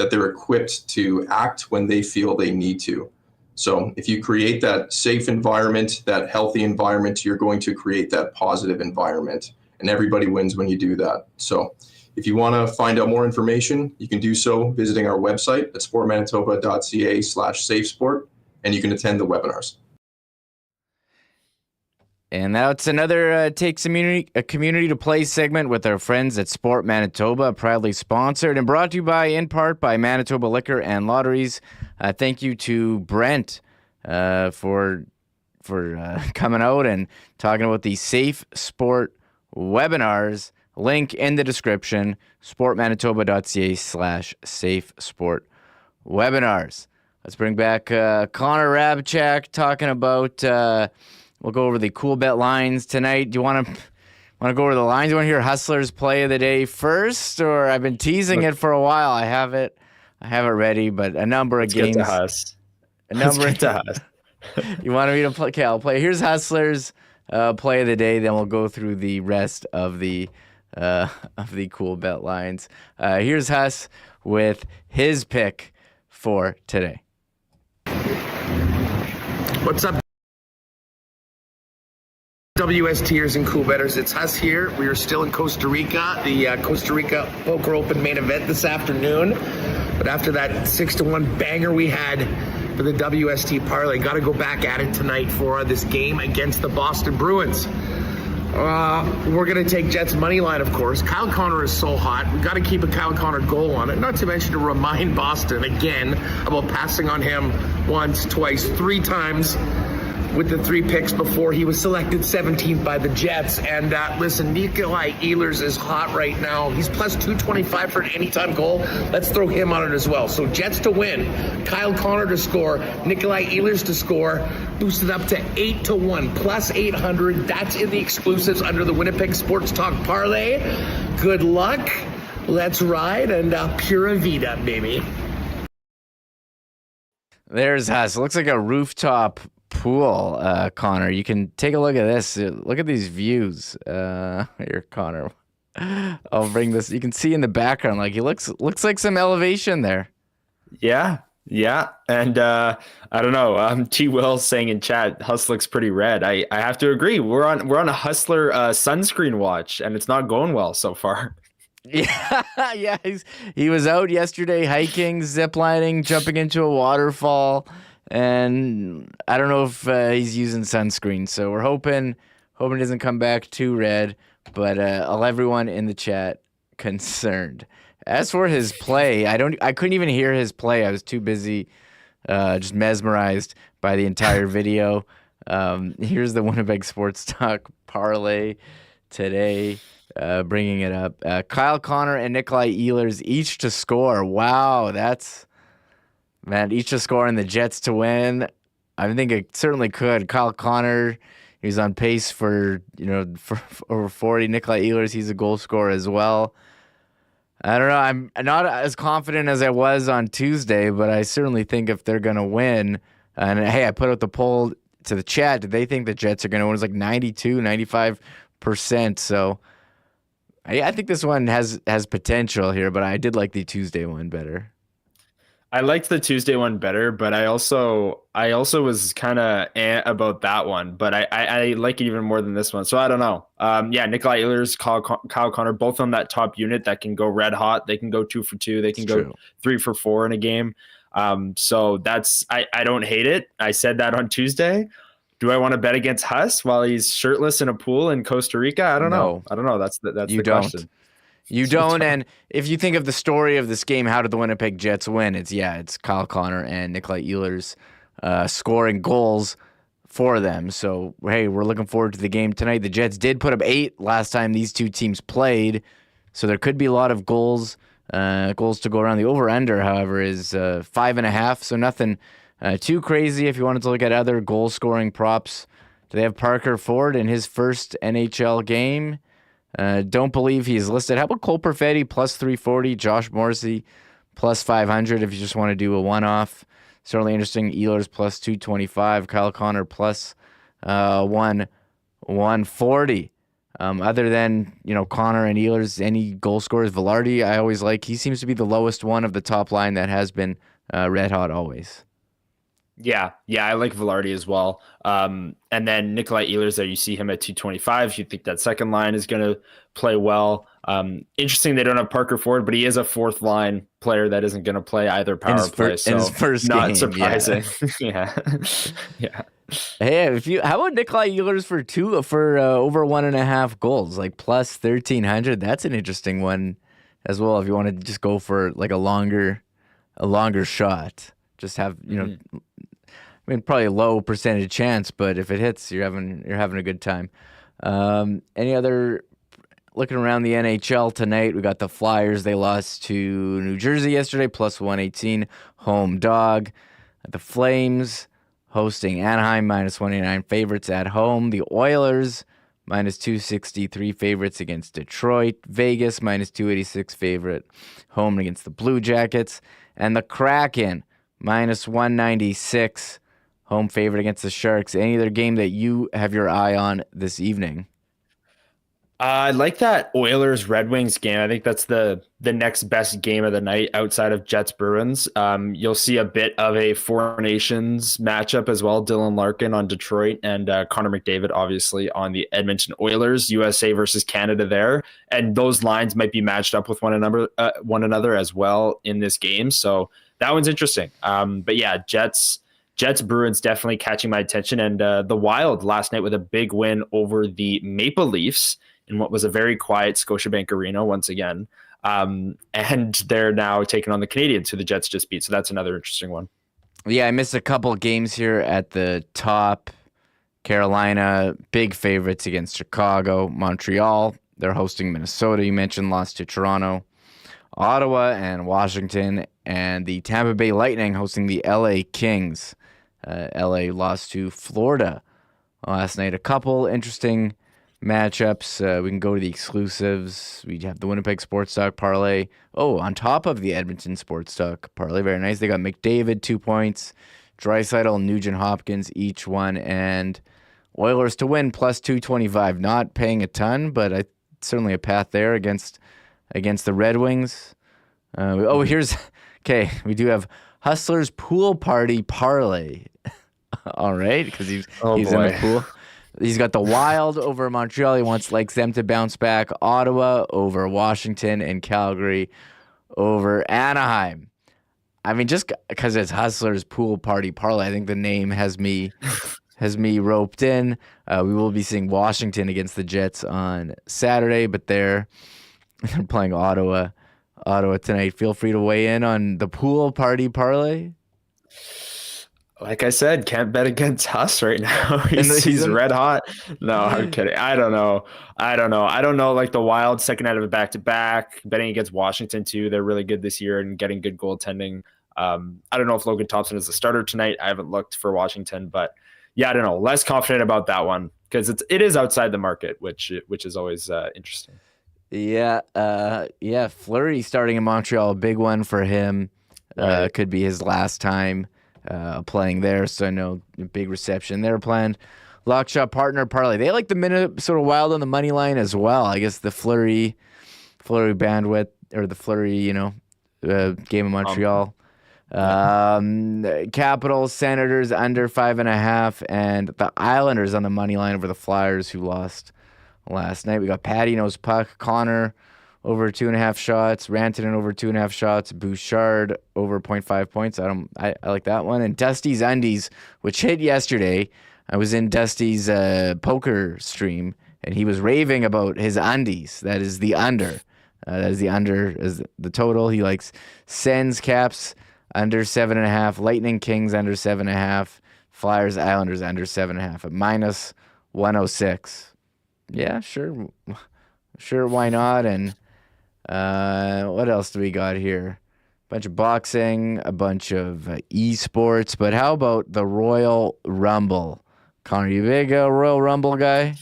they're equipped to act when they feel they need to. So if you create that safe environment, that healthy environment, you're going to create that positive environment, and everybody wins when you do that. So if you want to find out more information, you can do so visiting our website at sportmanitoba.ca/safesport, and you can attend the webinars. And now it's another Takes a Community to Play segment with our friends at Sport Manitoba, proudly sponsored and brought to you in part by Manitoba Liquor and Lotteries. Thank you to Brent for coming out and talking about the Safe Sport webinars. Link in the description, sportmanitoba.ca/safe-sport-webinars. Let's bring back Connor Hrabchak talking about... we'll go over the Coolbet lines tonight. Do you want to go over the lines? You want to hear Hustler's play of the day first, or I've been teasing it for a while. I have it ready, but a number of games. Get to Huss. You wanted me to play? Okay, I'll play. Here's Hustler's play of the day. Then we'll go through the rest of the Coolbet lines. Here's Huss with his pick for today. What's up, WSTers and Coolbetters? It's Huss here. We are still in Costa Rica, the Costa Rica Poker Open main event this afternoon. But after that 6-1 banger we had for the WST parlay, got to go back at it tonight for this game against the Boston Bruins. We're going to take Jets money line, of course. Kyle Connor is so hot. We got to keep a Kyle Connor goal on it. Not to mention to remind Boston again about passing on him once, twice, 3 times with the 3 picks before he was selected 17th by the Jets. And listen, Nikolai Ehlers is hot right now. He's plus 225 for an anytime goal. Let's throw him on it as well. So Jets to win, Kyle Connor to score, Nikolai Ehlers to score, boosted up to 8-1, plus 800. That's in the exclusives under the Winnipeg Sports Talk parlay. Good luck. Let's ride, and pura vida, baby. There's Huss. It looks like a rooftop pool, Connor. You can take a look at this. Look at these views. Here, Connor. I'll bring this. You can see in the background, like he looks like some elevation there. Yeah. And I don't know. T. Will saying in chat, Huss looks pretty red. I have to agree. We're on a Hustler sunscreen watch, and it's not going well so far. Yeah. He was out yesterday hiking, ziplining, jumping into a waterfall. And I don't know if he's using sunscreen, so we're hoping it doesn't come back too red. But I'll everyone in the chat concerned. As for his play, I couldn't even hear his play. I was too busy, just mesmerized by the entire video. Here's the Winnipeg Sports Talk parlay today, bringing it up. Kyle Connor and Nikolai Ehlers each to score. Wow, that's. Man, each to score and the Jets to win. I think it certainly could. Kyle Connor, he's on pace for over 40. Nikolai Ehlers, he's a goal scorer as well. I don't know. I'm not as confident as I was on Tuesday, but I certainly think if they're going to win, and hey, I put out the poll to the chat, do they think the Jets are going to win? It's like 92, 95%. So I think this one has potential here, but I did like the Tuesday one better. I liked the Tuesday one better, but I also was kind of about that one, but I like it even more than this one. So I don't know. Nikolai Ehlers, Kyle Connor, both on that top unit that can go red hot. They can go 2 for 2. They can go 3 for 4 in a game. So that's I don't hate it. I said that on Tuesday. Do I want to bet against Huss while he's shirtless in a pool in Costa Rica? I don't know. That's the question. You don't, and if you think of the story of this game, how did the Winnipeg Jets win? It's Kyle Connor and Nikolai Ehlers scoring goals for them. So, hey, we're looking forward to the game tonight. The Jets did put up 8 last time these two teams played, so there could be a lot of goals to go around. The over-under, however, is 5.5, so nothing too crazy if you wanted to look at other goal-scoring props. Do they have Parker Ford in his first NHL game? Don't believe he's listed. How about Cole Perfetti plus 340, Josh Morrissey plus 500 if you just want to do a one-off. Certainly interesting. Ehlers plus 225, Kyle Connor plus 140. Other than Connor and Ehlers, any goal scorers? Velarde, I always like. He seems to be the lowest one of the top line that has been red hot always. Yeah, I like Velarde as well. And then Nikolai Ehlers there, you see him at 225. You think that second line is going to play well. Interesting they don't have Parker Ford, but he is a fourth line player that isn't going to play either power play. So in his first not game, surprising. Yeah. Hey, how about Nikolai Ehlers for over 1.5 goals, like plus 1,300? That's an interesting one as well. If you want to just go for like a longer shot, just have probably a low percentage chance, but if it hits, you're having a good time. Any other looking around the NHL tonight? We got the Flyers. They lost to New Jersey yesterday, plus 118, home dog. The Flames hosting Anaheim, minus 189 favorites at home. The Oilers, minus 263 favorites against Detroit. Vegas, minus 286 favorite home against the Blue Jackets. And the Kraken, minus 196 home favorite against the Sharks. Any other game that you have your eye on this evening? I like that Oilers Red Wings game. I think that's the next best game of the night outside of Jets Bruins. You'll see a bit of a Four Nations matchup as well. Dylan Larkin on Detroit and Connor McDavid obviously on the Edmonton Oilers. USA versus Canada there, and those lines might be matched up with one another as well in this game. So that one's interesting. But yeah, Jets Bruins definitely catching my attention, and the Wild last night with a big win over the Maple Leafs in what was a very quiet Scotiabank Arena once again. And they're now taking on the Canadiens, who the Jets just beat. So that's another interesting one. Yeah, I missed a couple games here at the top. Carolina, big favorites against Chicago. Montreal, they're hosting Minnesota. You mentioned lost to Toronto. Ottawa and Washington, and the Tampa Bay Lightning hosting the LA Kings. LA lost to Florida last night. A couple interesting matchups. We can go to the exclusives. We have the Winnipeg Sports Talk parlay. Oh, on top of the Edmonton Sports Talk parlay. Very nice. They got McDavid, 2 points. Draisaitl, Nugent Hopkins, each one. And Oilers to win, plus 225. Not paying a ton, but certainly a path there against the Red Wings. We do have Hustlers Pool Party parlay. All right, because he's in the pool. He's got the Wild over Montreal. He likes them to bounce back. Ottawa over Washington, and Calgary over Anaheim. I mean, just because it's Hustlers Pool Party parlay, I think the name has me roped in. We will be seeing Washington against the Jets on Saturday, but they're playing Ottawa tonight. Feel free to weigh in on the Pool Party parlay. Like I said, can't bet against Huss right now. He's red hot. No, I'm kidding. I don't know. Like the Wild second out of a back-to-back, betting against Washington too. They're really good this year and getting good goaltending. I don't know if Logan Thompson is the starter tonight. I haven't looked for Washington, but yeah, I don't know. Less confident about that one because it is outside the market, which is always interesting. Yeah, Fleury starting in Montreal, a big one for him. Right. Could be his last time playing there, so I know big reception there planned. Lock shot partner parlay. They like the Minnesota Wild on the money line as well. I guess the Fleury bandwidth or the Fleury, game of Montreal. Capitals, Senators under 5.5, and the Islanders on the money line over the Flyers, who lost last night. We got Patty knows puck, Connor over 2.5 shots, Rantanen over 2.5 shots, Bouchard over 0.5 points. I like that one. And Dusty's Undies, which hit yesterday. I was in Dusty's poker stream, and he was raving about his undies. That is the under. That is the under is the total. He likes Sens, Caps under 7.5, Lightning, Kings under 7.5, Flyers, Islanders under 7.5 at minus 106. Yeah, sure, why not? And what else do we got here? A bunch of boxing, a bunch of esports, but how about the Royal Rumble? Connor, you big Royal Rumble guy?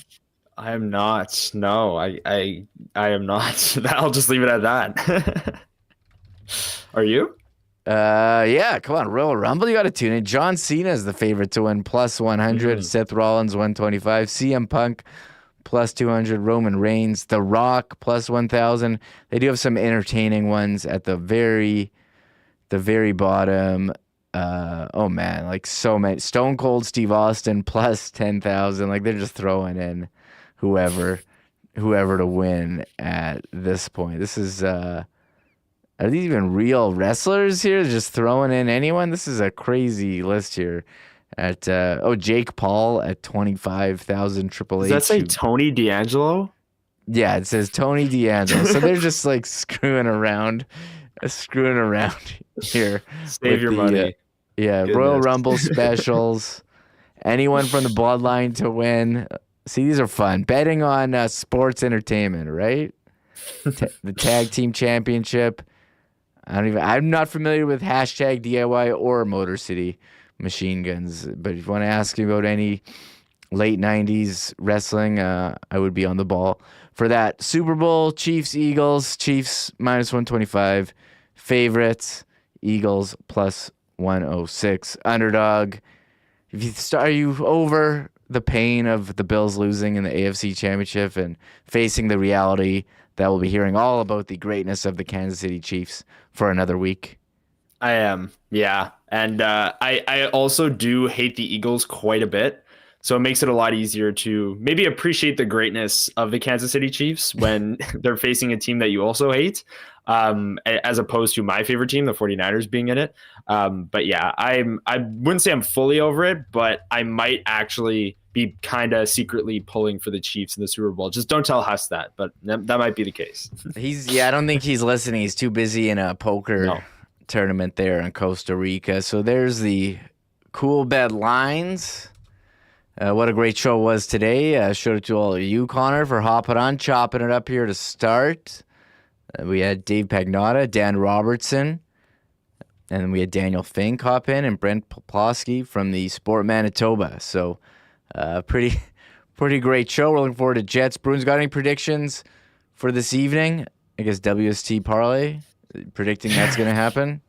I am not. No, I am not. I'll just leave it at that. Are you? Yeah, come on, Royal Rumble, you got to tune in. John Cena is the favorite to win, plus 100. Seth Rollins, 125. CM Punk, plus 200. Roman Reigns, The Rock, plus 1,000. They do have some entertaining ones at the very bottom. Oh man, like so many. Stone Cold Steve Austin, plus 10,000. Like they're just throwing in whoever to win at this point. This is are these even real wrestlers here? Just throwing in anyone? This is a crazy list here. At Jake Paul at 25,000. Triple H. Does that say Tony D'Angelo? Yeah, it says Tony D'Angelo. So they're just like screwing around here. Save your money. Goodness. Royal Rumble specials. Anyone from the bloodline to win. See, these are fun. Betting on sports entertainment, right? The tag team championship. I'm not familiar with hashtag DIY or Motor City Machine Guns, but if you want to ask me about any late 90s wrestling, I would be on the ball for that. Super Bowl, Chiefs, Eagles, Chiefs minus 125, favorites, Eagles plus 106, underdog. Are you over the pain of the Bills losing in the AFC Championship and facing the reality that we'll be hearing all about the greatness of the Kansas City Chiefs for another week? I am, yeah. And I also do hate the Eagles quite a bit. So it makes it a lot easier to maybe appreciate the greatness of the Kansas City Chiefs when they're facing a team that you also hate, as opposed to my favorite team, the 49ers, being in it. But yeah, I wouldn't say I'm fully over it, but I might actually be kind of secretly pulling for the Chiefs in the Super Bowl. Just don't tell Huss that, but that might be the case. I don't think he's listening. He's too busy in a poker tournament there in Costa Rica. So there's the Coolbet lines. What a great show it was today. Shout out to all of you, Connor, for hopping on, chopping it up here to start. We had Dave Pagnotta, Dan Robertson, and we had Daniel Fink hop in, and Brent Poplawski from the Sport Manitoba. So pretty great show. We're looking forward to Jets. Bruins, got any predictions for this evening? I guess WST parlay, predicting that's going to happen?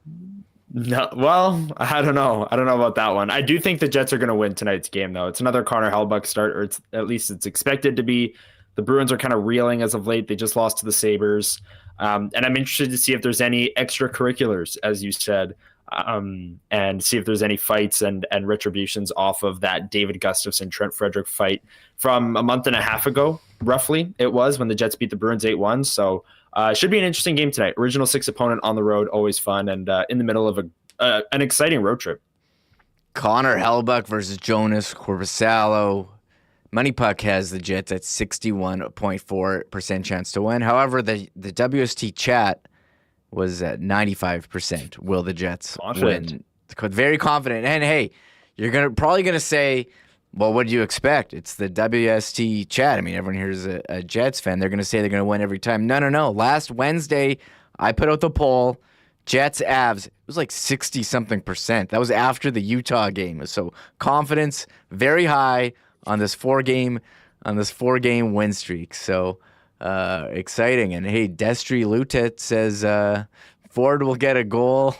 No, well, I don't know. I don't know about that one. I do think the Jets are going to win tonight's game, though. It's another Connor Hrabchak start, or at least it's expected to be. The Bruins are kind of reeling as of late. They just lost to the Sabres. And I'm interested to see if there's any extracurriculars, as you said, and see if there's any fights and retributions off of that David Gustafsson, Trent Frederick fight from a month and a half ago, roughly, it was, when the Jets beat the Bruins 8-1. So it should be an interesting game tonight. Original six opponent on the road, always fun, and in the middle of an exciting road trip. Connor Hrabchak versus Jonas Corpusalo. Money Puck has the Jets at 61.4% chance to win. However, the WST chat was at 95%. Will the Jets win? Very confident. And hey, you're probably gonna say, well, what do you expect? It's the WST chat. I mean, everyone here is a Jets fan. They're gonna say they're gonna win every time. No. Last Wednesday, I put out the poll. Jets, Avs, it was like 60-something%. That was after the Utah game. So confidence very high on this 4-game win streak. So exciting. And hey, Destry Lutet says Ford will get a goal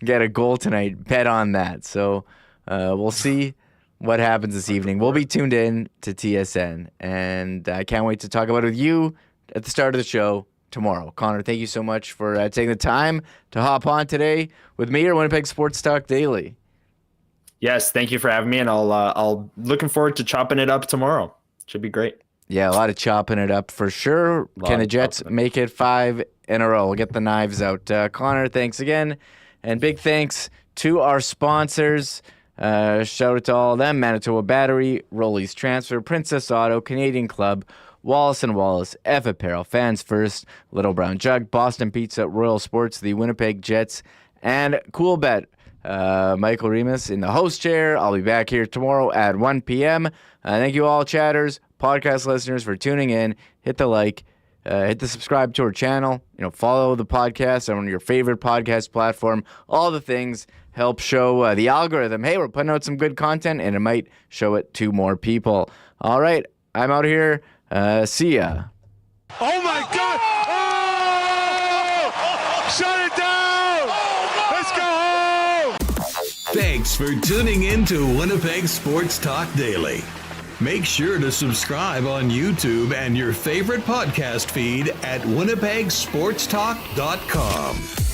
tonight. Bet on that. So we'll see what happens this evening. We'll be tuned in to TSN, and I can't wait to talk about it with you at the start of the show tomorrow. Connor, thank you so much for taking the time to hop on today with me or Winnipeg Sports Talk Daily. Yes, thank you for having me, and I'll looking forward to chopping it up tomorrow. Should be great. Yeah, a lot of chopping it up for sure. Can the Jets make it 5 in a row? We'll get the knives out. Connor, thanks again, and big thanks to our sponsors. Shout out to all of them: Manitoba Battery, Rollies Transfer, Princess Auto, Canadian Club, Wallace & Wallace, F Apparel, Fans First, Little Brown Jug, Boston Pizza, Royal Sports, the Winnipeg Jets, and Coolbet. Michael Remis in the host chair. I'll be back here tomorrow at 1 p.m. Thank you all, chatters, podcast listeners, for tuning in. Hit the like, hit the subscribe to our channel. Follow the podcast on your favorite podcast platform. All the things help show the algorithm, hey, we're putting out some good content, and it might show it to more people. All right, I'm out here. See ya. Oh my God! Oh! Shut it down! Let's go home! Thanks for tuning in to Winnipeg Sports Talk Daily. Make sure to subscribe on YouTube and your favorite podcast feed at winnipegsportstalk.com.